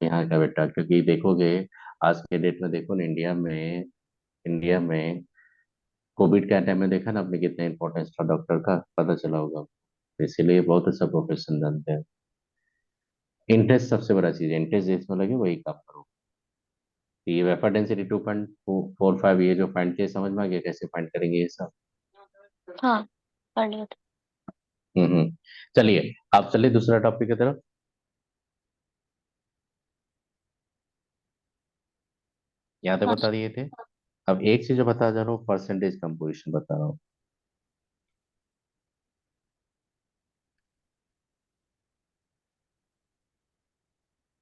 यहाँ का बेटा। क्योंकि देखोगे आज के डेट में, देखो ना इंडिया में कोविड के टाइम में देखा ना आपने कितना इंपॉर्टेंस था डॉक्टर का, पता चला होगा। इसीलिए बहुत अच्छा प्रोफेशन जानते हैं। इंटरेस्ट सबसे बड़ा चीज है, इंटरेस्ट जिसमें लगे वही काम करो। तो ये वेपर डेंसिटी 2.45 ये जो फाइंड किए, समझ में आ गया कैसे फाइंड करेंगे ये सब? हाँ कर लिया था। चलिए आप चलिए दूसरा टॉपिक की तरफ। यहाँ तक हाँ बता दिए थे। अब एक चीज जो बता जा रहा हूँ, परसेंटेज कंपोजिशन बता रहा हूँ।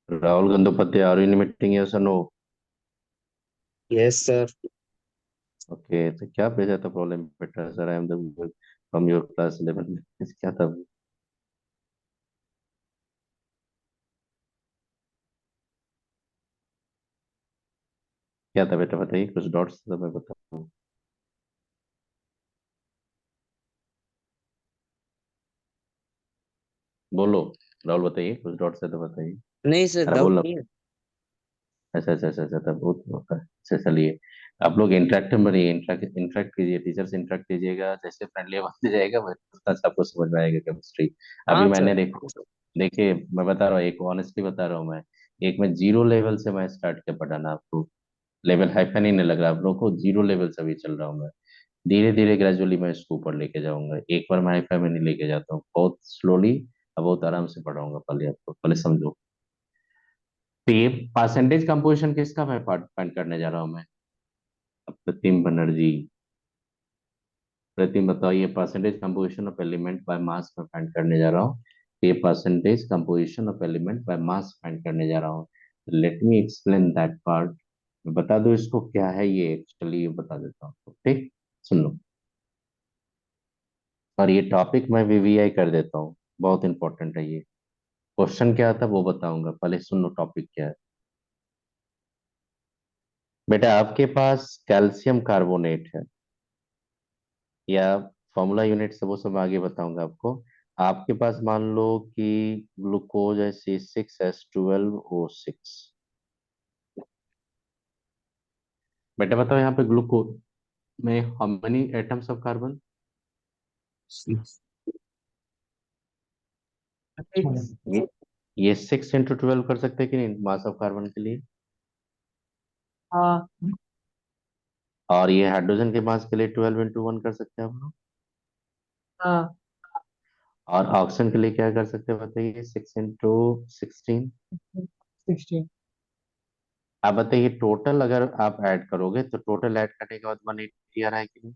Rahul Gandopadhyay, are you meeting? Yes और नो? Yes sir. ओके, तो क्या भेजा था प्रॉब्लम बेटा? Sir I am the from your class 11, क्या था? क्या था बेटा बताइए, कुछ डॉट्स तो मैं बताऊँ। बोलो राहुल, बताइए कुछ डॉट्स है तो बताइए। नहीं सर, अरे डाउट बोलो। नहीं है। अच्छा अच्छा अच्छा अच्छा, तब बहुत होता है। अच्छा चलिए, आप लोग इंटरेक्टिव में रहिए, इंटरेक्ट कीजिए, टीचर से इंटरेक्ट कीजिएगा, जैसे फ्रेंडली बनते जाएगा उतना अच्छा आपको समझ में आएगा केमिस्ट्री। अभी हाँ मैंने सर। देखो, देखिए मैं बता रहा हूँ, एक ऑनेस्टली बता रहा हूँ मैं, एक मैं जीरो लेवल से मैं स्टार्ट किया पढ़ाना आपको। लेवल हाई फाई नहीं लग रहा आप लोग को, जीरो लेवल से भी चल रहा हूँ मैं। धीरे धीरे ग्रेजुअली मैं इसको ऊपर लेके जाऊंगा, एक बार मैं हाई फाई में नहीं लेके जाता हूँ, बहुत स्लोली, बहुत आराम से पढ़ाऊंगा। पहले आपको पहले समझो। तो ये परसेंटेज कंपोजिशन किसका मैं फाइंड करने जा रहा हूँ मैं? प्रतिम बनर्जी, प्रतिम बताओ, ये percentage composition of element by मास में फाइंड करने जा रहा हूँ। ये percentage composition of element by mass find करने जा रहा हूँ। Let me explain that part. बता दो इसको क्या है, ये एक्चुअली ये बता देता हूँ आपको, ठीक? सुन लो। और ये टॉपिक मैं वीवीआई कर देता हूँ, बहुत इंपॉर्टेंट है ये। क्वेश्चन क्या आता है वो बताऊंगा, पहले सुन लो टॉपिक क्या है। बेटा आपके पास कैल्शियम कार्बोनेट है, या फॉर्मूला यूनिट से वो सब आगे बताऊंगा आपको। आपके पास मान लो कि ग्लूकोज है C6H12O6। बेटा बताओ यहाँ पे ग्लूकोज में how many atoms of carbon? ये ये 6 × 12 कर सकते हैं कि नहीं मास ऑफ कार्बन के लिए? हाँ और ये हाइड्रोजन के मास के लिए 12 × 1 कर सकते हैं हम लोग। हाँ और ऑक्सीजन के लिए क्या कर सकते हैं बताइए? 6 × 16। 16। आप बताइए टोटल अगर आप ऐड करोगे तो टोटल ऐड करने के बाद 180 आ रहा है कि नहीं?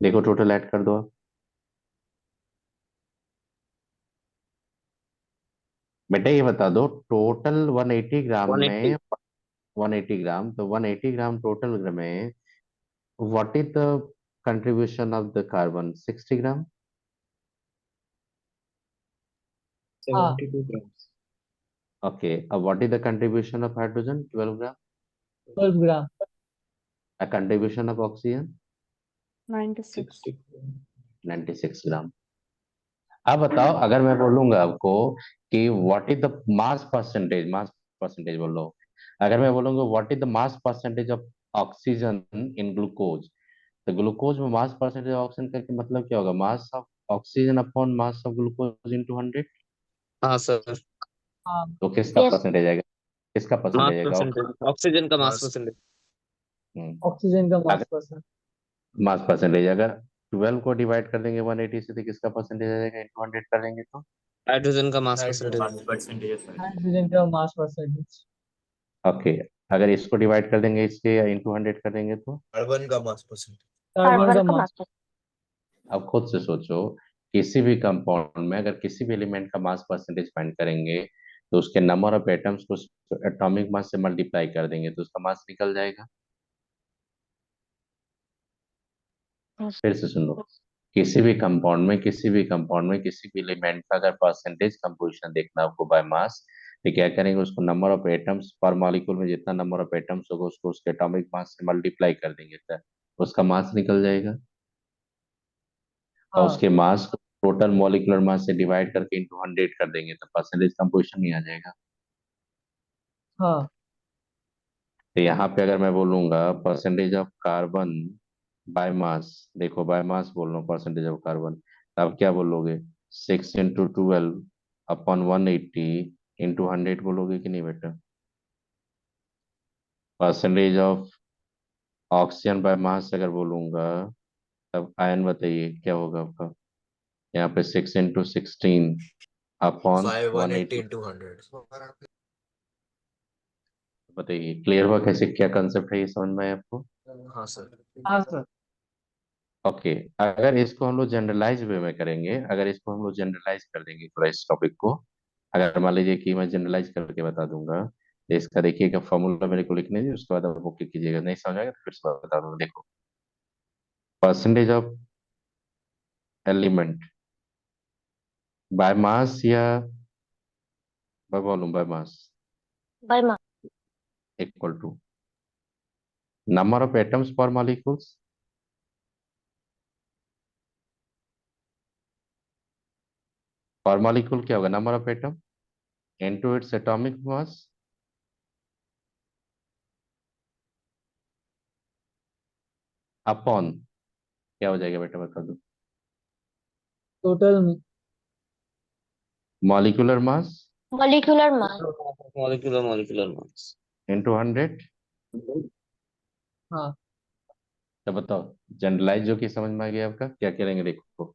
देखो टोटल ऐड कर दो आप। बेटा ये बता दो टोटल 180 ग्राम 180 में, 180 ग्राम, तो 180 ग्राम टोटल में what is the contribution of the carbon? 60 gram. 72 grams. Okay, अब what is the contribution of hydrogen? 12 gram. 12 gram. a contribution of oxygen? 96। 60. 96 gram. अब बताओ अगर मैं बोलूंगा आपको कि what is the mass percentage बोल लो। अगर मैं बोलूंगा what is the mass percentage of oxygen in glucose, तो ग्लूकोज में मास परसेंटेज ऑफ ऑक्सीजन का मतलब क्या होगा? Mass of oxygen upon mass of glucose into 100। हाँ सर, हाँ तो किसका यस परसेंटेज आएगा? किसका मास परसेंटेज आएगा? परसेंटेज, ऑक्सीजन का मास परसेंटेज। ऑक्सीजन का मास अगर परसेंट। मास परसेंटेज अगर 12 को डिवाइड कर देंगे 180 से तो किसका परसेंटेज आ जाएगा? इंटू 100 कर देंगे तो हाइड्रोजन का मास परसेंटेज। हाइड्रोजन का मास परसेंटेज। ओके। अगर इसको डिवाइड कर देंगे इसके इंटू 100 कर देंगे तो कार्बन कार्बन का का मास। मास अब खुद से सोचो, किसी भी कंपाउंड में अगर किसी भी एलिमेंट का मास परसेंटेज फाइंड करेंगे तो उसके नंबर ऑफ एटम्स को एटॉमिक मास से मल्टीप्लाई कर देंगे तो उसका मास निकल जाएगा। फिर से सुन लो, किसी भी कंपाउंड में किसी भी एलिमेंट का अगर परसेंटेज कंपोजिशन देखना आपको बाय मास, तो क्या करेंगे? उसको नंबर ऑफ एटम्स पर मॉलिक्यूल में जितना नंबर ऑफ एटम्स होगा उसको उसके एटॉमिक मास से मल्टीप्लाई कर देंगे तो उसका मास निकल जाएगा। और हाँ उसके मास को टोटल मॉलिक्यूलर मास से डिवाइड करके इंटू 100 कर देंगे तो परसेंटेज कंपोजिशन नहीं आ जाएगा। हाँ तो यहाँ पे अगर मैं बोलूंगा percentage of carbon by mass, देखो बाय मास बोल रहा हूँ परसेंटेज ऑफ कार्बन, तो आप क्या बोलोगे? 6 × 12 अपॉन 180 इंटू 100 बोलोगे कि नहीं बेटा? Percentage of oxygen by mass अगर बोलूंगा तब आयन बताइए क्या होगा आपका? यहाँ पे 6 × 16 अपॉन 180। बताइए क्लियर हुआ कैसे, क्या कंसेप्ट है ये समझ में आया आपको? हाँ सर। ओके। अगर इसको हम लोग जनरलाइज वे में करेंगे, अगर इसको हम लोग जनरलाइज कर देंगे पूरा इस टॉपिक को, अगर मान लीजिए कि मैं जनरलाइज करके बता दूंगा तो इसका देखिएगा फॉर्मूला मेरे को लिखने दीजिए, उसके बाद आप ओके कीजिएगा, नहीं समझ आएगा तो फिर से बता दूंगा। देखो percentage of element by mass या by volume, by mass by mass. Equal to number of atoms per molecules per molecule क्या होगा? Number of atom into its atomic mass upon क्या हो जाएगा बेटा बता दो? Total molecular mass molecular mass. Molecular mass. Into 100। हाँ तो बताओ जनरलाइज जो कि समझ में आ गया आपका, क्या करेंगे देखो।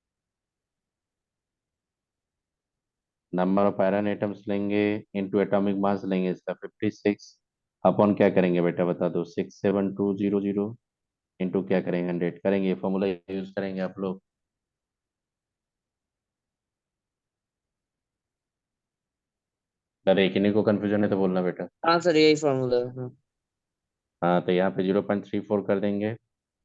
नंबर ऑफ आयरन एटम्स लेंगे इनटू एटॉमिक मास लेंगे इसका 56 अपॉन क्या करेंगे बेटा बता दो 67200 इनटू क्या करेंगे 100 करेंगे, ये फॉर्मूला यूज करेंगे आप लोग। अरे किन्हीं को कंफ्यूजन है तो बोलना बेटा। हाँ सर यही फॉर्मूला है। हाँ तो यहाँ पे 0.34 कर देंगे,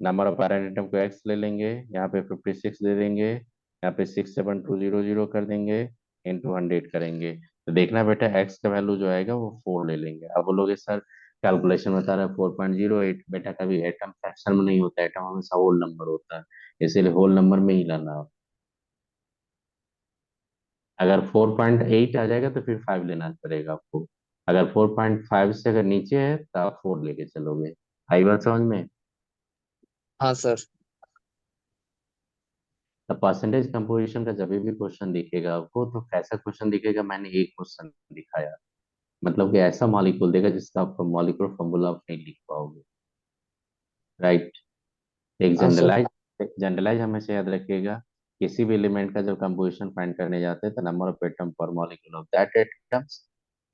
नंबर ऑफ आयरन एटम को x ले लेंगे, यहाँ पे 56 दे देंगे, यहाँ पे 67200 कर देंगे, इनटू 100 करेंगे। तो देखना बेटा x का वैल्यू जो आएगा वो 4 ले लेंगे। अब बोलोगे सर कैलकुलेशन बता रहा है 4.08, बेटा कभी एटम फ्रैक्शन में नहीं होता, एटम हमेशा होल नंबर होता है, इसीलिए होल नंबर में ही लाना। अगर 4.8 आ जाएगा तो फिर 5 लेना पड़ेगा आपको, अगर 4.5 से अगर नीचे है तो आप 4 लेके चलोगे। आई बात समझ में? हाँ सर। तो परसेंटेज कंपोजिशन का जब भी क्वेश्चन दिखेगा आपको तो कैसा क्वेश्चन दिखेगा, मैंने एक क्वेश्चन दिखाया, मतलब कि ऐसा मॉलिक्यूल देगा जिसका आपको मॉलिक्यूलर फॉर्मूला आप नहीं लिख पाओगे, राइट। एक हाँ सर। जनरलाइज हमेशा याद रखिएगा, किसी भी एलिमेंट का जब कंपोजिशन फाइंड करने जाते हैं तो नंबर ऑफ एटम पर molecule of that atoms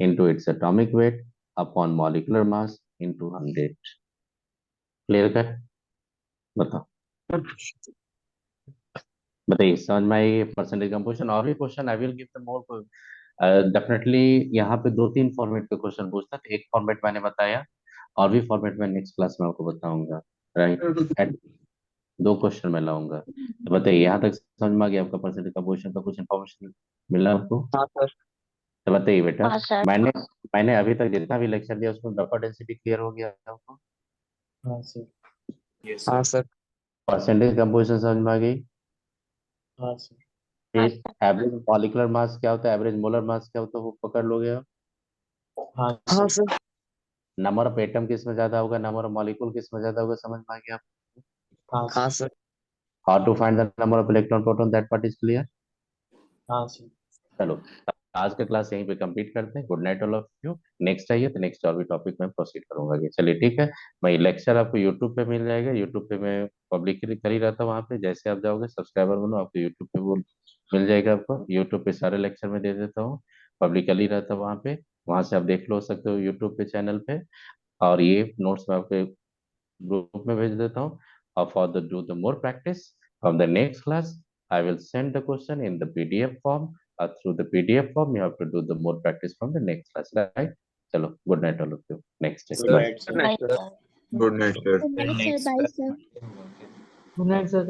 into its atomic weight upon molecular mass into 100। Clear कर? बताओ बताइए, समझ में आई परसेंटेज कंपोजिशन? और भी question I will give the more definitely. यहाँ पे 2-3 फॉर्मेट के क्वेश्चन पूछता है, एक फॉर्मेट मैंने बताया और भी फॉर्मेट में नेक्स्ट क्लास में आपको बताऊंगा, राइट। 2 क्वेश्चन मैं लाऊंगा। तो बताइए यहाँ तक समझ में आ गया आपका परसेंटेज कंपोजिशन का कुछ इन्फॉर्मेशन मिला आपको? हाँ सर। तो बताइए बेटा, हाँ सर। मैंने मैंने अभी तक जितना भी लेक्चर दिया उसमें वेपर डेंसिटी क्लियर हो गया आपको? हाँ सर। Yes, हाँ sir. सर। परसेंटेज कंपोजिशन समझ में आ गई? हाँ सर। हाँ फिर एवरेज मॉलिक्यूलर मास क्या होता है, एवरेज मोलर मास क्या होता है, वो पकड़ लोगे आप? हाँ हाँ sir. Sir. Number of atom किस में ज्यादा होगा, नंबर ऑफ मॉलिक्यूल किस में ज्यादा होगा, समझ में आ गया? हाँ हाँ sir. Sir. How to find the number of electron proton, that part is clear. हाँ सर। चलो आज का क्लास यहीं पे कंप्लीट करते हैं। Good night all of you. Next चाहिए तो नेक्स्ट और भी टॉपिक में प्रोसीड करूंगा आगे। चलिए ठीक है, मैं लेक्चर आपको यूट्यूब पे मिल जाएगा, यूट्यूब पे मैं पब्लिकली कर ही रहता हूँ, वहाँ पे जैसे आप जाओगे सब्सक्राइबर बनो आपको यूट्यूब पे वो मिल जाएगा। आपको यूट्यूब पे सारे लेक्चर में दे देता हूँ, पब्लिकली रहता है वहाँ पे, वहाँ से आप देख लो सकते हो यूट्यूब पे चैनल पे। और ये नोट्स मैं आपके ग्रुप में भेज देता हूँ। और for the do the more practice from the next class I will send the question in the PDF form, through the PDF form you have to do the more practice from the next class, right? चलो good night all of you, next good day. Night sir. Bye sir. Good night, sir. Good night, sir. Bye, sir. Good night sir.